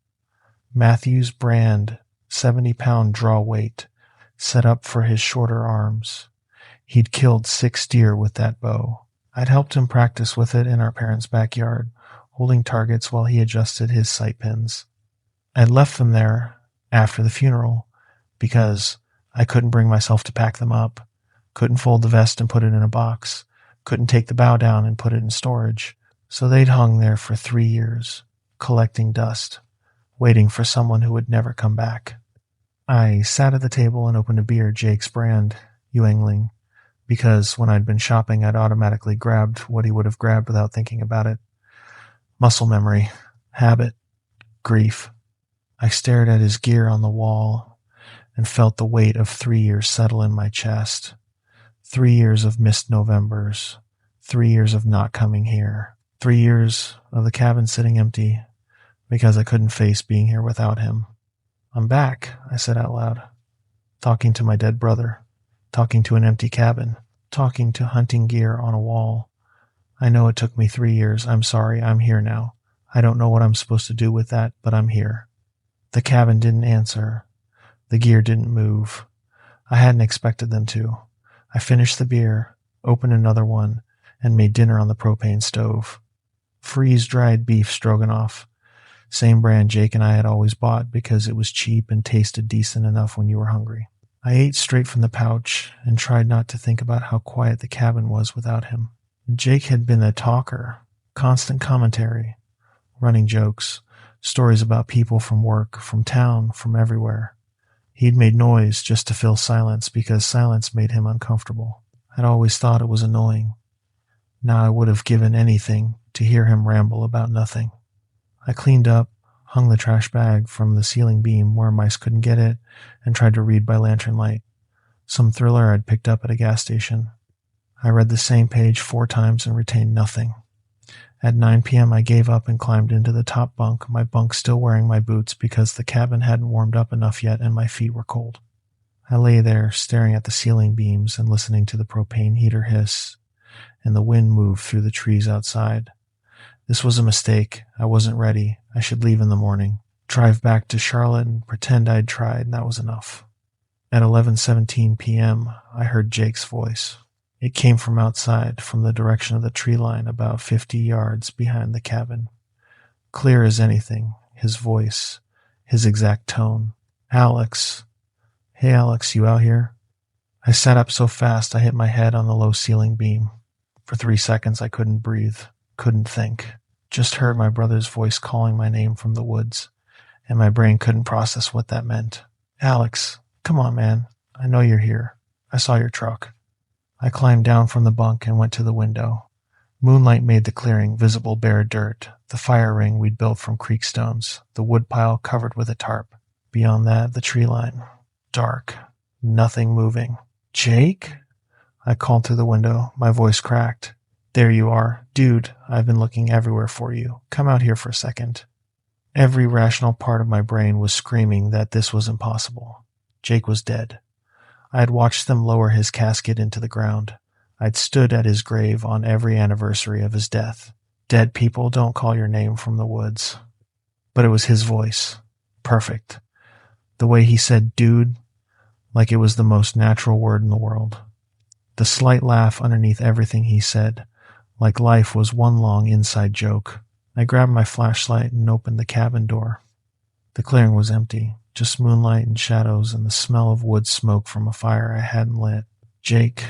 Matthews brand, 70-pound draw weight, set up for his shorter arms. He'd killed 6 deer with that bow. I'd helped him practice with it in our parents' backyard, holding targets while he adjusted his sight pins. I'd left them there after the funeral because I couldn't bring myself to pack them up, couldn't fold the vest and put it in a box, couldn't take the bow down and put it in storage. So they'd hung there for 3 years, collecting dust, waiting for someone who would never come back. I sat at the table and opened a beer, Jake's brand, Yuengling, because when I'd been shopping I'd automatically grabbed what he would have grabbed without thinking about it. Muscle memory, habit, grief. I stared at his gear on the wall and felt the weight of 3 years settle in my chest. 3 years of missed Novembers, 3 years of not coming here, 3 years of the cabin sitting empty because I couldn't face being here without him. I'm back, I said out loud, talking to my dead brother, talking to an empty cabin, talking to hunting gear on a wall. I know it took me 3 years. I'm sorry. I'm here now. I don't know what I'm supposed to do with that, but I'm here. The cabin didn't answer. The gear didn't move. I hadn't expected them to. I finished the beer, opened another one, and made dinner on the propane stove. Freeze-dried beef stroganoff. Same brand Jake and I had always bought because it was cheap and tasted decent enough when you were hungry. I ate straight from the pouch and tried not to think about how quiet the cabin was without him. Jake had been a talker, constant commentary, running jokes, stories about people from work, from town, from everywhere. He'd made noise just to fill silence because silence made him uncomfortable. I'd always thought it was annoying. Now I would have given anything to hear him ramble about nothing. I cleaned up, hung the trash bag from the ceiling beam where mice couldn't get it, and tried to read by lantern light. Some thriller I'd picked up at a gas station. I read the same page 4 times and retained nothing. At 9 p.m. I gave up and climbed into the top bunk, my bunk still wearing my boots because the cabin hadn't warmed up enough yet and my feet were cold. I lay there staring at the ceiling beams and listening to the propane heater hiss and the wind move through the trees outside. This was a mistake. I wasn't ready. I should leave in the morning, drive back to Charlotte and pretend I'd tried, and that was enough. At 11:17 p.m., I heard Jake's voice. It came from outside, from the direction of the tree line about 50 yards behind the cabin. Clear as anything, his voice, his exact tone. Alex. Hey, Alex, you out here? I sat up so fast I hit my head on the low ceiling beam. For 3 seconds I couldn't breathe, couldn't think. Just heard my brother's voice calling my name from the woods. and my brain couldn't process what that meant. Alex, come on, man. I know you're here. I saw your truck. I climbed down from the bunk and went to the window. Moonlight made the clearing visible bare dirt, the fire ring we'd built from creek stones, the woodpile covered with a tarp. Beyond that, the tree line. Dark. Nothing moving. Jake? I called through the window. My voice cracked. There you are. Dude, I've been looking everywhere for you. Come out here for a second. Every rational part of my brain was screaming that this was impossible. Jake was dead. I had watched them lower his casket into the ground. I'd stood at his grave on every anniversary of his death. Dead people don't call your name from the woods. But it was his voice. Perfect. The way he said dude, like it was the most natural word in the world. The slight laugh underneath everything he said, like life was one long inside joke. I grabbed my flashlight and opened the cabin door. The clearing was empty, just moonlight and shadows and the smell of wood smoke from a fire I hadn't lit. Jake,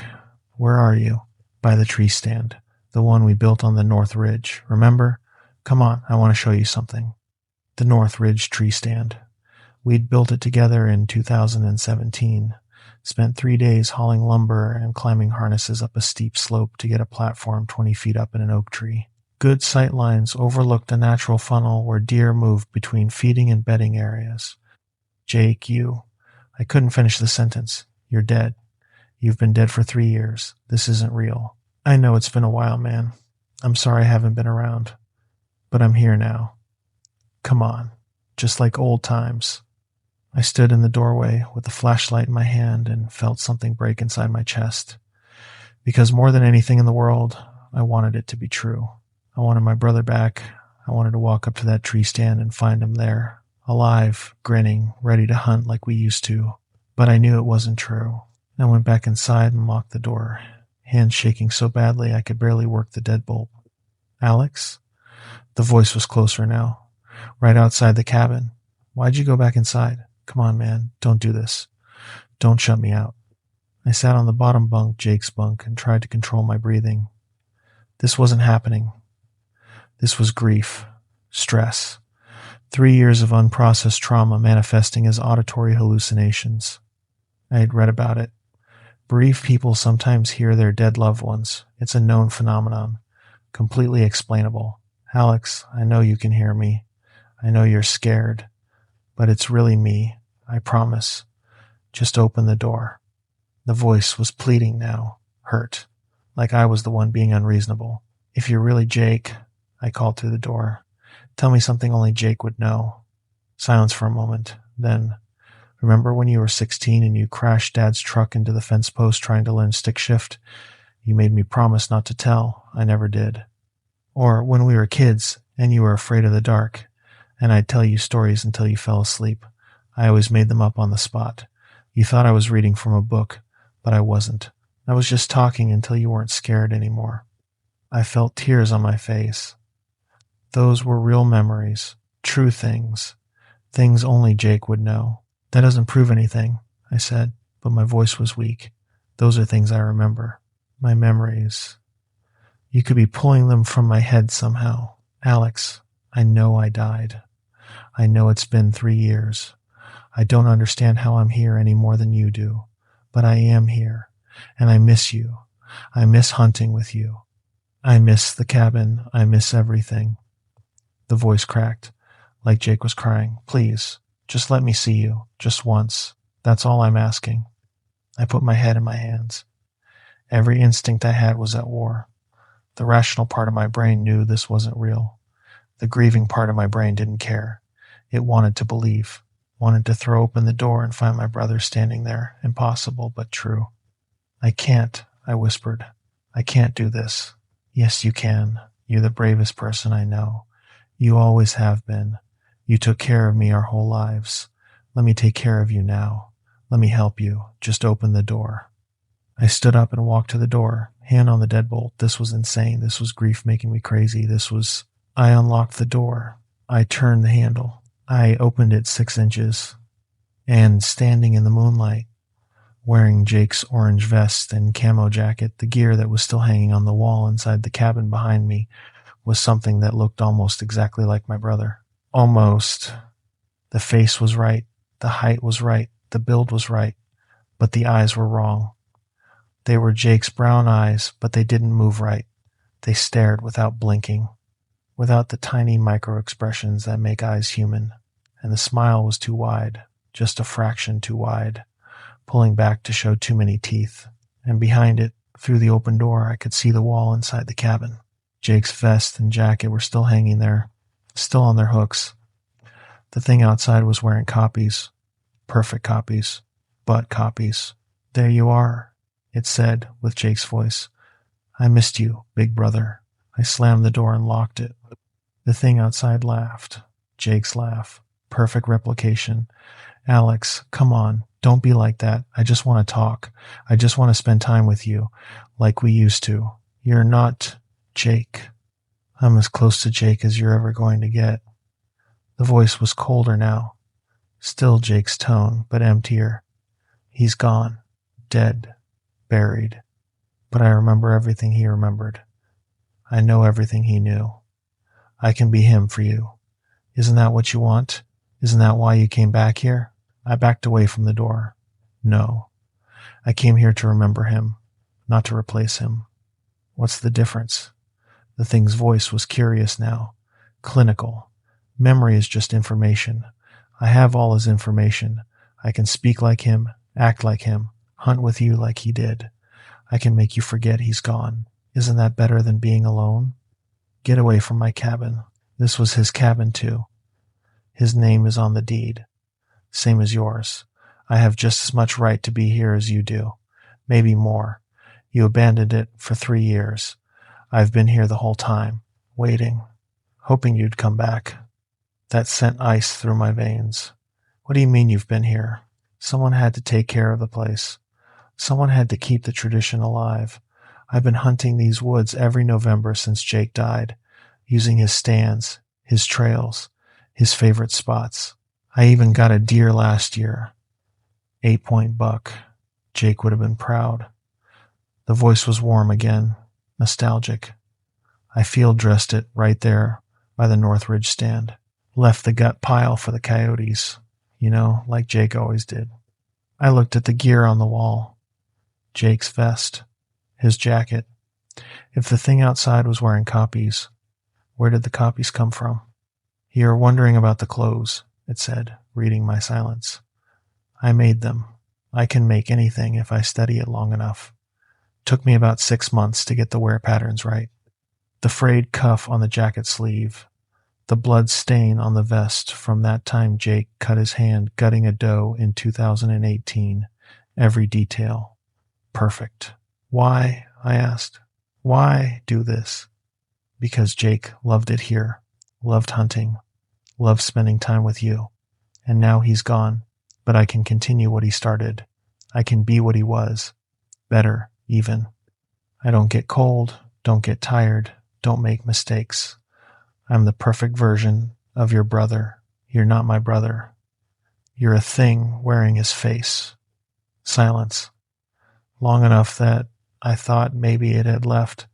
where are you? By the tree stand, the one we built on the North Ridge. Remember? Come on, I want to show you something. The North Ridge tree stand. We'd built it together in 2017. Spent 3 days hauling lumber and climbing harnesses up a steep slope to get a platform 20 feet up in an oak tree. Good sight lines overlooked a natural funnel where deer moved between feeding and bedding areas. Jake, I couldn't finish the sentence. You're dead. You've been dead for 3 years. This isn't real. I know it's been a while, man. I'm sorry I haven't been around. But I'm here now. Come on. Just like old times. I stood in the doorway with the flashlight in my hand and felt something break inside my chest. Because more than anything in the world, I wanted it to be true. I wanted my brother back. I wanted to walk up to that tree stand and find him there, alive, grinning, ready to hunt like we used to. But I knew it wasn't true. I went back inside and locked the door, hands shaking so badly I could barely work the deadbolt. Alex? The voice was closer now, right outside the cabin. Why'd you go back inside? Come on, man, don't do this. Don't shut me out. I sat on the bottom bunk, Jake's bunk, and tried to control my breathing. This wasn't happening. This was grief, stress, 3 years of unprocessed trauma manifesting as auditory hallucinations. I had read about it. Bereaved people sometimes hear their dead loved ones. It's a known phenomenon, completely explainable. Alex, I know you can hear me. I know you're scared. But it's really me, I promise. Just open the door. The voice was pleading now, hurt, like I was the one being unreasonable. If you're really Jake, I called through the door. Tell me something only Jake would know. Silence for a moment. Then, remember when you were 16 and you crashed Dad's truck into the fence post trying to learn stick shift? You made me promise not to tell. I never did. Or when we were kids and you were afraid of the dark, and I'd tell you stories until you fell asleep. I always made them up on the spot. You thought I was reading from a book, but I wasn't. I was just talking until you weren't scared anymore. I felt tears on my face. Those were real memories, true things, things only Jake would know. That doesn't prove anything, I said, but my voice was weak. Those are things I remember. My memories. You could be pulling them from my head somehow. Alex, I know I died. I know it's been 3 years. I don't understand how I'm here any more than you do, but I am here, and I miss you. I miss hunting with you. I miss the cabin. I miss everything. The voice cracked, like Jake was crying. Please, just let me see you, just once. That's all I'm asking. I put my head in my hands. Every instinct I had was at war. The rational part of my brain knew this wasn't real. The grieving part of my brain didn't care. It wanted to believe, wanted to throw open the door and find my brother standing there. Impossible, but true. I can't, I whispered. I can't do this. Yes, you can. You're the bravest person I know. You always have been. You took care of me our whole lives. Let me take care of you now. Let me help you. Just open the door. I stood up and walked to the door, hand on the deadbolt. This was insane. This was grief making me crazy. I unlocked the door. I turned the handle. I opened it 6 inches. And standing in the moonlight, wearing Jake's orange vest and camo jacket, the gear that was still hanging on the wall inside the cabin behind me, was something that looked almost exactly like my brother. Almost. The face was right, the height was right, the build was right, but the eyes were wrong. They were Jake's brown eyes, but they didn't move right. They stared without blinking, without the tiny micro-expressions that make eyes human. And the smile was too wide, just a fraction too wide, pulling back to show too many teeth. And behind it, through the open door, I could see the wall inside the cabin. Jake's vest and jacket were still hanging there, still on their hooks. The thing outside was wearing copies. Perfect copies. But copies. There you are, it said with Jake's voice. I missed you, big brother. I slammed the door and locked it. The thing outside laughed. Jake's laugh. Perfect replication. Alex, come on. Don't be like that. I just want to talk. I just want to spend time with you, like we used to. You're not Jake. I'm as close to Jake as you're ever going to get. The voice was colder now. Still Jake's tone, but emptier. He's gone. Dead. Buried. But I remember everything he remembered. I know everything he knew. I can be him for you. Isn't that what you want? Isn't that why you came back here? I backed away from the door. No. I came here to remember him, not to replace him. What's the difference? The thing's voice was curious now. Clinical. Memory is just information. I have all his information. I can speak like him, act like him, hunt with you like he did. I can make you forget he's gone. Isn't that better than being alone? Get away from my cabin. This was his cabin too. His name is on the deed. Same as yours. I have just as much right to be here as you do. Maybe more. You abandoned it for 3 years. I've been here the whole time, waiting, hoping you'd come back. That sent ice through my veins. What do you mean you've been here? Someone had to take care of the place. Someone had to keep the tradition alive. I've been hunting these woods every November since Jake died, using his stands, his trails, his favorite spots. I even got a deer last year. 8-point buck. Jake would have been proud. The voice was warm again, nostalgic. I field dressed it right there by the Northridge stand. Left the gut pile for the coyotes, like Jake always did. I looked at the gear on the wall. Jake's vest, his jacket. If the thing outside was wearing copies, where did the copies come from? You're wondering about the clothes, it said, reading my silence. I made them. I can make anything if I study it long enough. Took me about 6 months to get the wear patterns right. The frayed cuff on the jacket sleeve. The blood stain on the vest from that time Jake cut his hand gutting a doe in 2018. Every detail. Perfect. Why? I asked. Why do this? Because Jake loved it here. Loved hunting. Loved spending time with you. And now he's gone. But I can continue what he started. I can be what he was. Better, even. I don't get cold. Don't get tired. Don't make mistakes. I'm the perfect version of your brother. You're not my brother. You're a thing wearing his face. Silence. Long enough that I thought maybe it had left.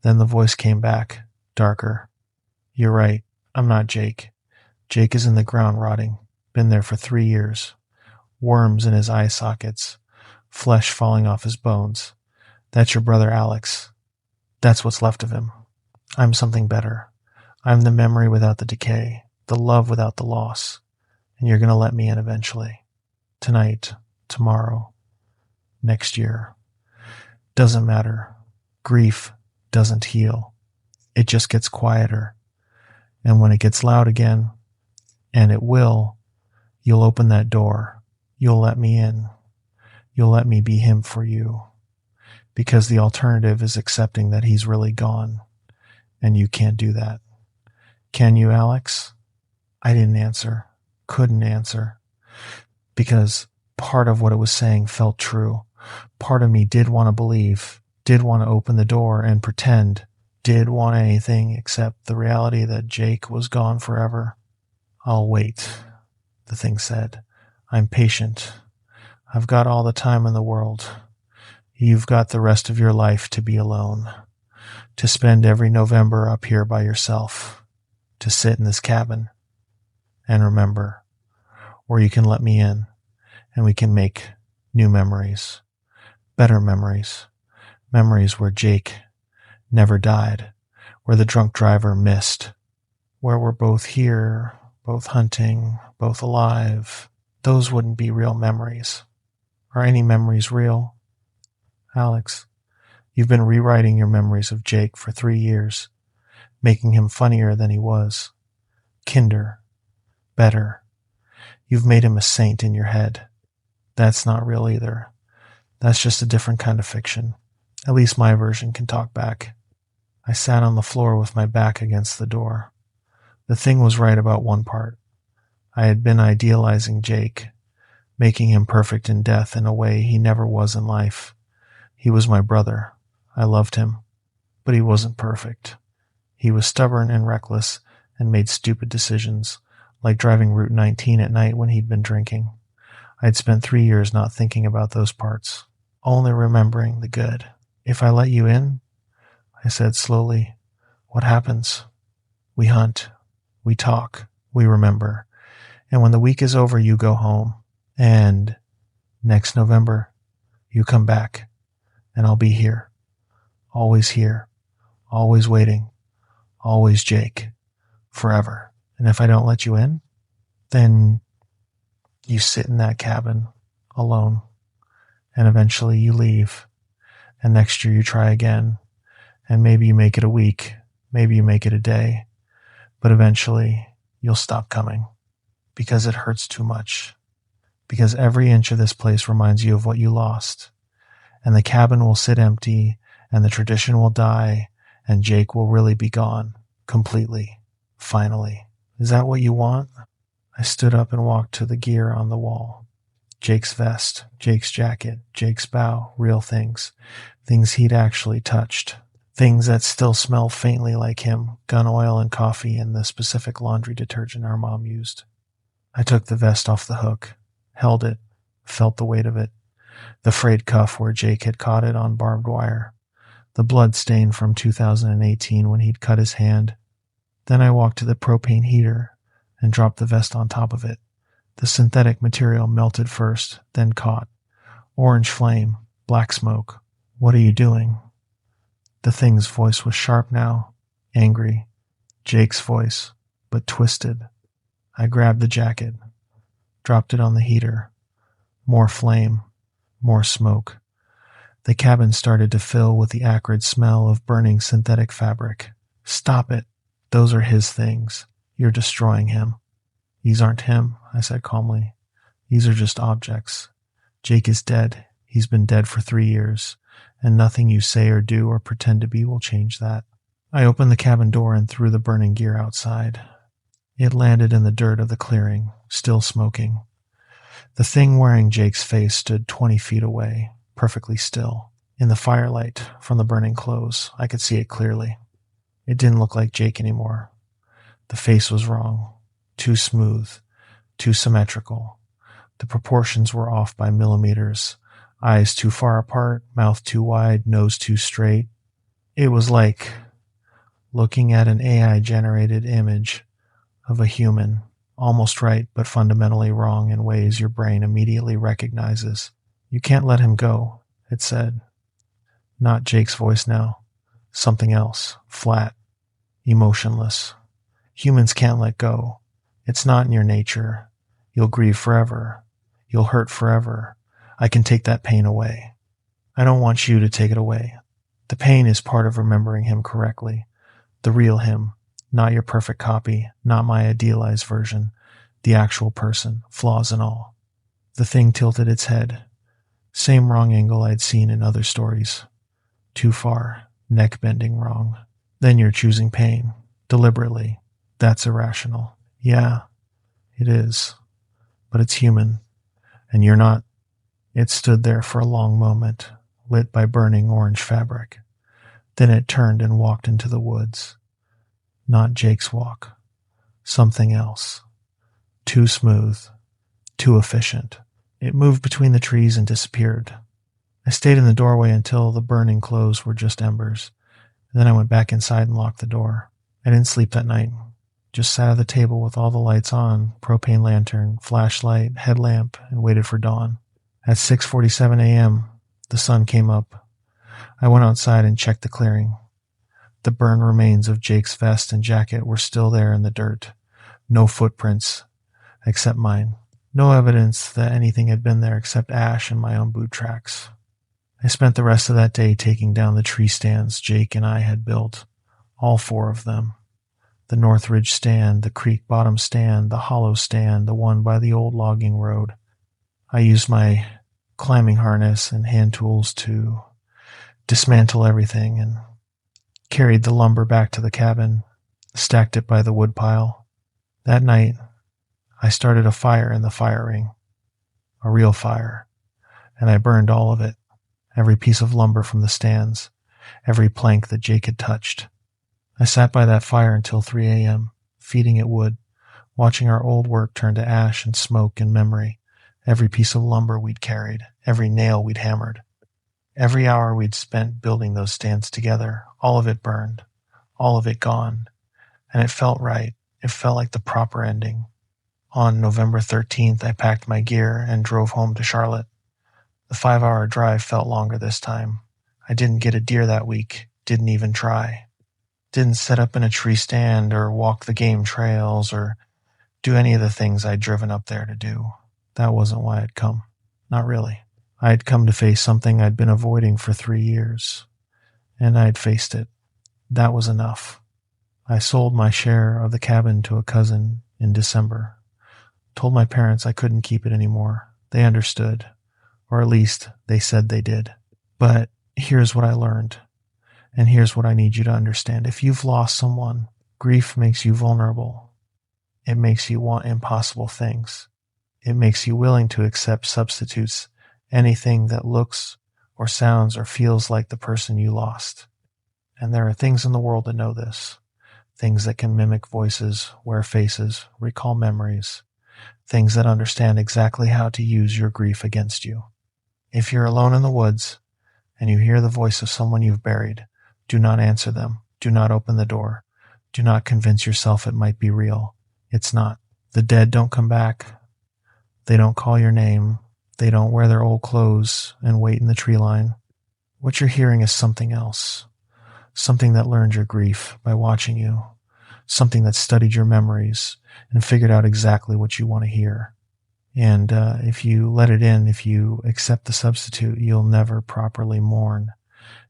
Then the voice came back, darker. You're right. I'm not Jake. Jake is in the ground rotting. Been there for 3 years. Worms in his eye sockets. Flesh falling off his bones. That's your brother Alex. That's what's left of him. I'm something better. I'm the memory without the decay, the love without the loss. And you're going to let me in eventually. Tonight, tomorrow, next year. Doesn't matter. Grief doesn't heal. It just gets quieter. And when it gets loud again, and it will, you'll open that door. You'll let me in. You'll let me be him for you. Because the alternative is accepting that he's really gone. And you can't do that. Can you, Alex? I didn't answer. Couldn't answer. Because part of what it was saying felt true. Part of me did want to believe, did want to open the door and pretend, did want anything except the reality that Jake was gone forever. I'll wait, the thing said. I'm patient. I've got all the time in the world. You've got the rest of your life to be alone. To spend every November up here by yourself. To sit in this cabin. And remember, or you can let me in, and we can make new memories, better memories, memories where Jake never died, where the drunk driver missed, where we're both here, both hunting, both alive. Those wouldn't be real memories. Are any memories real? Alex, you've been rewriting your memories of Jake for 3 years, making him funnier than he was, kinder, better. You've made him a saint in your head. That's not real either. That's just a different kind of fiction. At least my version can talk back. I sat on the floor with my back against the door. The thing was right about one part. I had been idealizing Jake, making him perfect in death in a way he never was in life. He was my brother. I loved him. But he wasn't perfect. He was stubborn and reckless and made stupid decisions, like driving Route 19 at night when he'd been drinking. I'd spent 3 years not thinking about those parts, only remembering the good. If I let you in, I said slowly, what happens? We hunt. We talk. We remember. And when the week is over, you go home. And next November, you come back. And I'll be here. Always waiting. Always Jake. Forever. And if I don't let you in, then you sit in that cabin alone. And eventually you leave. And next year you try again. And maybe you make it a week. Maybe you make it a day. But eventually you'll stop coming. Because it hurts too much. Because every inch of this place reminds you of what you lost. And the cabin will sit empty, and the tradition will die, and Jake will really be gone. Completely. Finally. Is that what you want? I stood up and walked to the gear on the wall. Jake's vest, Jake's jacket, Jake's bow, real things. Things he'd actually touched. Things that still smell faintly like him, gun oil and coffee and the specific laundry detergent our mom used. I took the vest off the hook, held it, felt the weight of it. The frayed cuff where Jake had caught it on barbed wire. The blood stain from 2018 when he'd cut his hand. Then I walked to the propane heater and dropped the vest on top of it. The synthetic material melted first, then caught. Orange flame, black smoke. What are you doing? The thing's voice was sharp now, angry. Jake's voice, but twisted. I grabbed the jacket, dropped it on the heater. More flame, more smoke. The cabin started to fill with the acrid smell of burning synthetic fabric. Stop it. Those are his things. You're destroying him. These aren't him, I said calmly. These are just objects. Jake is dead. He's been dead for 3 years, and nothing you say or do or pretend to be will change that. I opened the cabin door and threw the burning gear outside. It landed in the dirt of the clearing, still smoking. The thing wearing Jake's face stood 20 feet away, perfectly still. In the firelight from the burning clothes, I could see it clearly. It didn't look like Jake anymore. The face was wrong. Too smooth. Too symmetrical. The proportions were off by millimeters. Eyes too far apart, mouth too wide, nose too straight. It was like looking at an AI-generated image of a human, almost right but fundamentally wrong in ways your brain immediately recognizes. You can't let him go, it said. Not Jake's voice now. Something else, flat, emotionless. Humans can't let go. It's not in your nature. You'll grieve forever. You'll hurt forever. I can take that pain away. I don't want you to take it away. The pain is part of remembering him correctly. The real him, not your perfect copy, not my idealized version. The actual person, flaws and all. The thing tilted its head. Same wrong angle I'd seen in other stories. Too far, neck-bending wrong. Then you're choosing pain, deliberately. That's irrational. Yeah, it is. But it's human. And you're not. It stood there for a long moment, lit by burning orange fabric. Then it turned and walked into the woods. Not Jake's walk. Something else. Too smooth. Too efficient. It moved between the trees and disappeared. I stayed in the doorway until the burning clothes were just embers. Then I went back inside and locked the door. I didn't sleep that night. Just sat at the table with all the lights on, propane lantern, flashlight, headlamp, and waited for dawn. At 6:47 a.m., the sun came up. I went outside and checked the clearing. The burned remains of Jake's vest and jacket were still there in the dirt. No footprints, except mine. No evidence that anything had been there except ash and my own boot tracks. I spent the rest of that day taking down the tree stands Jake and I had built, all 4 of them. The North Ridge stand, the Creek Bottom stand, the Hollow stand, the one by the old logging road. I used my climbing harness and hand tools to dismantle everything and carried the lumber back to the cabin, stacked it by the wood pile. That night, I started a fire in the fire ring, a real fire, and I burned all of it, every piece of lumber from the stands, every plank that Jake had touched. I sat by that fire until 3 a.m., feeding it wood, watching our old work turn to ash and smoke in memory, every piece of lumber we'd carried, every nail we'd hammered. Every hour we'd spent building those stands together, all of it burned, all of it gone, and it felt right. It felt like the proper ending. On November 13th, I packed my gear and drove home to Charlotte. The 5-hour drive felt longer this time. I didn't get a deer that week, didn't even try. Didn't set up in a tree stand or walk the game trails or do any of the things I'd driven up there to do. That wasn't why I'd come. Not really. I'd come to face something I'd been avoiding for 3 years, and I'd faced it. That was enough. I sold my share of the cabin to a cousin in December. Told my parents I couldn't keep it anymore. They understood, or at least they said they did. But here's what I learned. And here's what I need you to understand. If you've lost someone, grief makes you vulnerable. It makes you want impossible things. It makes you willing to accept substitutes, anything that looks or sounds or feels like the person you lost. And there are things in the world that know this. Things that can mimic voices, wear faces, recall memories. Things that understand exactly how to use your grief against you. If you're alone in the woods and you hear the voice of someone you've buried, do not answer them. Do not open the door. Do not convince yourself it might be real. It's not. The dead don't come back. They don't call your name. They don't wear their old clothes and wait in the tree line. What you're hearing is something else. Something that learned your grief by watching you. Something that studied your memories and figured out exactly what you want to hear. And if you let it in, if you accept the substitute, you'll never properly mourn.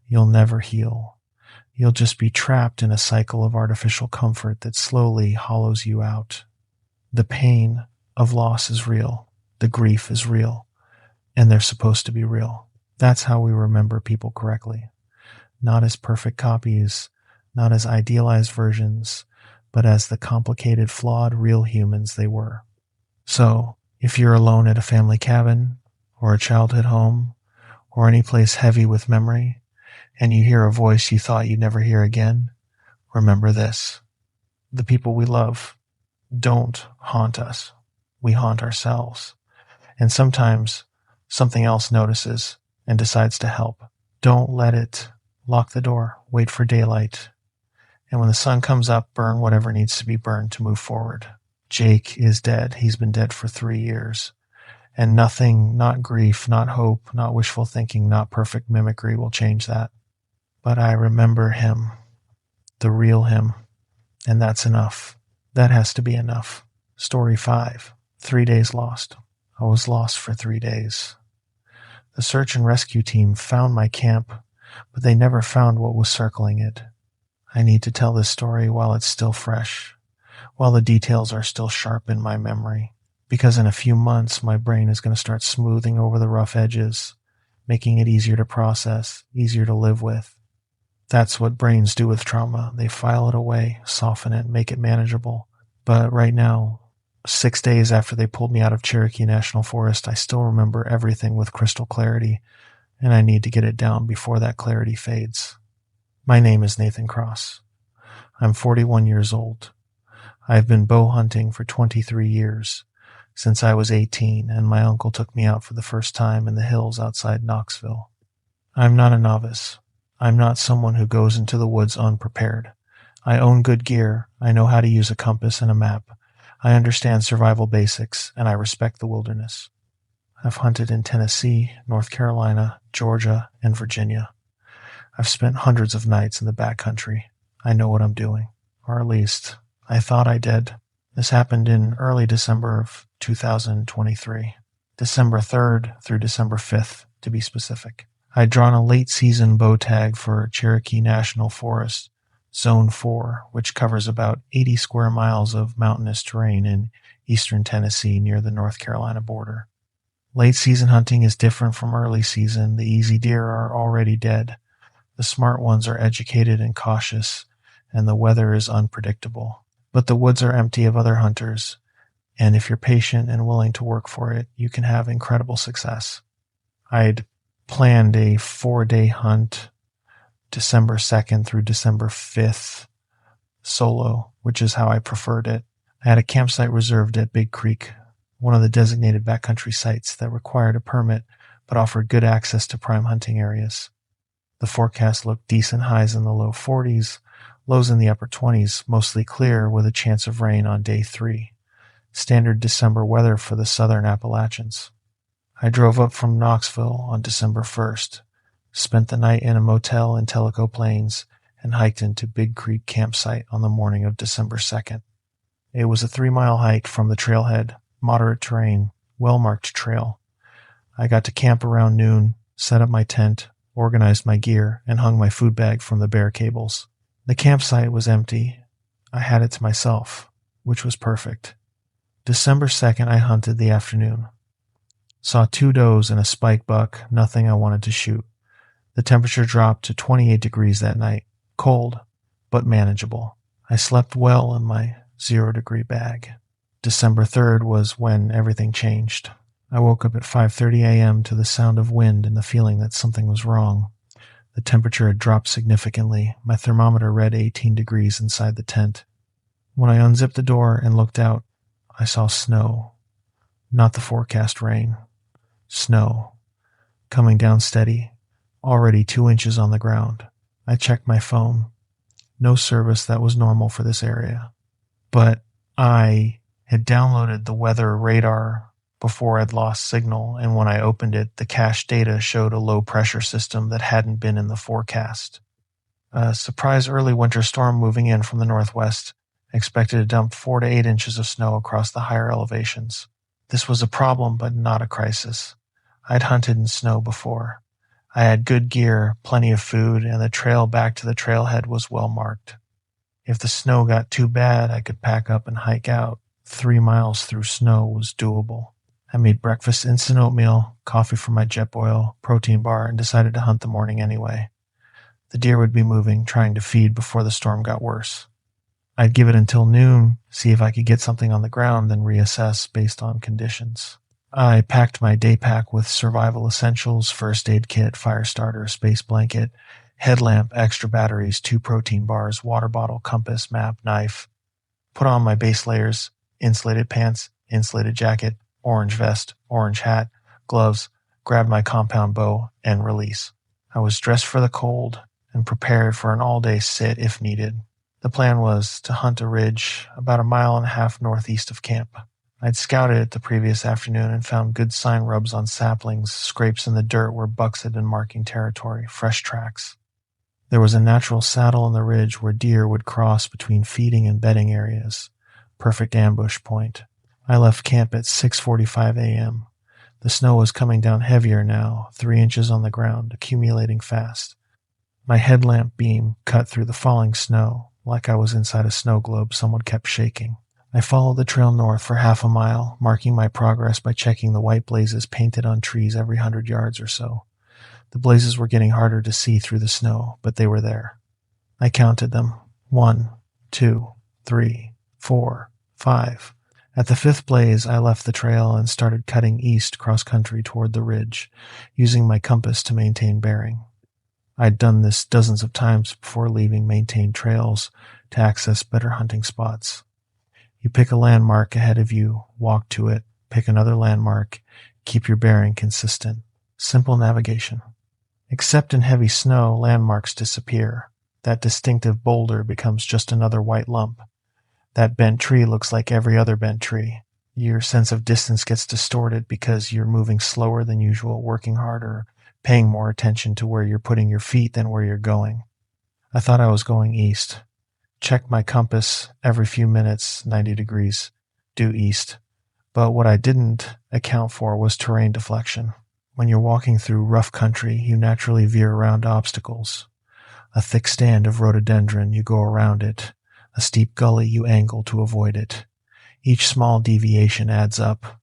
You'll never heal. You'll just be trapped in a cycle of artificial comfort that slowly hollows you out. The pain of loss is real. The grief is real. And they're supposed to be real. That's how we remember people correctly. Not as perfect copies, not as idealized versions, but as the complicated, flawed, real humans they were. So, if you're alone at a family cabin, or a childhood home, or any place heavy with memory, and you hear a voice you thought you'd never hear again, remember this. The people we love don't haunt us. We haunt ourselves. And sometimes something else notices and decides to help. Don't let it. Lock the door. Wait for daylight. And when the sun comes up, burn whatever needs to be burned to move forward. Jake is dead. He's been dead for 3 years. And nothing, not grief, not hope, not wishful thinking, not perfect mimicry will change that. But I remember him, the real him, and that's enough. That has to be enough. Story 5, 3 days lost. I was lost for 3 days. The search and rescue team found my camp, but they never found what was circling it. I need to tell this story while it's still fresh, while the details are still sharp in my memory, because in a few months my brain is going to start smoothing over the rough edges, making it easier to process, easier to live with. That's what brains do with trauma. They file it away, soften it, make it manageable. But right now, 6 days after they pulled me out of Cherokee National Forest, I still remember everything with crystal clarity, and I need to get it down before that clarity fades. My name is Nathan Cross. I'm 41 years old. I've been bow hunting for 23 years, since I was 18, and my uncle took me out for the first time in the hills outside Knoxville. I'm not a novice. I'm not someone who goes into the woods unprepared. I own good gear. I know how to use a compass and a map. I understand survival basics, and I respect the wilderness. I've hunted in Tennessee, North Carolina, Georgia, and Virginia. I've spent hundreds of nights in the backcountry. I know what I'm doing. Or at least, I thought I did. This happened in early December of 2023. December 3rd through December 5th, to be specific. I'd drawn a late-season bow tag for Cherokee National Forest, Zone 4, which covers about 80 square miles of mountainous terrain in eastern Tennessee near the North Carolina border. Late-season hunting is different from early season. The easy deer are already dead. The smart ones are educated and cautious, and the weather is unpredictable. But the woods are empty of other hunters, and if you're patient and willing to work for it, you can have incredible success. I'd planned a 4-day hunt, December 2nd through December 5th, solo, which is how I preferred it. I had a campsite reserved at Big Creek, one of the designated backcountry sites that required a permit but offered good access to prime hunting areas. The forecast looked decent, highs in the low 40s, lows in the upper 20s, mostly clear with a chance of rain on day 3. Standard December weather for the southern Appalachians. I drove up from Knoxville on December 1st, spent the night in a motel in Tellico Plains, and hiked into Big Creek campsite on the morning of December 2nd. It was a 3-mile hike from the trailhead, moderate terrain, well-marked trail. I got to camp around noon, set up my tent, organized my gear, and hung my food bag from the bare cables. The campsite was empty. I had it to myself, which was perfect. December 2nd, I hunted the afternoon. Saw 2 does and a spike buck, nothing I wanted to shoot. The temperature dropped to 28 degrees that night. Cold, but manageable. I slept well in my 0-degree bag. December 3rd was when everything changed. I woke up at 5:30 a.m. to the sound of wind and the feeling that something was wrong. The temperature had dropped significantly. My thermometer read 18 degrees inside the tent. When I unzipped the door and looked out, I saw snow. Not the forecast rain. Snow. Coming down steady. Already 2 inches on the ground. I checked my phone. No service that was normal for this area. But I had downloaded the weather radar before I'd lost signal, and when I opened it, the cache data showed a low-pressure system that hadn't been in the forecast. A surprise early winter storm moving in from the northwest, expected to dump 4 to 8 inches of snow across the higher elevations. This was a problem, but not a crisis. I'd hunted in snow before. I had good gear, plenty of food, and the trail back to the trailhead was well marked. If the snow got too bad, I could pack up and hike out. 3 miles through snow was doable. I made breakfast instant oatmeal, coffee from my Jetboil, protein bar, and decided to hunt the morning anyway. The deer would be moving, trying to feed before the storm got worse. I'd give it until noon, see if I could get something on the ground, then reassess based on conditions. I packed my day pack with survival essentials, first aid kit, fire starter, space blanket, headlamp, extra batteries, 2 protein bars, water bottle, compass, map, knife. Put on my base layers, insulated pants, insulated jacket, orange vest, orange hat, gloves, grabbed my compound bow, and release. I was dressed for the cold and prepared for an all-day sit if needed. The plan was to hunt a ridge about 1.5 miles northeast of camp. I'd scouted it the previous afternoon and found good sign rubs on saplings, scrapes in the dirt where bucks had been marking territory, fresh tracks. There was a natural saddle on the ridge where deer would cross between feeding and bedding areas. Perfect ambush point. I left camp at 6:45 a.m. The snow was coming down heavier now, 3 inches on the ground, accumulating fast. My headlamp beam cut through the falling snow, like I was inside a snow globe someone kept shaking. I followed the trail north for 1/2 mile, marking my progress by checking the white blazes painted on trees every 100 yards or so. The blazes were getting harder to see through the snow, but they were there. I counted them. 1, 2, 3, 4, 5. At the 5th blaze, I left the trail and started cutting east cross-country toward the ridge, using my compass to maintain bearing. I'd done this dozens of times before leaving maintained trails to access better hunting spots. You pick a landmark ahead of you, walk to it, pick another landmark, keep your bearing consistent. Simple navigation. Except in heavy snow, landmarks disappear. That distinctive boulder becomes just another white lump. That bent tree looks like every other bent tree. Your sense of distance gets distorted because you're moving slower than usual, working harder, paying more attention to where you're putting your feet than where you're going. I thought I was going east. Check my compass every few minutes, 90 degrees, due east. But what I didn't account for was terrain deflection. When you're walking through rough country, you naturally veer around obstacles. A thick stand of rhododendron, you go around it. A steep gully, you angle to avoid it. Each small deviation adds up.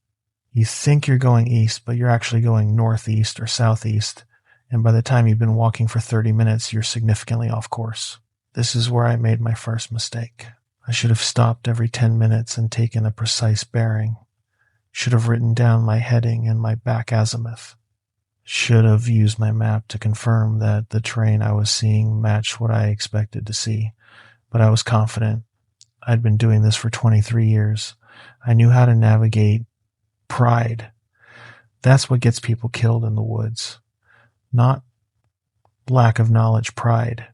You think you're going east, but you're actually going northeast or southeast, and by the time you've been walking for 30 minutes, you're significantly off course. This is where I made my first mistake. I should have stopped every 10 minutes and taken a precise bearing. Should have written down my heading and my back azimuth. Should have used my map to confirm that the terrain I was seeing matched what I expected to see. But I was confident. I'd been doing this for 23 years. I knew how to navigate pride. That's what gets people killed in the woods. Not lack of knowledge, pride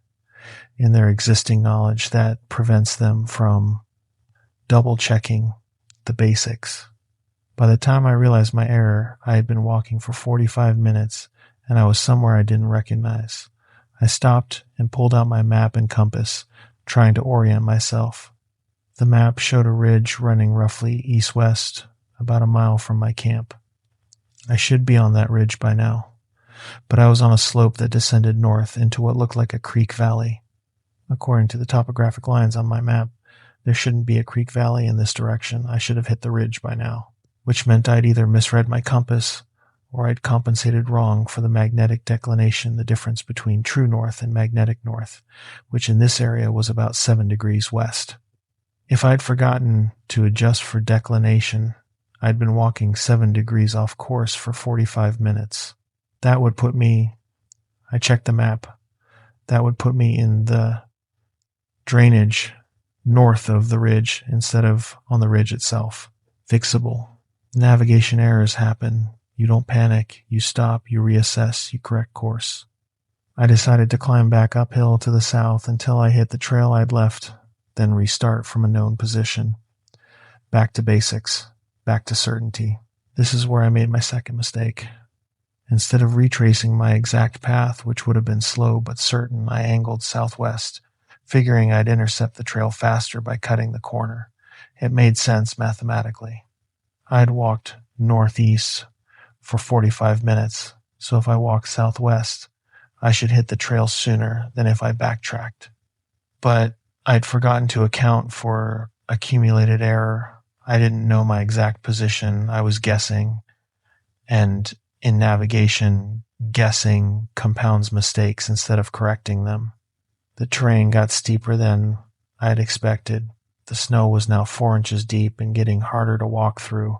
in their existing knowledge that prevents them from double-checking the basics. By the time I realized my error, I had been walking for 45 minutes, and I was somewhere I didn't recognize. I stopped and pulled out my map and compass, trying to orient myself. The map showed a ridge running roughly east-west, about a mile from my camp. I should be on that ridge by now, but I was on a slope that descended north into what looked like a creek valley. According to the topographic lines on my map, there shouldn't be a creek valley in this direction. I should have hit the ridge by now, which meant I'd either misread my compass or I'd compensated wrong for the magnetic declination, the difference between true north and magnetic north, which in this area was about 7 degrees west. If I'd forgotten to adjust for declination, I'd been walking 7 degrees off course for 45 minutes. That would put me, I checked the map, that would put me in the drainage north of the ridge instead of on the ridge itself. Fixable. Navigation errors happen. You don't panic. You stop. You reassess. You correct course. I decided to climb back uphill to the south until I hit the trail I'd left, then restart from a known position. Back to basics. Back to certainty. This is where I made my second mistake. Instead of retracing my exact path, which would have been slow but certain, I angled southwest, figuring I'd intercept the trail faster by cutting the corner. It made sense mathematically. I'd walked northeast for 45 minutes, so if I walked southwest, I should hit the trail sooner than if I backtracked. But I'd forgotten to account for accumulated error. I didn't know my exact position. I was guessing, and in navigation, guessing compounds mistakes instead of correcting them. The terrain got steeper than I had expected. The snow was now 4 inches deep and getting harder to walk through.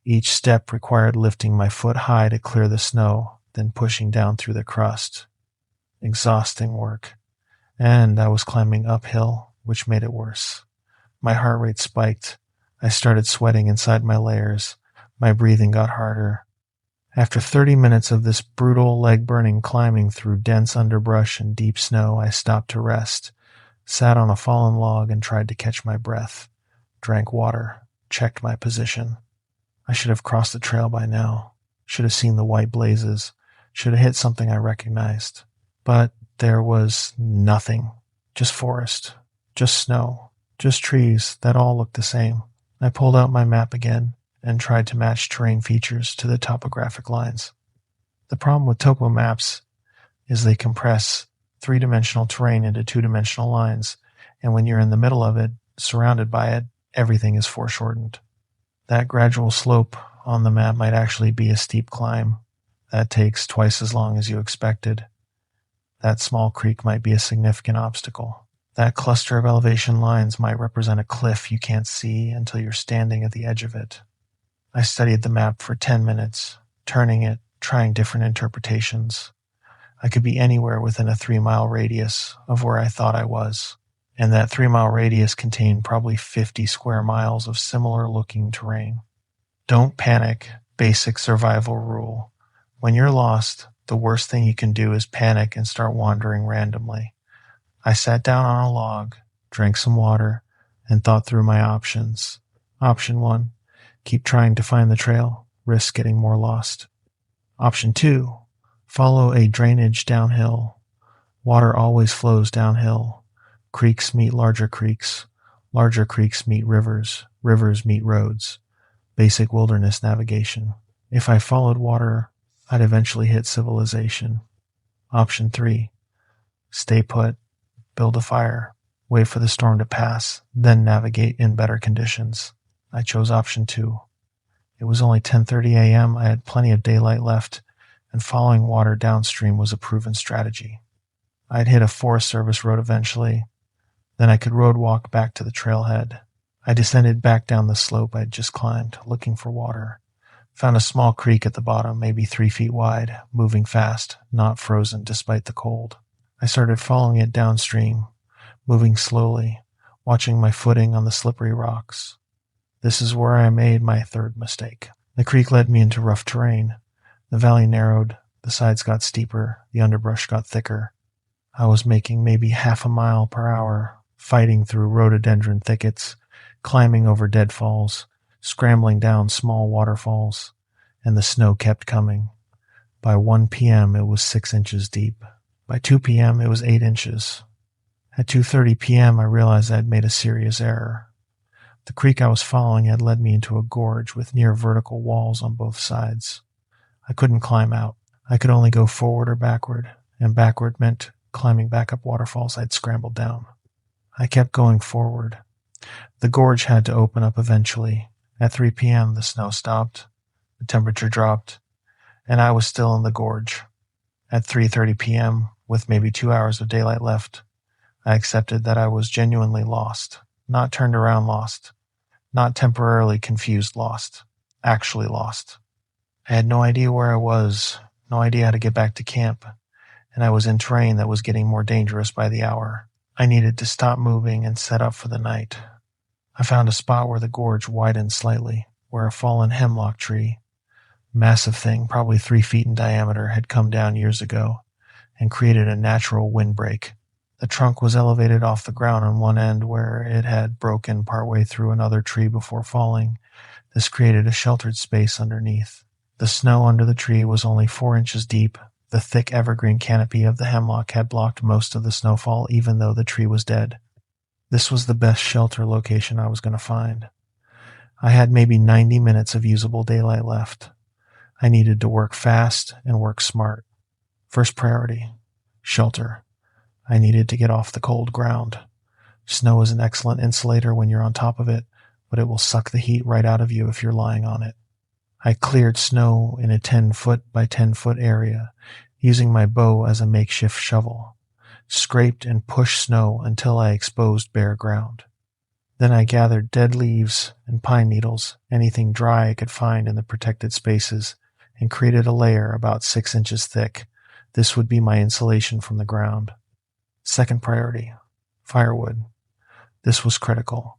Each step required lifting my foot high to clear the snow, then pushing down through the crust. Exhausting work. And I was climbing uphill, which made it worse. My heart rate spiked. I started sweating inside my layers. My breathing got harder. After 30 minutes of this brutal, leg-burning climbing through dense underbrush and deep snow, I stopped to rest, sat on a fallen log and tried to catch my breath, drank water, checked my position. I should have crossed the trail by now, should have seen the white blazes, should have hit something I recognized. But there was nothing, just forest, just snow, just trees that all looked the same. I pulled out my map again and tried to match terrain features to the topographic lines. The problem with topo maps is they compress three-dimensional terrain into two-dimensional lines, and when you're in the middle of it, surrounded by it, everything is foreshortened. That gradual slope on the map might actually be a steep climb. That takes twice as long as you expected. That small creek might be a significant obstacle. That cluster of elevation lines might represent a cliff you can't see until you're standing at the edge of it. I studied the map for 10 minutes, turning it, trying different interpretations. I could be anywhere within a 3-mile radius of where I thought I was, and that 3-mile radius contained probably 50 square miles of similar-looking terrain. Don't panic, basic survival rule. When you're lost, the worst thing you can do is panic and start wandering randomly. I sat down on a log, drank some water, and thought through my options. Option 1, keep trying to find the trail, risk getting more lost. Option 2, follow a drainage downhill. Water always flows downhill. Creeks meet larger creeks meet rivers, rivers meet roads. Basic wilderness navigation. If I followed water, I'd eventually hit civilization. Option 3, stay put, build a fire, wait for the storm to pass, then navigate in better conditions. I chose option 2. It was only 10:30 a.m. I had plenty of daylight left, and following water downstream was a proven strategy. I'd hit a Forest Service road eventually, then I could road walk back to the trailhead. I descended back down the slope I'd just climbed, looking for water. Found a small creek at the bottom, maybe 3 feet wide, moving fast, not frozen despite the cold. I started following it downstream, moving slowly, watching my footing on the slippery rocks. This is where I made my third mistake. The creek led me into rough terrain. The valley narrowed, the sides got steeper, the underbrush got thicker. I was making maybe half a mile per hour, fighting through rhododendron thickets, climbing over deadfalls, scrambling down small waterfalls, and the snow kept coming. By 1 p.m. it was 6 inches deep. By 2 p.m. it was 8 inches. At 2:30 p.m. I realized I had made a serious error. The creek I was following had led me into a gorge with near vertical walls on both sides. I couldn't climb out. I could only go forward or backward, and backward meant climbing back up waterfalls I'd scrambled down. I kept going forward. The gorge had to open up eventually. At 3 p.m. the snow stopped, the temperature dropped, and I was still in the gorge. At 3:30 p.m., with maybe 2 hours of daylight left, I accepted that I was genuinely lost. Not turned around lost. Not temporarily confused lost. Actually lost. I had no idea where I was, no idea how to get back to camp, and I was in terrain that was getting more dangerous by the hour. I needed to stop moving and set up for the night. I found a spot where the gorge widened slightly, where a fallen hemlock tree, massive thing, probably 3 feet in diameter, had come down years ago and created a natural windbreak. The trunk was elevated off the ground on one end where it had broken partway through another tree before falling. This created a sheltered space underneath. The snow under the tree was only 4 inches deep. The thick evergreen canopy of the hemlock had blocked most of the snowfall, even though the tree was dead. This was the best shelter location I was going to find. I had maybe 90 minutes of usable daylight left. I needed to work fast and work smart. First priority, shelter. I needed to get off the cold ground. Snow is an excellent insulator when you're on top of it, but it will suck the heat right out of you if you're lying on it. I cleared snow in a 10-foot by 10-foot area, using my bow as a makeshift shovel, scraped and pushed snow until I exposed bare ground. Then I gathered dead leaves and pine needles, anything dry I could find in the protected spaces, and created a layer about 6 inches thick. This would be my insulation from the ground. Second priority, firewood. This was critical.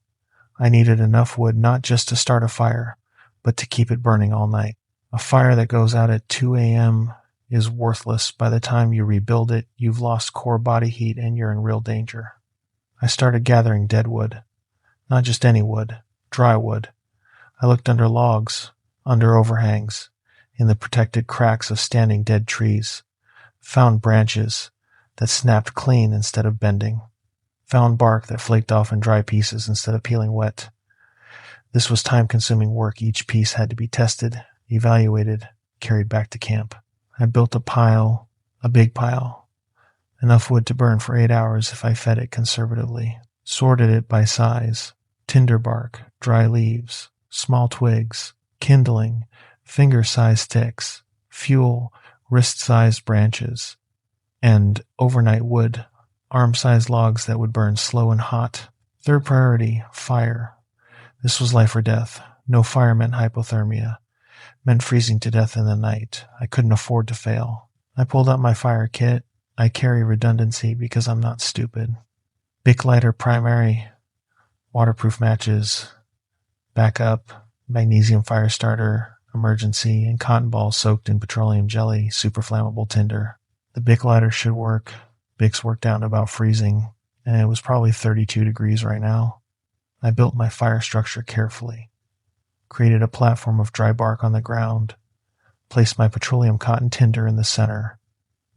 I needed enough wood not just to start a fire, but to keep it burning all night. A fire that goes out at 2 a.m. is worthless. By the time you rebuild it, you've lost core body heat and you're in real danger. I started gathering dead wood. Not just any wood, dry wood. I looked under logs, under overhangs, in the protected cracks of standing dead trees. Found branches that snapped clean instead of bending. Found bark that flaked off in dry pieces instead of peeling wet. This was time-consuming work. Each piece had to be tested, evaluated, carried back to camp. I built a pile, a big pile, enough wood to burn for 8 hours if I fed it conservatively. Sorted it by size, tinder bark, dry leaves, small twigs, kindling, finger-sized sticks, fuel, wrist-sized branches, and overnight wood, arm-sized logs that would burn slow and hot. Third priority, fire. This was life or death. No fire meant hypothermia. Meant freezing to death in the night. I couldn't afford to fail. I pulled out my fire kit. I carry redundancy because I'm not stupid. Bic lighter primary, waterproof matches, backup, magnesium fire starter, emergency, and cotton balls soaked in petroleum jelly, super flammable tinder. The Bic lighter should work. Bix worked out about freezing, and it was probably 32 degrees right now. I built my fire structure carefully, created a platform of dry bark on the ground, placed my petroleum cotton tinder in the center,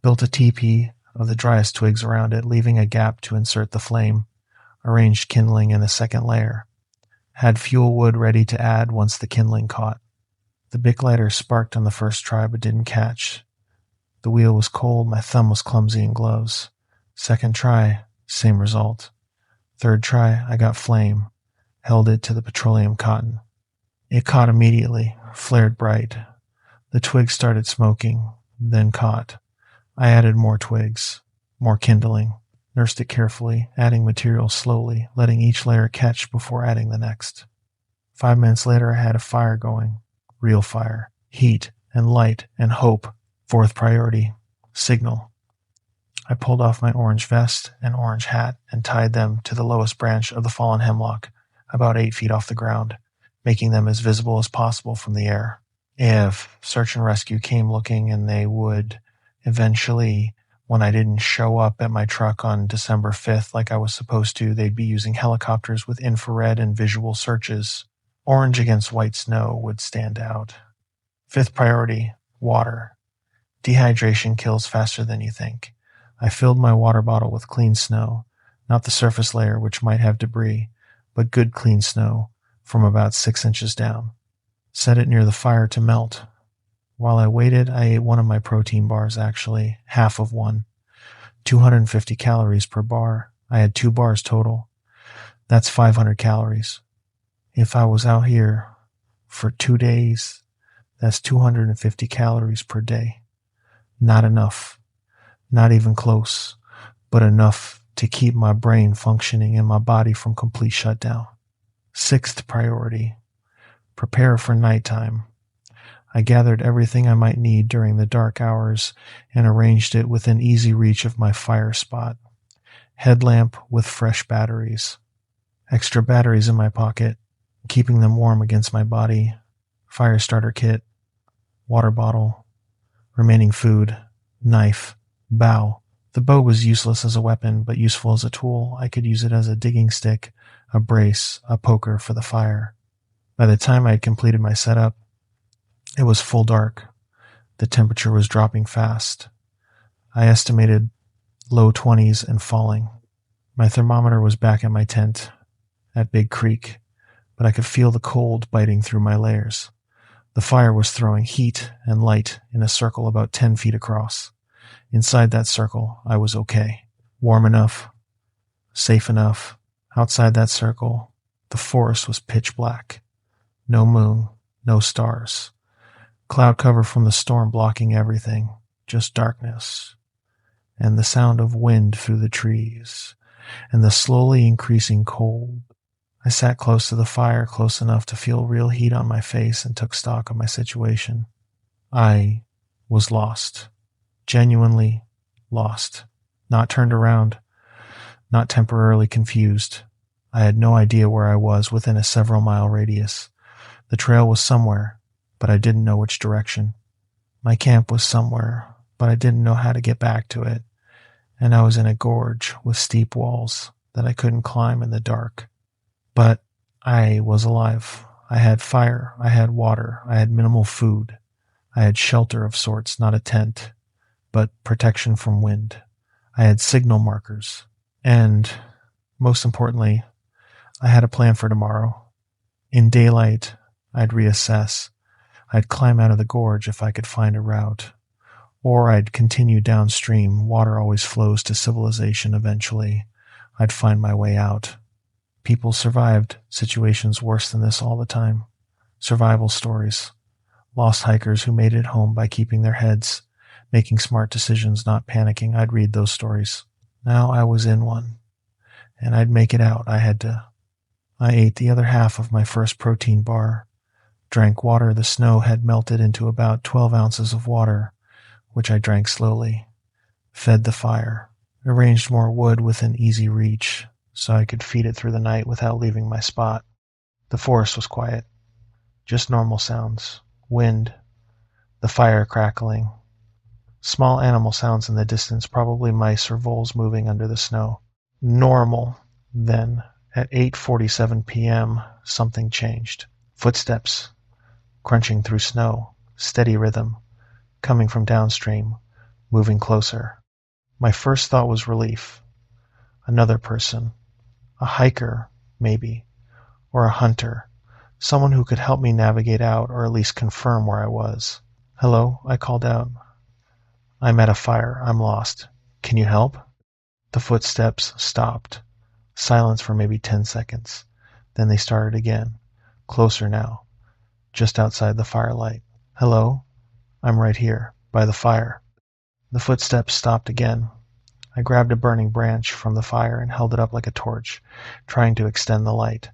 built a teepee of the driest twigs around it, leaving a gap to insert the flame, arranged kindling in a second layer, had fuel wood ready to add once the kindling caught. The Bic lighter sparked on the first try but didn't catch. The wheel was cold, my thumb was clumsy in gloves. Second try, same result. Third try, I got flame, held it to the petroleum cotton. It caught immediately, flared bright. The twigs started smoking, then caught. I added more twigs, more kindling, nursed it carefully, adding material slowly, letting each layer catch before adding the next. 5 minutes later, I had a fire going. Real fire, heat and light and hope. Fourth priority, signal. I pulled off my orange vest and orange hat and tied them to the lowest branch of the fallen hemlock, about 8 feet off the ground, making them as visible as possible from the air. If search and rescue came looking, and they would eventually, when I didn't show up at my truck on December 5th like I was supposed to, they'd be using helicopters with infrared and visual searches. Orange against white snow would stand out. Fifth priority, water. Dehydration kills faster than you think. I filled my water bottle with clean snow, not the surface layer which might have debris, but good clean snow from about 6 inches down. Set it near the fire to melt. While I waited, I ate one of my protein bars, actually, half of one. 250 calories per bar. I had 2 bars total. That's 500 calories. If I was out here for 2 days, that's 250 calories per day. Not enough. Not even close, but enough to keep my brain functioning and my body from complete shutdown. Sixth priority, prepare for nighttime. I gathered everything I might need during the dark hours and arranged it within easy reach of my fire spot. Headlamp with fresh batteries. Extra batteries in my pocket, keeping them warm against my body. Fire starter kit. Water bottle. Remaining food. Knife. Bow. The bow was useless as a weapon, but useful as a tool. I could use it as a digging stick, a brace, a poker for the fire. By the time I had completed my setup, it was full dark. The temperature was dropping fast. I estimated low 20s and falling. My thermometer was back at my tent at Big Creek, but I could feel the cold biting through my layers. The fire was throwing heat and light in a circle about 10 feet across. Inside that circle, I was okay. Warm enough. Safe enough. Outside that circle, the forest was pitch black. No moon, no stars. Cloud cover from the storm blocking everything. Just darkness. And the sound of wind through the trees. And the slowly increasing cold. I sat close to the fire, close enough to feel real heat on my face, and took stock of my situation. I was lost. Genuinely lost. Not turned around. Not temporarily confused. I had no idea where I was within a several-mile radius. The trail was somewhere, but I didn't know which direction. My camp was somewhere, but I didn't know how to get back to it. And I was in a gorge with steep walls that I couldn't climb in the dark. But I was alive. I had fire. I had water. I had minimal food. I had shelter of sorts, not a tent, but protection from wind. I had signal markers. And, most importantly, I had a plan for tomorrow. In daylight, I'd reassess. I'd climb out of the gorge if I could find a route. Or I'd continue downstream. Water always flows to civilization eventually. I'd find my way out. People survived situations worse than this all the time. Survival stories. Lost hikers who made it home by keeping their heads, making smart decisions, not panicking. I'd read those stories. Now I was in one. And I'd make it out. I had to. I ate the other half of my first protein bar. Drank water. The snow had melted into about 12 ounces of water, which I drank slowly. Fed the fire. Arranged more wood within easy reach, so I could feed it through the night without leaving my spot. The forest was quiet. Just normal sounds. Wind. The fire crackling. Small animal sounds in the distance, probably mice or voles moving under the snow. Normal. Then, at 8:47 p.m., something changed. Footsteps, crunching through snow, steady rhythm, coming from downstream, moving closer. My first thought was relief. Another person. A hiker, maybe. Or a hunter. Someone who could help me navigate out or at least confirm where I was. "Hello," I called out. "I'm at a fire. I'm lost. Can you help?" The footsteps stopped. Silence for maybe 10 seconds. Then they started again. Closer now. Just outside the firelight. "Hello? I'm right here, by the fire." The footsteps stopped again. I grabbed a burning branch from the fire and held it up like a torch, trying to extend the light.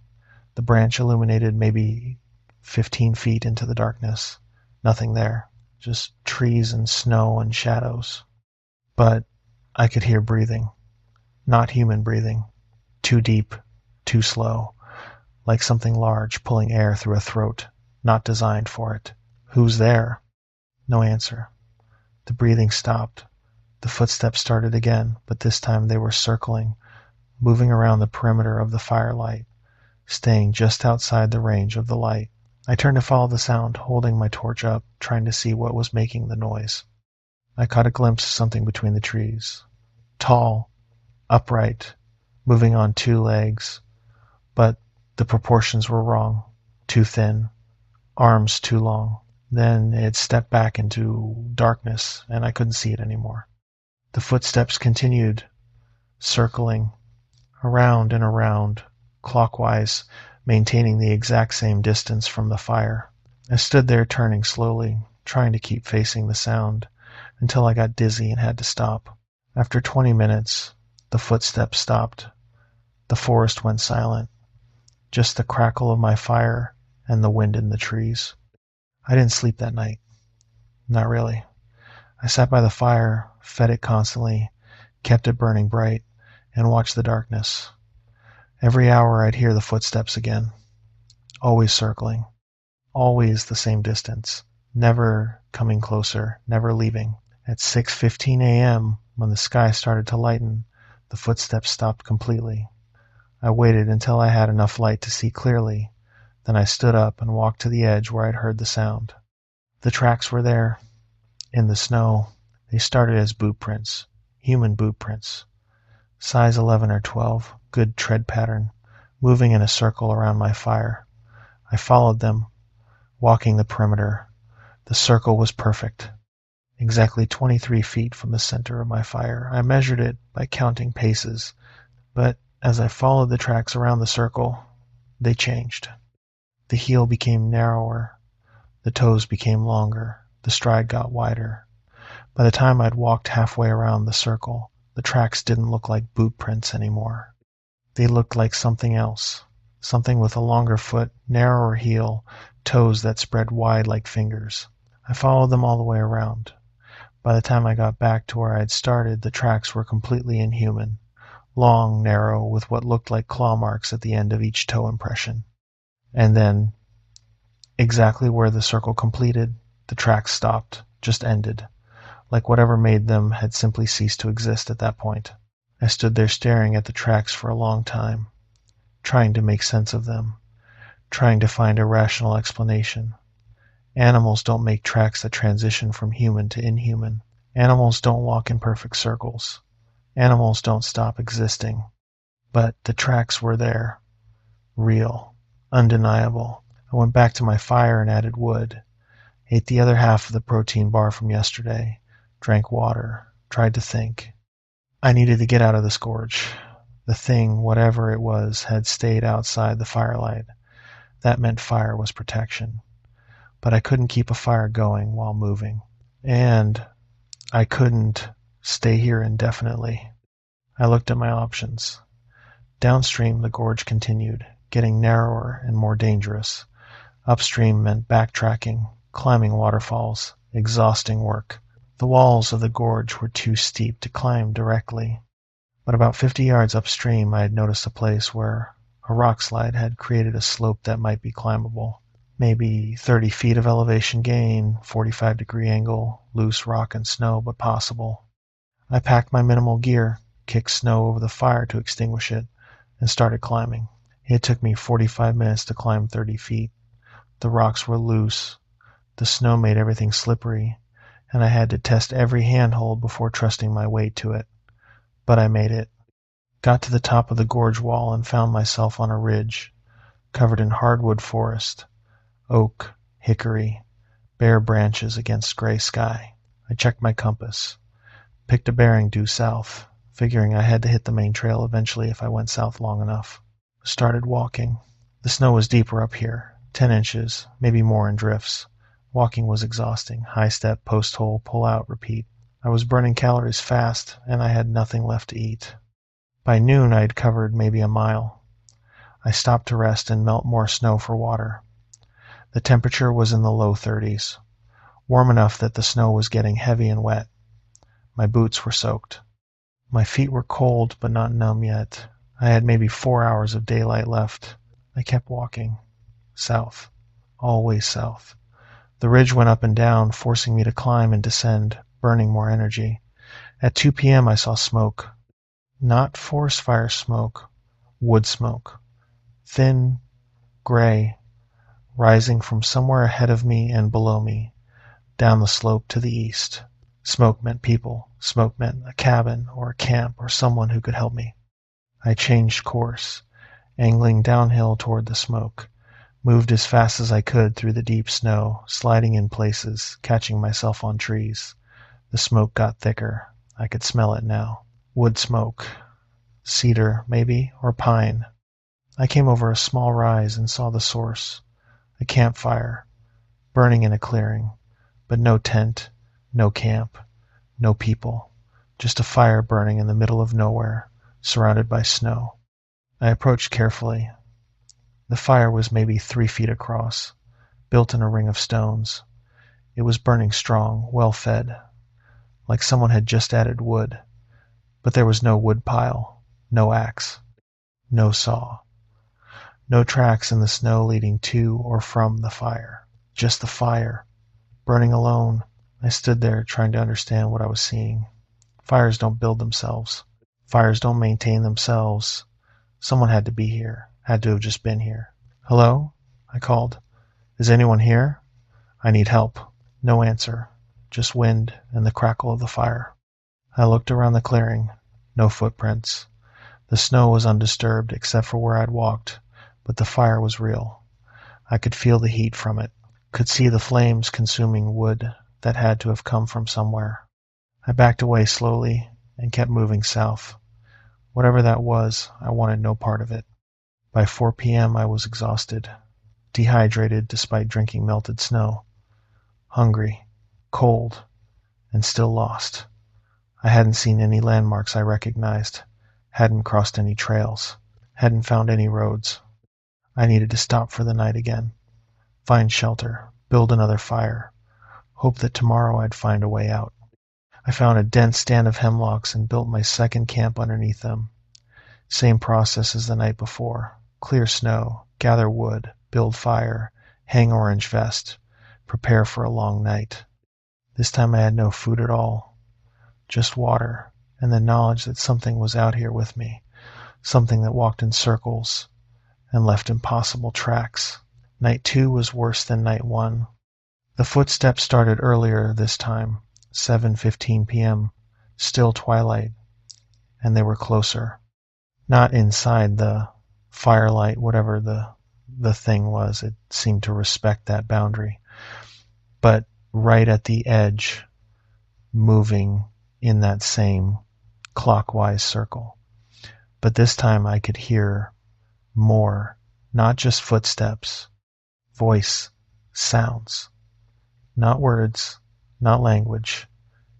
The branch illuminated maybe 15 feet into the darkness. Nothing there. Just trees and snow and shadows. But I could hear breathing. Not human breathing. Too deep, too slow. Like something large pulling air through a throat, not designed for it. "Who's there?" No answer. The breathing stopped. The footsteps started again, but this time they were circling, moving around the perimeter of the firelight, staying just outside the range of the light. I turned to follow the sound, holding my torch up, trying to see what was making the noise. I caught a glimpse of something between the trees. Tall, upright, moving on two legs, but the proportions were wrong. Too thin, arms too long. Then it stepped back into darkness, and I couldn't see it anymore. The footsteps continued, circling, around and around, clockwise, maintaining the exact same distance from the fire. I stood there turning slowly, trying to keep facing the sound, until I got dizzy and had to stop. After 20 minutes, the footsteps stopped. The forest went silent. Just the crackle of my fire and the wind in the trees. I didn't sleep that night. Not really. I sat by the fire, fed it constantly, kept it burning bright, and watched the darkness. Every hour I'd hear the footsteps again. Always circling. Always the same distance. Never coming closer, never leaving. At 6:15 a.m., when the sky started to lighten, the footsteps stopped completely. I waited until I had enough light to see clearly. Then I stood up and walked to the edge where I'd heard the sound. The tracks were there, in the snow. They started as boot prints, human boot prints. Size 11 or 12, good tread pattern, moving in a circle around my fire. I followed them, walking the perimeter. The circle was perfect. Exactly 23 feet from the center of my fire. I measured it by counting paces, but as I followed the tracks around the circle, they changed. The heel became narrower, the toes became longer, the stride got wider. By the time I'd walked halfway around the circle, the tracks didn't look like boot prints anymore. They looked like something else, something with a longer foot, narrower heel, toes that spread wide like fingers. I followed them all the way around. By the time I got back to where I'd started, the tracks were completely inhuman. Long, narrow, with what looked like claw marks at the end of each toe impression. And then, exactly where the circle completed, the tracks stopped, just ended, like whatever made them had simply ceased to exist at that point. I stood there staring at the tracks for a long time, trying to make sense of them, trying to find a rational explanation. Animals don't make tracks that transition from human to inhuman. Animals don't walk in perfect circles. Animals don't stop existing. But the tracks were there. Real. Undeniable. I went back to my fire and added wood. Ate the other half of the protein bar from yesterday. Drank water. Tried to think. I needed to get out of this gorge. The thing, whatever it was, had stayed outside the firelight. That meant fire was protection. But I couldn't keep a fire going while moving. And I couldn't stay here indefinitely. I looked at my options. Downstream, the gorge continued, getting narrower and more dangerous. Upstream meant backtracking, climbing waterfalls, exhausting work. The walls of the gorge were too steep to climb directly. But about 50 yards upstream, I had noticed a place where a rock slide had created a slope that might be climbable. Maybe 30 feet of elevation gain, 45-degree angle, loose rock and snow, but possible. I packed my minimal gear, kicked snow over the fire to extinguish it, and started climbing. It took me 45 minutes to climb 30 feet. The rocks were loose, the snow made everything slippery, and I had to test every handhold before trusting my weight to it. But I made it. Got to the top of the gorge wall and found myself on a ridge, covered in hardwood forest, oak, hickory, bare branches against gray sky. I checked my compass, picked a bearing due south, figuring I had to hit the main trail eventually if I went south long enough. Started walking. The snow was deeper up here, 10 inches, maybe more in drifts. Walking was exhausting. High step, post hole, pull out, repeat. I was burning calories fast, and I had nothing left to eat. By noon, I had covered maybe a mile. I stopped to rest and melt more snow for water. The temperature was in the low 30s, warm enough that the snow was getting heavy and wet. My boots were soaked. My feet were cold but not numb yet. I had maybe 4 hours of daylight left. I kept walking. South. Always south. The ridge went up and down, forcing me to climb and descend, burning more energy. At 2 p.m. I saw smoke. Not forest fire smoke. Wood smoke. Thin, gray, rising from somewhere ahead of me and below me, down the slope to the east. Smoke meant people. Smoke meant a cabin or a camp or someone who could help me. I changed course, angling downhill toward the smoke, moved as fast as I could through the deep snow, sliding in places, catching myself on trees. The smoke got thicker. I could smell it now. Wood smoke. Cedar, maybe, or pine. I came over a small rise and saw the source. A campfire, burning in a clearing, but no tent, no camp, no people, just a fire burning in the middle of nowhere, surrounded by snow. I approached carefully. The fire was maybe 3 feet across, built in a ring of stones. It was burning strong, well fed, like someone had just added wood, but there was no wood pile, no axe, no saw. No tracks in the snow leading to or from the fire. Just the fire, burning alone. I stood there trying to understand what I was seeing. Fires don't build themselves. Fires don't maintain themselves. Someone had to be here, had to have just been here. Hello? I called. Is anyone here? I need help. No answer. Just wind and the crackle of the fire. I looked around the clearing. No footprints. The snow was undisturbed except for where I'd walked. But the fire was real. I could feel the heat from it, could see the flames consuming wood that had to have come from somewhere. I backed away slowly and kept moving south. Whatever that was, I wanted no part of it. By 4 p.m. I was exhausted, dehydrated despite drinking melted snow, hungry, cold, and still lost. I hadn't seen any landmarks I recognized, hadn't crossed any trails, hadn't found any roads. I needed to stop for the night again, find shelter, build another fire, hope that tomorrow I'd find a way out. I found a dense stand of hemlocks and built my second camp underneath them. Same process as the night before. Clear snow, gather wood, build fire, hang orange vest, prepare for a long night. This time I had no food at all, just water and the knowledge that something was out here with me, something that walked in circles and left impossible tracks. Night 2 was worse than night 1. The footsteps started earlier this time, 7:15 p.m., still twilight, and they were closer. Not inside the firelight, whatever the thing was. It seemed to respect that boundary. But right at the edge, moving in that same clockwise circle. But this time I could hear more, not just footsteps, voice, sounds. Not words, not language,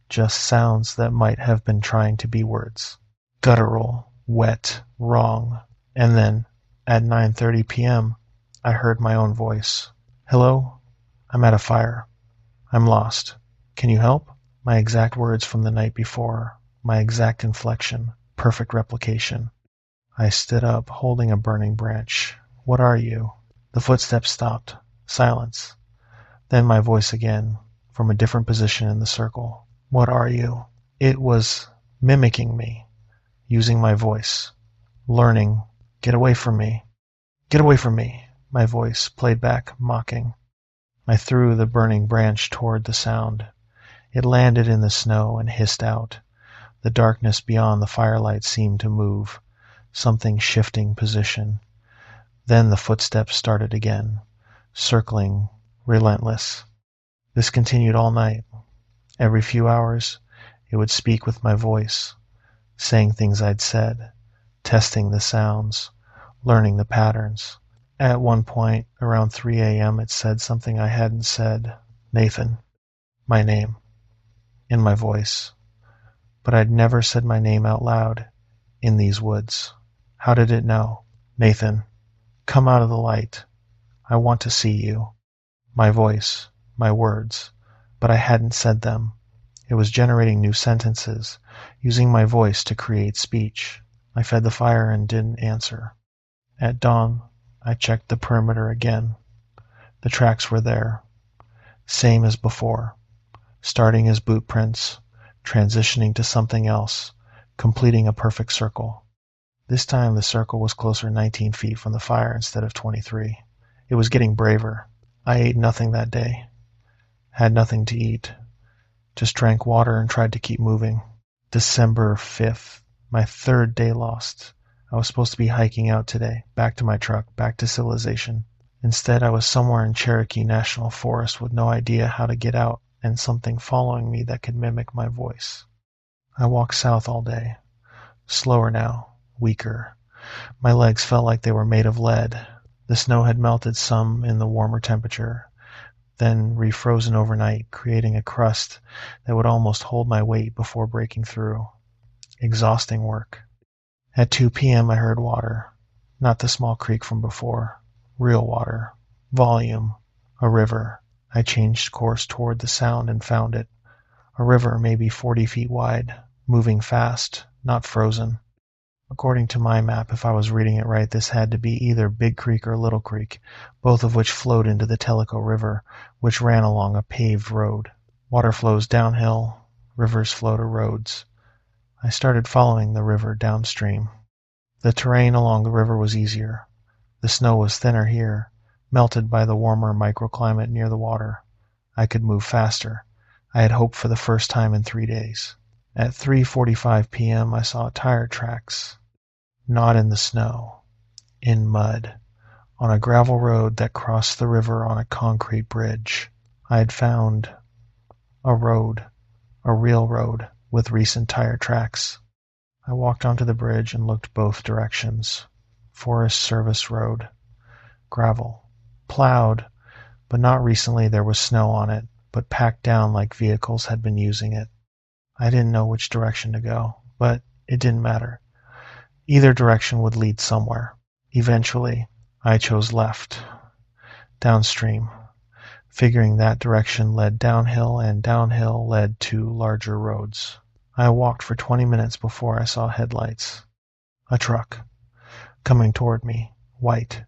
just sounds that might have been trying to be words. Guttural, wet, wrong. And then, at 9:30 p.m., I heard my own voice. Hello? I'm at a fire. I'm lost. Can you help? My exact words from the night before, my exact inflection, perfect replication. I stood up, holding a burning branch. What are you? The footsteps stopped, Silence. Then my voice again, from a different position in the circle. What are you? It was mimicking me, using my voice, learning. Get away from me. Get away from me. My voice played back, mocking. I threw the burning branch toward the sound. It landed in the snow and hissed out. The darkness beyond the firelight seemed to move, something shifting position. Then the footsteps started again, circling, relentless. This continued all night. Every few hours, it would speak with my voice, saying things I'd said, testing the sounds, learning the patterns. At one point, around 3 a.m., it said something I hadn't said. Nathan. My name. In my voice. But I'd never said my name out loud, in these woods. How did it know? Nathan. Come out of the light. I want to see you. My voice. My words. But I hadn't said them. It was generating new sentences, using my voice to create speech. I fed the fire and didn't answer. At dawn, I checked the perimeter again. The tracks were there. Same as before. Starting as boot prints, transitioning to something else, completing a perfect circle. This time the circle was closer 19 feet from the fire instead of 23. It was getting braver. I ate nothing that day. Had nothing to eat. Just drank water and tried to keep moving. December 5th, my third day lost. I was supposed to be hiking out today, back to my truck, back to civilization. Instead, I was somewhere in Cherokee National Forest with no idea how to get out and something following me that could mimic my voice. I walked south all day. Slower now, weaker. My legs felt like they were made of lead. The snow had melted some in the warmer temperature, then refrozen overnight, creating a crust that would almost hold my weight before breaking through. Exhausting work. At 2 p.m. I heard water. Not the small creek from before. Real water. Volume. A river. I changed course toward the sound and found it. A river maybe 40 feet wide, moving fast, not frozen. According to my map, if I was reading it right, this had to be either Big Creek or Little Creek, both of which flowed into the Tellico River, which ran along a paved road. Water flows downhill, rivers flow to roads. I started following the river downstream. The terrain along the river was easier. The snow was thinner here, melted by the warmer microclimate near the water. I could move faster. I had hoped for the first time in 3 days. At 3:45 p.m. I saw tire tracks. Not in the snow. In mud. On a gravel road that crossed the river on a concrete bridge. I had found a road. A real road with recent tire tracks. I walked onto the bridge and looked both directions. Forest Service road. Gravel. Plowed, but not recently there was snow on it, but packed down like vehicles had been using it. I didn't know which direction to go, but it didn't matter. Either direction would lead somewhere. Eventually, I chose left, downstream, figuring that direction led downhill and downhill led to larger roads. I walked for 20 minutes before I saw headlights. A truck, coming toward me, white,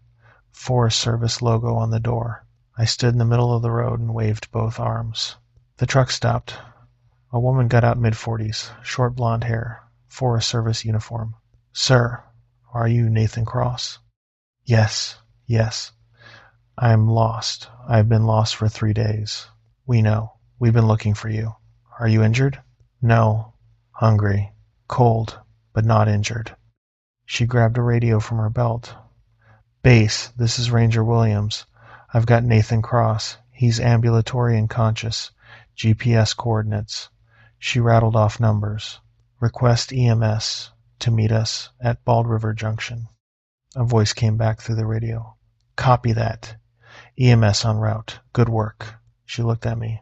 Forest Service logo on the door. I stood in the middle of the road and waved both arms. The truck stopped. A woman got out mid-40s, short blonde hair, Forest Service uniform. Sir, are you Nathan Cross? Yes. I'm lost. I've been lost for 3 days. We know. We've been looking for you. Are you injured? No. Hungry. Cold, but not injured. She grabbed a radio from her belt. Base, this is Ranger Williams. I've got Nathan Cross. He's ambulatory and conscious. GPS coordinates. She rattled off numbers. Request EMS to meet us at Bald River Junction. A voice came back through the radio. Copy that. EMS en route. Good work. She looked at me.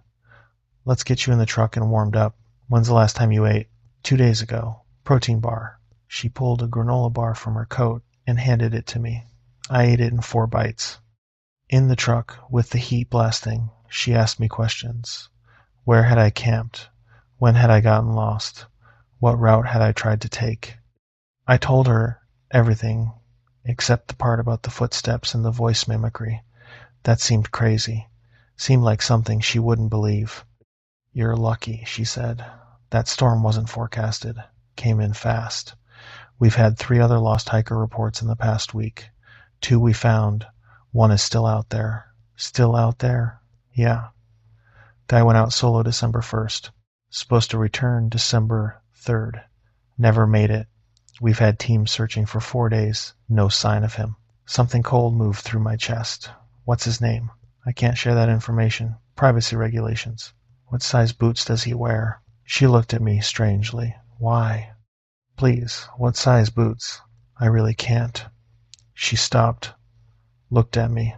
Let's get you in the truck and warmed up. When's the last time you ate? 2 days ago. Protein bar. She pulled a granola bar from her coat and handed it to me. I ate it in 4 bites. In the truck, with the heat blasting, she asked me questions. Where had I camped? When had I gotten lost? What route had I tried to take? I told her everything except the part about the footsteps and the voice mimicry. That seemed crazy. Seemed like something she wouldn't believe. You're lucky, she said. That storm wasn't forecasted. Came in fast. We've had 3 other lost hiker reports in the past week. 2 we found. 1 is still out there. Still out there? Yeah. Guy went out solo December 1st. Supposed to return December 3rd. Never made it. We've had teams searching for 4 days. No sign of him. Something cold moved through my chest. What's his name? I can't share that information. Privacy regulations. What size boots does he wear? She looked at me strangely. Why? Please, what size boots? I really can't. She stopped, looked at me.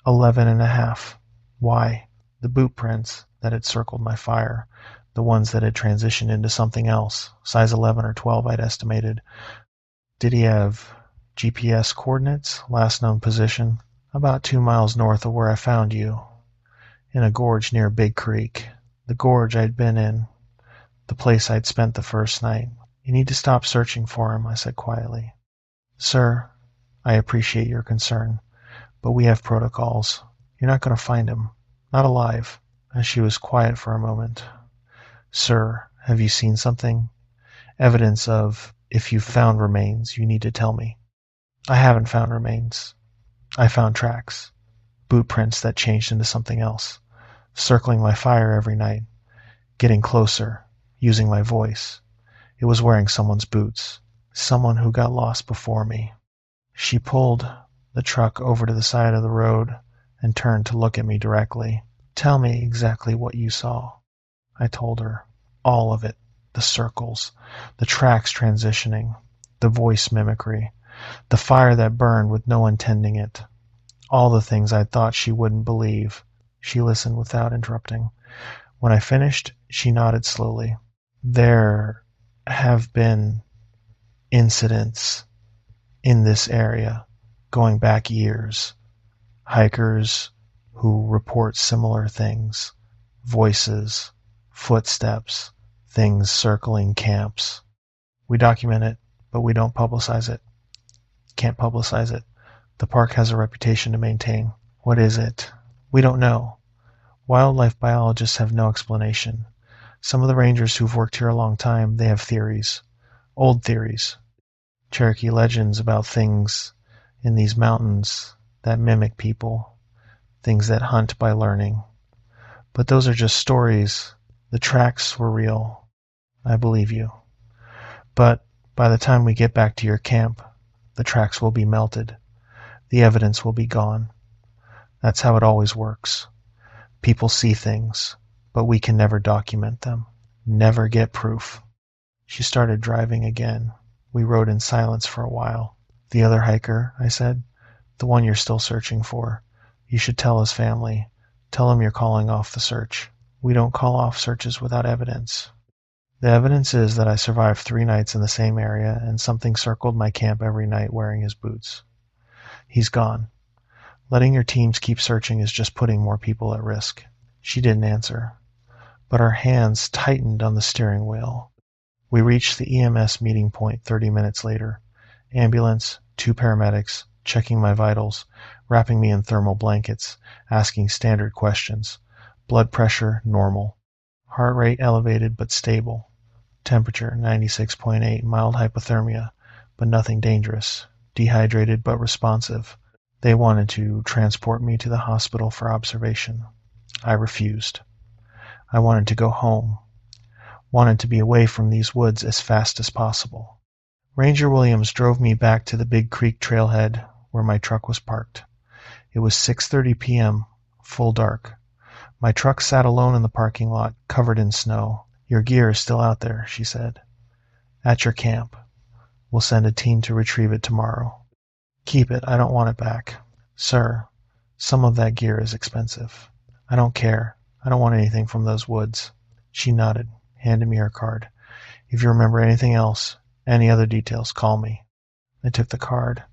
11.5. Why? The boot prints that had circled my fire, the ones that had transitioned into something else, size 11 or 12 I'd estimated. Did he have GPS coordinates, last known position? About 2 miles north of where I found you, in a gorge near Big Creek. The gorge I'd been in, the place I'd spent the first night. You need to stop searching for him, I said quietly. Sir, I appreciate your concern, but we have protocols. You're not going to find him. Not alive. As she was quiet for a moment. Sir, have you seen something? Evidence of, if you've found remains, you need to tell me. I haven't found remains. I found tracks. Boot prints that changed into something else. Circling my fire every night. Getting closer. Using my voice. It was wearing someone's boots. Someone who got lost before me. She pulled the truck over to the side of the road and turned to look at me directly. Tell me exactly what you saw. I told her. All of it. The circles. The tracks transitioning. The voice mimicry. The fire that burned with no one tending it. All the things I thought she wouldn't believe. She listened without interrupting. When I finished, she nodded slowly. There have been incidents in this area going back years. Hikers who report similar things. Voices, footsteps, things circling camps. We document it, but we don't publicize it. Can't publicize it. The park has a reputation to maintain. What is it? We don't know. Wildlife biologists have no explanation. Some of the rangers who've worked here a long time, they have theories. Old theories. Cherokee legends about things in these mountains that mimic people. Things that hunt by learning. But those are just stories. The tracks were real. I believe you. But by the time we get back to your camp, the tracks will be melted. The evidence will be gone. That's how it always works. People see things, but we can never document them. Never get proof. She started driving again. We rode in silence for a while. The other hiker, I said. The one you're still searching for. You should tell his family. Tell him you're calling off the search. We don't call off searches without evidence. The evidence is that I survived 3 nights in the same area and something circled my camp every night wearing his boots. He's gone. Letting your teams keep searching is just putting more people at risk. She didn't answer, but our hands tightened on the steering wheel. We reached the EMS meeting point 30 minutes later. Ambulance, 2 paramedics, checking my vitals, wrapping me in thermal blankets, asking standard questions. Blood pressure, normal. Heart rate elevated but stable. Temperature, 96.8, mild hypothermia, but nothing dangerous. Dehydrated but responsive. They wanted to transport me to the hospital for observation. I refused. I wanted to go home. Wanted to be away from these woods as fast as possible. Ranger Williams drove me back to the Big Creek trailhead where my truck was parked. It was 6:30 p.m., full dark. My truck sat alone in the parking lot, covered in snow. Your gear is still out there, she said. At your camp. We'll send a team to retrieve it tomorrow. Keep it, I don't want it back. Sir, some of that gear is expensive. I don't care. I don't want anything from those woods. She nodded, handed me her card. If you remember anything else, any other details, call me. I took the card.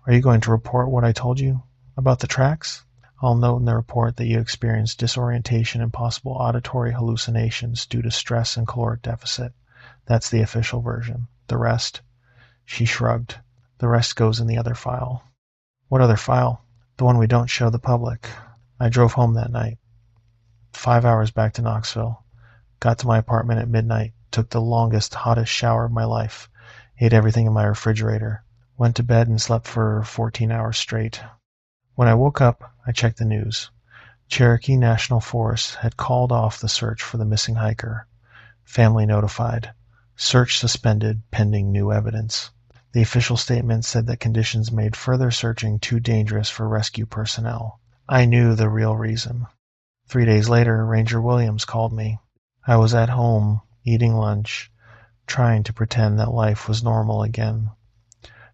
Are you going to report what I told you about the tracks? I'll note in the report that you experienced disorientation and possible auditory hallucinations due to stress and caloric deficit. That's the official version. The rest? She shrugged. The rest goes in the other file. What other file? The one we don't show the public. I drove home that night. 5 hours back to Knoxville. Got to my apartment at midnight. Took the longest, hottest shower of my life. Ate everything in my refrigerator. Went to bed and slept for 14 hours straight. When I woke up, I checked the news. Cherokee National Forest had called off the search for the missing hiker. Family notified. Search suspended pending new evidence. The official statement said that conditions made further searching too dangerous for rescue personnel. I knew the real reason. 3 days later, Ranger Williams called me. I was at home, eating lunch, trying to pretend that life was normal again.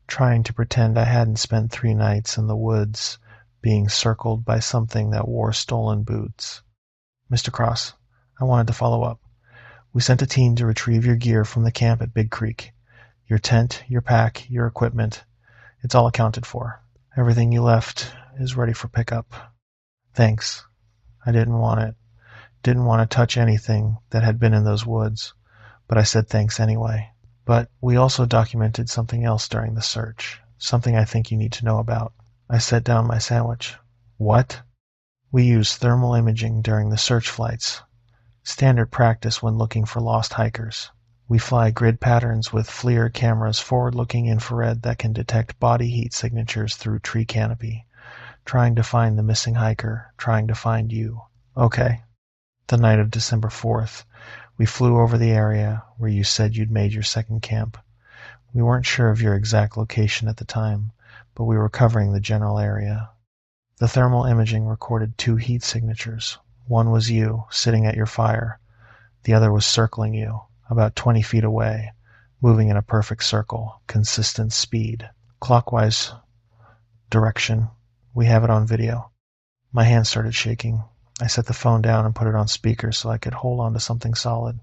Trying to pretend I hadn't spent 3 nights in the woods, being circled by something that wore stolen boots. Mr. Cross, I wanted to follow up. We sent a team to retrieve your gear from the camp at Big Creek. Your tent, your pack, your equipment. It's all accounted for. Everything you left is ready for pickup. Thanks. I didn't want it. Didn't want to touch anything that had been in those woods, but I said thanks anyway. But we also documented something else during the search, something I think you need to know about. I set down my sandwich. What? We use thermal imaging during the search flights. Standard practice when looking for lost hikers. We fly grid patterns with FLIR cameras, forward-looking infrared that can detect body heat signatures through tree canopy. Trying to find the missing hiker, trying to find you. Okay. The night of December 4th, we flew over the area where you said you'd made your second camp. We weren't sure of your exact location at the time, but we were covering the general area. The thermal imaging recorded 2 heat signatures. One was you, sitting at your fire. The other was circling you, about 20 feet away, moving in a perfect circle, consistent speed. Clockwise direction. We have it on video. My hand started shaking. I set the phone down and put it on speaker so I could hold on to something solid.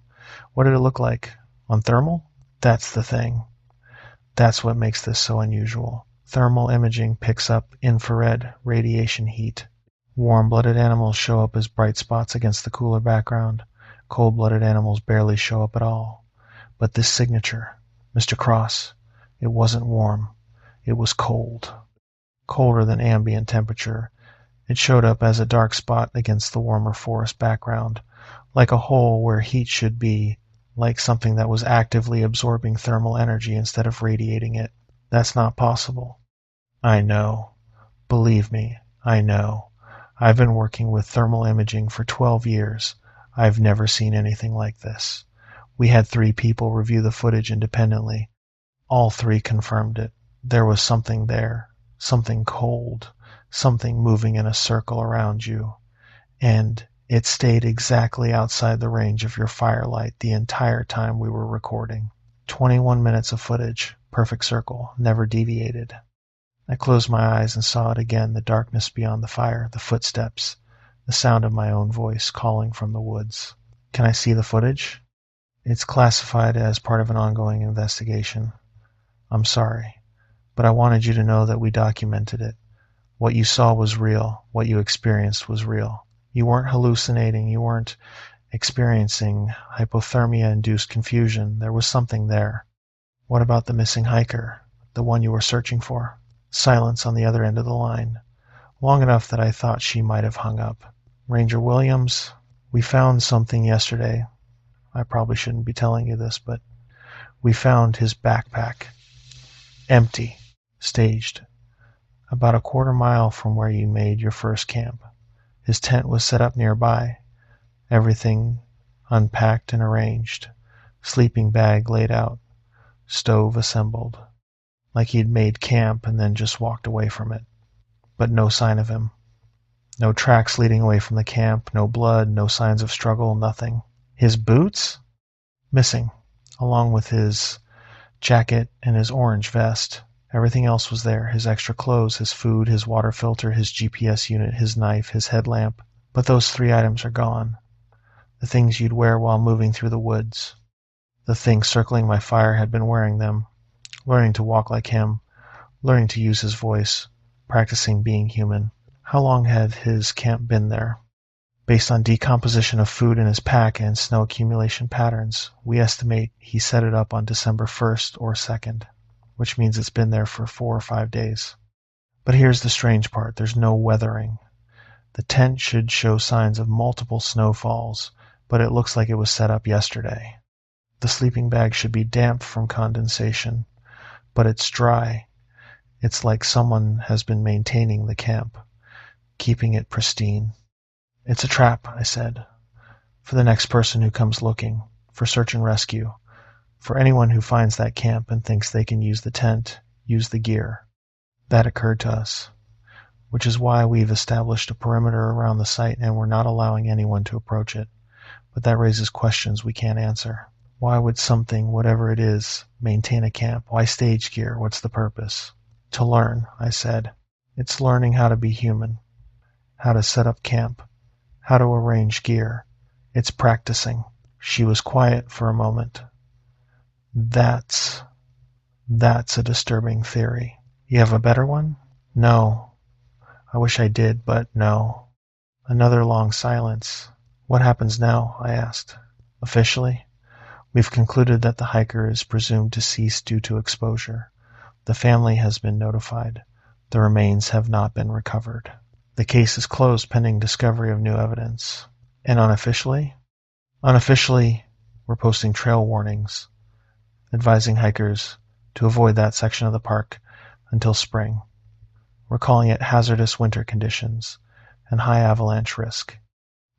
What did it look like? On thermal? That's the thing. That's what makes this so unusual. Thermal imaging picks up infrared radiation heat. Warm-blooded animals show up as bright spots against the cooler background. Cold-blooded animals barely show up at all. But this signature, Mr. Cross, it wasn't warm. It was cold. Colder than ambient temperature. It showed up as a dark spot against the warmer forest background, like a hole where heat should be, like something that was actively absorbing thermal energy instead of radiating it. That's not possible. I know. Believe me, I know. I've been working with thermal imaging for 12 years. I've never seen anything like this. We had 3 people review the footage independently. All 3 confirmed it. There was something there, something cold, something moving in a circle around you, and it stayed exactly outside the range of your firelight the entire time we were recording. 21 minutes of footage, perfect circle, never deviated. I closed my eyes and saw it again, the darkness beyond the fire, the footsteps, the sound of my own voice calling from the woods. Can I see the footage? It's classified as part of an ongoing investigation. I'm sorry, but I wanted you to know that we documented it. What you saw was real. What you experienced was real. You weren't hallucinating. You weren't experiencing hypothermia-induced confusion. There was something there. What about the missing hiker, the one you were searching for? Silence on the other end of the line, long enough that I thought she might have hung up. Ranger Williams, we found something yesterday. I probably shouldn't be telling you this, but we found his backpack. Empty. Staged. About a quarter mile from where you made your first camp. His tent was set up nearby. Everything unpacked and arranged. Sleeping bag laid out. Stove assembled. Like he'd made camp and then just walked away from it. But no sign of him. No tracks leading away from the camp, no blood, no signs of struggle, nothing. His boots? Missing, along with his jacket and his orange vest. Everything else was there, his extra clothes, his food, his water filter, his GPS unit, his knife, his headlamp. But those 3 items are gone. The things you'd wear while moving through the woods. The thing circling my fire had been wearing them, learning to walk like him, learning to use his voice, practicing being human. How long had his camp been there? Based on decomposition of food in his pack and snow accumulation patterns, we estimate he set it up on December 1st or 2nd, which means it's been there for 4 or 5 days. But here's the strange part. There's no weathering. The tent should show signs of multiple snowfalls, but it looks like it was set up yesterday. The sleeping bag should be damp from condensation, but it's dry. It's like someone has been maintaining the camp, keeping it pristine. It's a trap, I said, for the next person who comes looking, for search and rescue, for anyone who finds that camp and thinks they can use the tent, use the gear. That occurred to us, which is why we've established a perimeter around the site and we're not allowing anyone to approach it. But that raises questions we can't answer. Why would something, whatever it is, maintain a camp? Why stage gear? What's the purpose? To learn, I said. It's learning how to be human, how to set up camp, how to arrange gear. It's practicing. She was quiet for a moment. That's a disturbing theory. You have a better one? No. I wish I did, but no. Another long silence. What happens now? I asked. Officially, we've concluded that the hiker is presumed deceased due to exposure. The family has been notified. The remains have not been recovered. The case is closed pending discovery of new evidence. And unofficially? Unofficially, we're posting trail warnings, advising hikers to avoid that section of the park until spring. We're calling it hazardous winter conditions and high avalanche risk,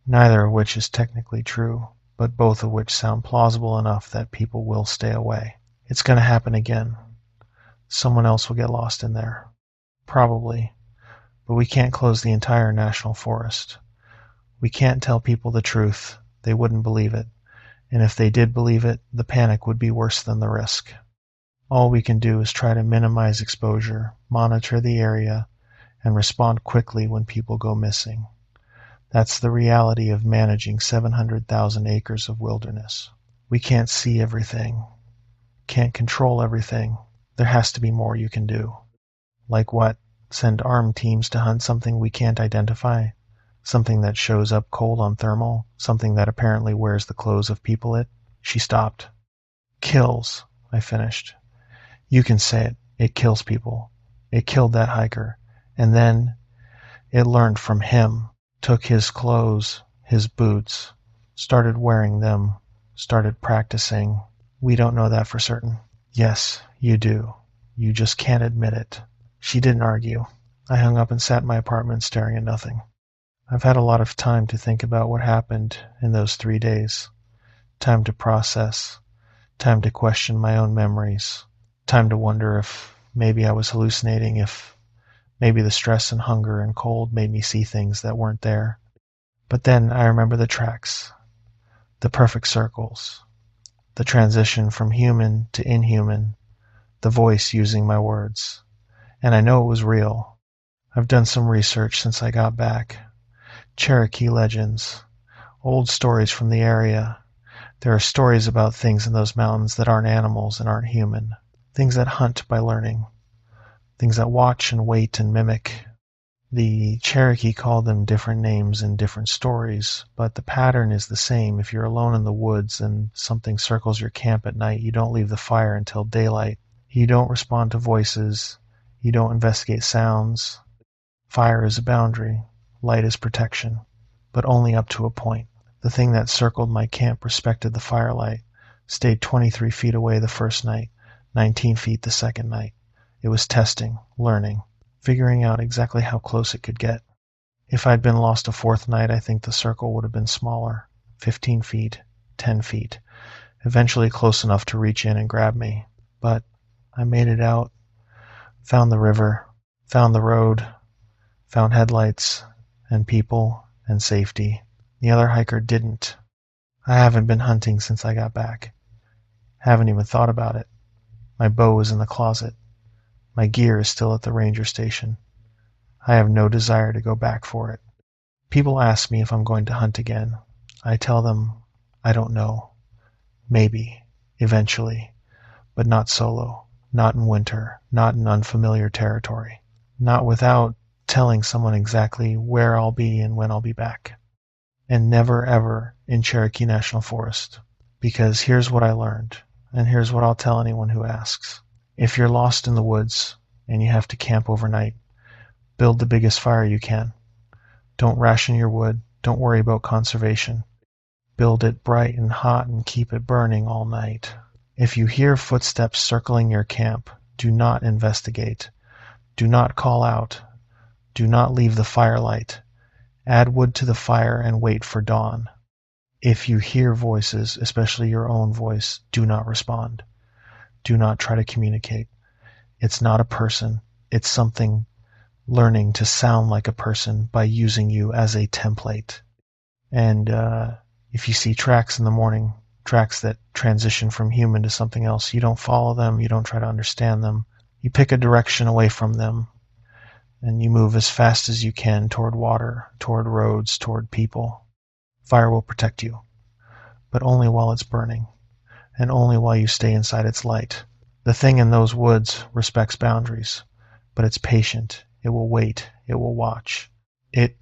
neither of which is technically true, but both of which sound plausible enough that people will stay away. It's going to happen again. Someone else will get lost in there. Probably. But we can't close the entire national forest. We can't tell people the truth. They wouldn't believe it. And if they did believe it, the panic would be worse than the risk. All we can do is try to minimize exposure, monitor the area, and respond quickly when people go missing. That's the reality of managing 700,000 acres of wilderness. We can't see everything, can't control everything. There has to be more you can do. Like what? Send armed teams to hunt something we can't identify? Something that shows up cold on thermal? Something that apparently wears the clothes of people it? She stopped. Kills, I finished. You can say it. It kills people. It killed that hiker. And then it learned from him, took his clothes, his boots, started wearing them, started practicing. We don't know that for certain. Yes, you do. You just can't admit it. She didn't argue. I hung up and sat in my apartment staring at nothing. I've had a lot of time to think about what happened in those 3 days. Time to process. Time to question my own memories. Time to wonder if maybe I was hallucinating, if maybe the stress and hunger and cold made me see things that weren't there. But then I remember the tracks, the perfect circles, the transition from human to inhuman, the voice using my words. And I know it was real. I've done some research since I got back. Cherokee legends, old stories from the area. There are stories about things in those mountains that aren't animals and aren't human. Things that hunt by learning. Things that watch and wait and mimic. The Cherokee called them different names in different stories, but the pattern is the same. If you're alone in the woods and something circles your camp at night, you don't leave the fire until daylight. You don't respond to voices. You don't investigate sounds. Fire is a boundary. Light is protection, but only up to a point. The thing that circled my camp respected the firelight, stayed 23 feet away the first night, 19 feet the second night. It was testing, learning, figuring out exactly how close it could get. If I'd been lost a fourth night, I think the circle would have been smaller, 15 feet, 10 feet, eventually close enough to reach in and grab me. But I made it out, found the river, found the road, found headlights and people and safety. The other hiker didn't. I haven't been hunting since I got back. Haven't even thought about it. My bow is in the closet. My gear is still at the ranger station. I have no desire to go back for it. People ask me if I'm going to hunt again. I tell them I don't know. Maybe, eventually, but not solo, not in winter, not in unfamiliar territory, not without telling someone exactly where I'll be and when I'll be back. And never ever in Cherokee National Forest. Because here's what I learned, and here's what I'll tell anyone who asks. If you're lost in the woods and you have to camp overnight, Build the biggest fire you can. Don't ration your wood. Don't worry about conservation. Build it bright and hot and keep it burning all night. If you hear footsteps circling your camp, do not investigate. Do not call out. Do not leave the firelight. Add wood to the fire and wait for dawn. If you hear voices, especially your own voice, do not respond. Do not try to communicate. It's not a person. It's something learning to sound like a person by using you as a template. And if you see tracks in the morning, tracks that transition from human to something else, you don't follow them, you don't try to understand them. You pick a direction away from them, and you move as fast as you can toward water, toward roads, toward people. Fire will protect you, but only while it's burning, and only while you stay inside its light. The thing in those woods respects boundaries, but it's patient. It will wait. It will watch. It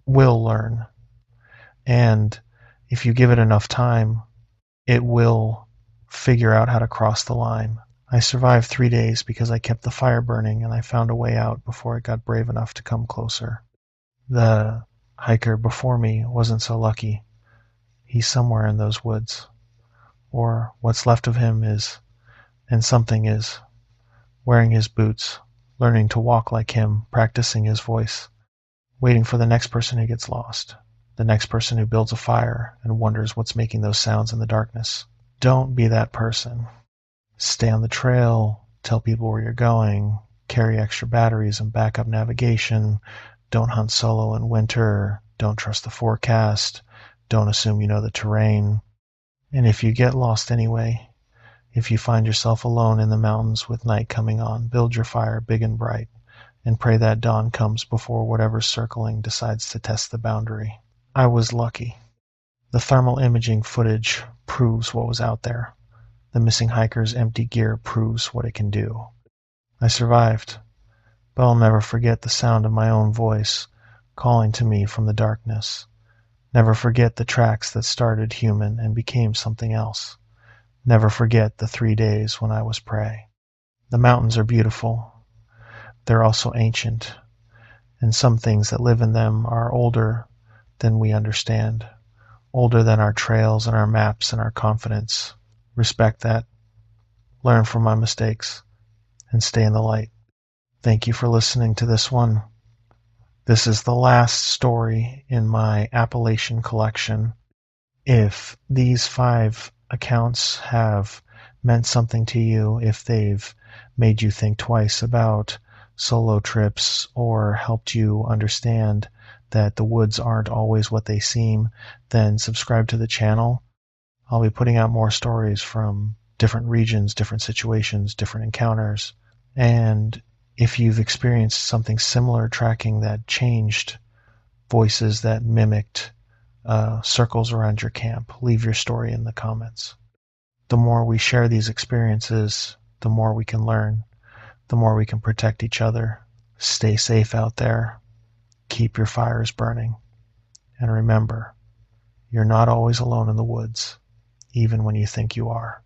will learn. And if you give it enough time, it will figure out how to cross the line. I survived 3 days because I kept the fire burning and I found a way out before it got brave enough to come closer. The hiker before me wasn't so lucky. He's somewhere in those woods. Or what's left of him is, and something is, wearing his boots, learning to walk like him, practicing his voice, waiting for the next person who gets lost, the next person who builds a fire and wonders what's making those sounds in the darkness. Don't be that person. Stay on the trail, tell people where you're going, carry extra batteries and backup navigation, don't hunt solo in winter, don't trust the forecast, don't assume you know the terrain. And if you get lost anyway, if you find yourself alone in the mountains with night coming on, build your fire big and bright and pray that dawn comes before whatever's circling decides to test the boundary. I was lucky. The thermal imaging footage proves what was out there. The missing hiker's empty gear proves what it can do. I survived, but I'll never forget the sound of my own voice calling to me from the darkness. Never forget the tracks that started human and became something else. Never forget the 3 days when I was prey. The mountains are beautiful. They're also ancient, and some things that live in them are older than we understand, older than our trails and our maps and our confidence. Respect that. Learn from my mistakes and stay in the light. Thank you for listening to this one. This is the last story in my Applachian collection. If these 5 accounts have meant something to you, if they've made you think twice about solo trips or helped you understand that the woods aren't always what they seem, then subscribe to the channel. I'll be putting out more stories from different regions, different situations, different encounters. And if you've experienced something similar, tracking that changed, voices that mimicked circles around your camp, leave your story in the comments. The more we share these experiences, the more we can learn, the more we can protect each other. Stay safe out there. Keep your fires burning. And remember, you're not always alone in the woods, even when you think you are.